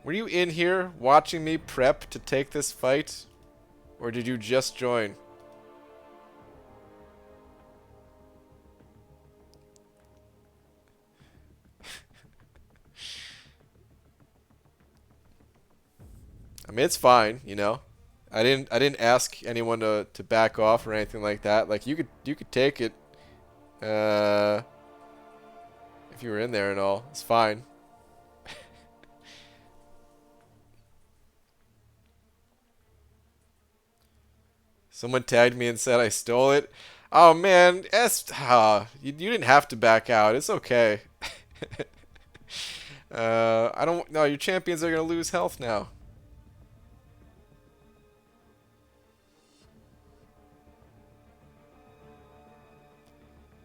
Were you in here watching me prep to take this fight? Or did you just join? I mean, it's fine, you know. I didn't ask anyone to back off or anything like that. Like you could take it if you were in there and all. It's fine. Someone tagged me and said I stole it. Oh man, you didn't have to back out. It's okay. I don't. No, your champions are gonna lose health now.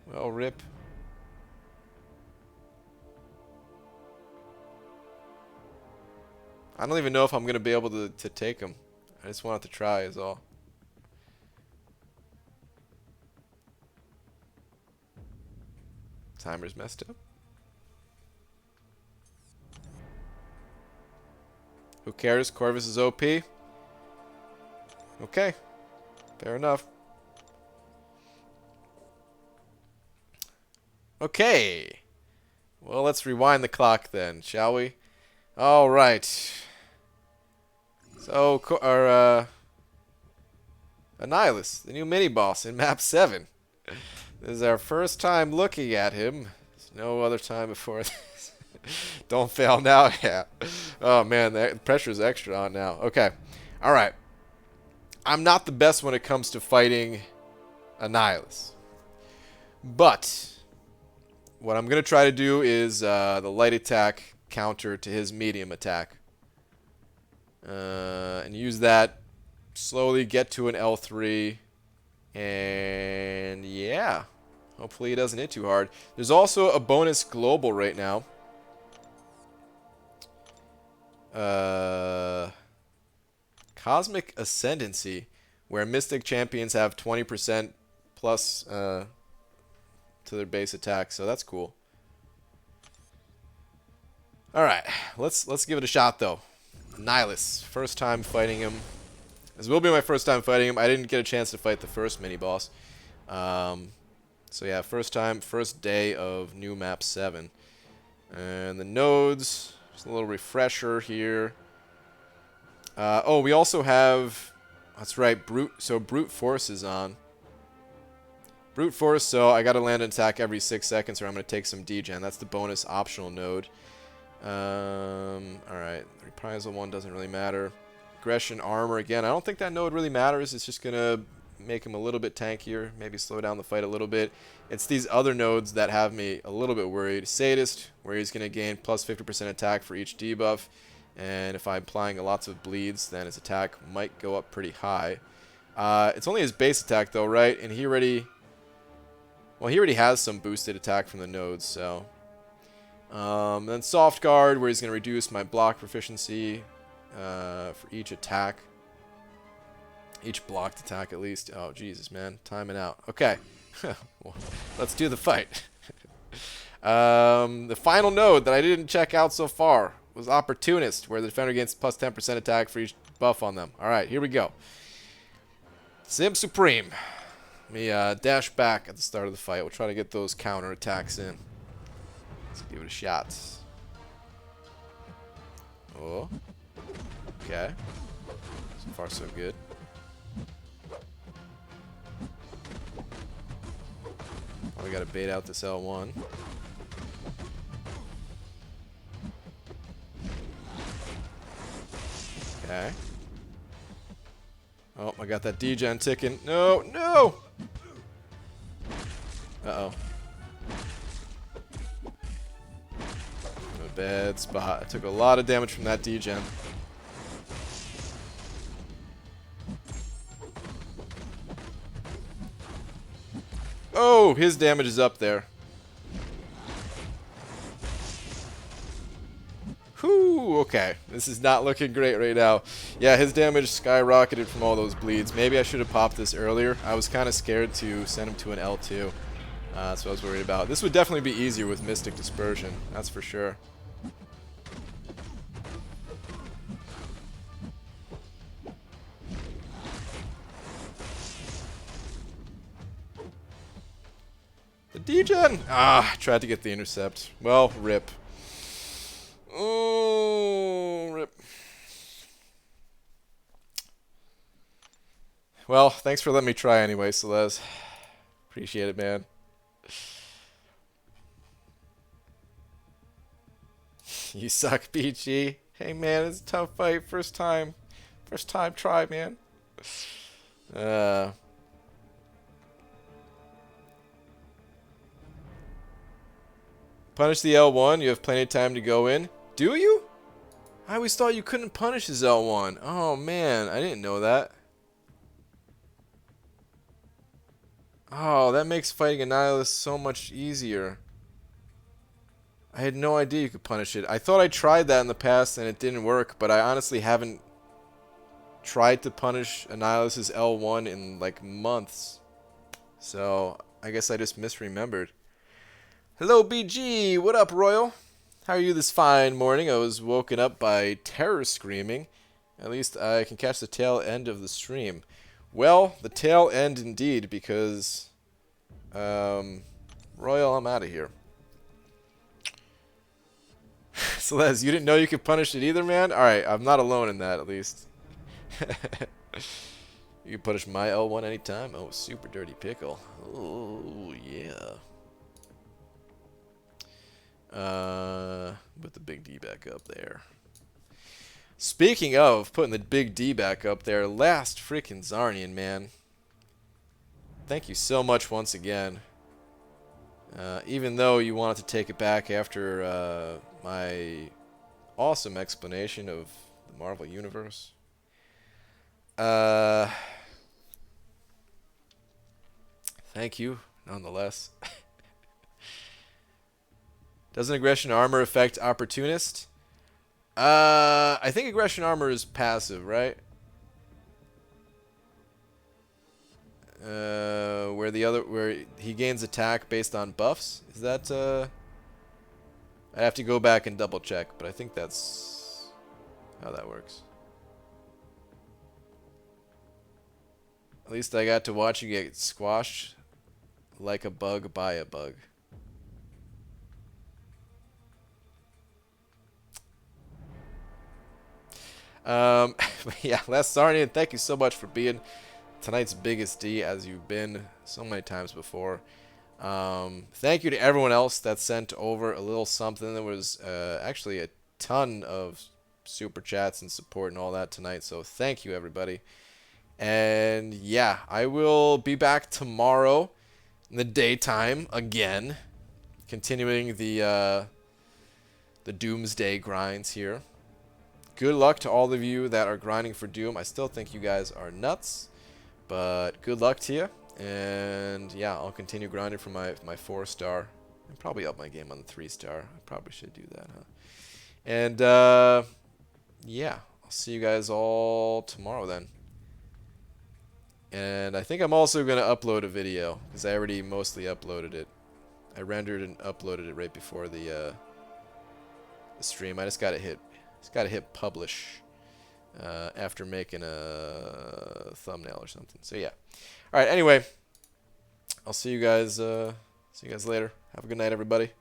Well, rip. I don't even know if I'm gonna be able to take him. I just wanted to try, is all. Timer's messed up. Who cares? Corvus is OP. Okay. Fair enough. Okay. Well, let's rewind the clock then, shall we? All right. So, Annihilus, the new mini-boss in Map 7. This is our first time looking at him. There's no other time before this. Don't fail now, yeah. Oh man, the pressure's extra on now. Okay, all right. I'm not the best when it comes to fighting Annihilus, but what I'm gonna try to do is the light attack counter to his medium attack, and use that. Slowly get to an L3, and yeah, hopefully he doesn't hit too hard. There's also a bonus global right now. Cosmic Ascendancy, where Mystic champions have 20% plus to their base attack, so that's cool. All right, let's give it a shot though. Annihilus, first time fighting him. This will be my first time fighting him. I didn't get a chance to fight the first mini boss. So yeah, first time, first day of new map 7. And the nodes, just a little refresher here. Oh, we also have, that's right, brute force is on. Brute force, so I gotta land an attack every 6 seconds or I'm gonna take some degen. That's the bonus optional node. Alright, the reprisal one doesn't really matter. Aggression, armor, again, I don't think that node really matters. It's just gonna make him a little bit tankier, maybe slow down the fight a little bit. It's these other nodes that have me a little bit worried. Sadist, where he's gonna gain plus 50% attack for each debuff, and if I'm applying lots of bleeds, then his attack might go up pretty high. It's only his base attack though, right? And he already has some boosted attack from the nodes, so. Then soft guard, where he's gonna reduce my block proficiency for each attack. Each blocked attack, at least. Oh, Jesus, man. Timing out. Okay. Well, let's do the fight. The final node that I didn't check out so far was Opportunist, where the defender gains plus 10% attack for each buff on them. Alright, here we go. Sim Supreme. Let me dash back at the start of the fight. We'll try to get those counter attacks in. Let's give it a shot. Oh. Okay. So far, so good. We gotta bait out this L1. Okay. Oh, I got that degen ticking. No, no! Uh-oh. Oh, bad spot. I took a lot of damage from that degen. Oh, his damage is up there. Whew, okay. This is not looking great right now. Yeah, his damage skyrocketed from all those bleeds. Maybe I should have popped this earlier. I was kind of scared to send him to an L2. That's what I was worried about. This would definitely be easier with Mystic Dispersion. That's for sure. The degen! Ah, tried to get the intercept. Well, rip. Oh, rip. Well, thanks for letting me try anyway, Celeste. Appreciate it, man. You suck, BG. Hey, man, it's a tough fight. First time try, man. Punish the L1. You have plenty of time to go in. Do you? I always thought you couldn't punish his L1. Oh, man. I didn't know that. Oh, that makes fighting a Nihilist so much easier. I had no idea you could punish it. I thought I tried that in the past and it didn't work, but I honestly haven't tried to punish a Nihilist's L1 in like months. So, I guess I just misremembered. Hello, BG! What up, Royal? How are you this fine morning? I was woken up by terror screaming. At least I can catch the tail end of the stream. Well, the tail end indeed, because... Royal, I'm out of here. Celeste, you didn't know you could punish it either, man? Alright, I'm not alone in that, at least. You can punish my L1 anytime. Oh, super dirty pickle. Oh, yeah. Put the big D back up there. Speaking of putting the big D back up there, last freaking Zarnian, man. Thank you so much once again. Even though you wanted to take it back after my awesome explanation of the Marvel Universe. Thank you, nonetheless. Doesn't aggression armor affect opportunist? I think aggression armor is passive, right? Where he gains attack based on buffs. Is that I have to go back and double check, but I think that's how that works. At least I got to watch you get squashed like a bug by a bug. Yeah, last Sarnian, thank you so much for being tonight's biggest D, as you've been so many times before. Thank you to everyone else that sent over a little something. There was actually a ton of super chats and support and all that tonight, so thank you, everybody. And yeah, I will be back tomorrow in the daytime again, continuing the Doomsday grinds here. Good luck to all of you that are grinding for Doom. I still think you guys are nuts, but good luck to you. And yeah, I'll continue grinding for my 4-star. And probably up my game on the 3-star. I probably should do that, huh? And yeah, I'll see you guys all tomorrow then. And I think I'm also going to upload a video, because I already mostly uploaded it. I rendered and uploaded it right before the stream. I just got to hit publish after making a thumbnail or something. So yeah. All right. Anyway, I'll see you guys. See you guys later. Have a good night, everybody.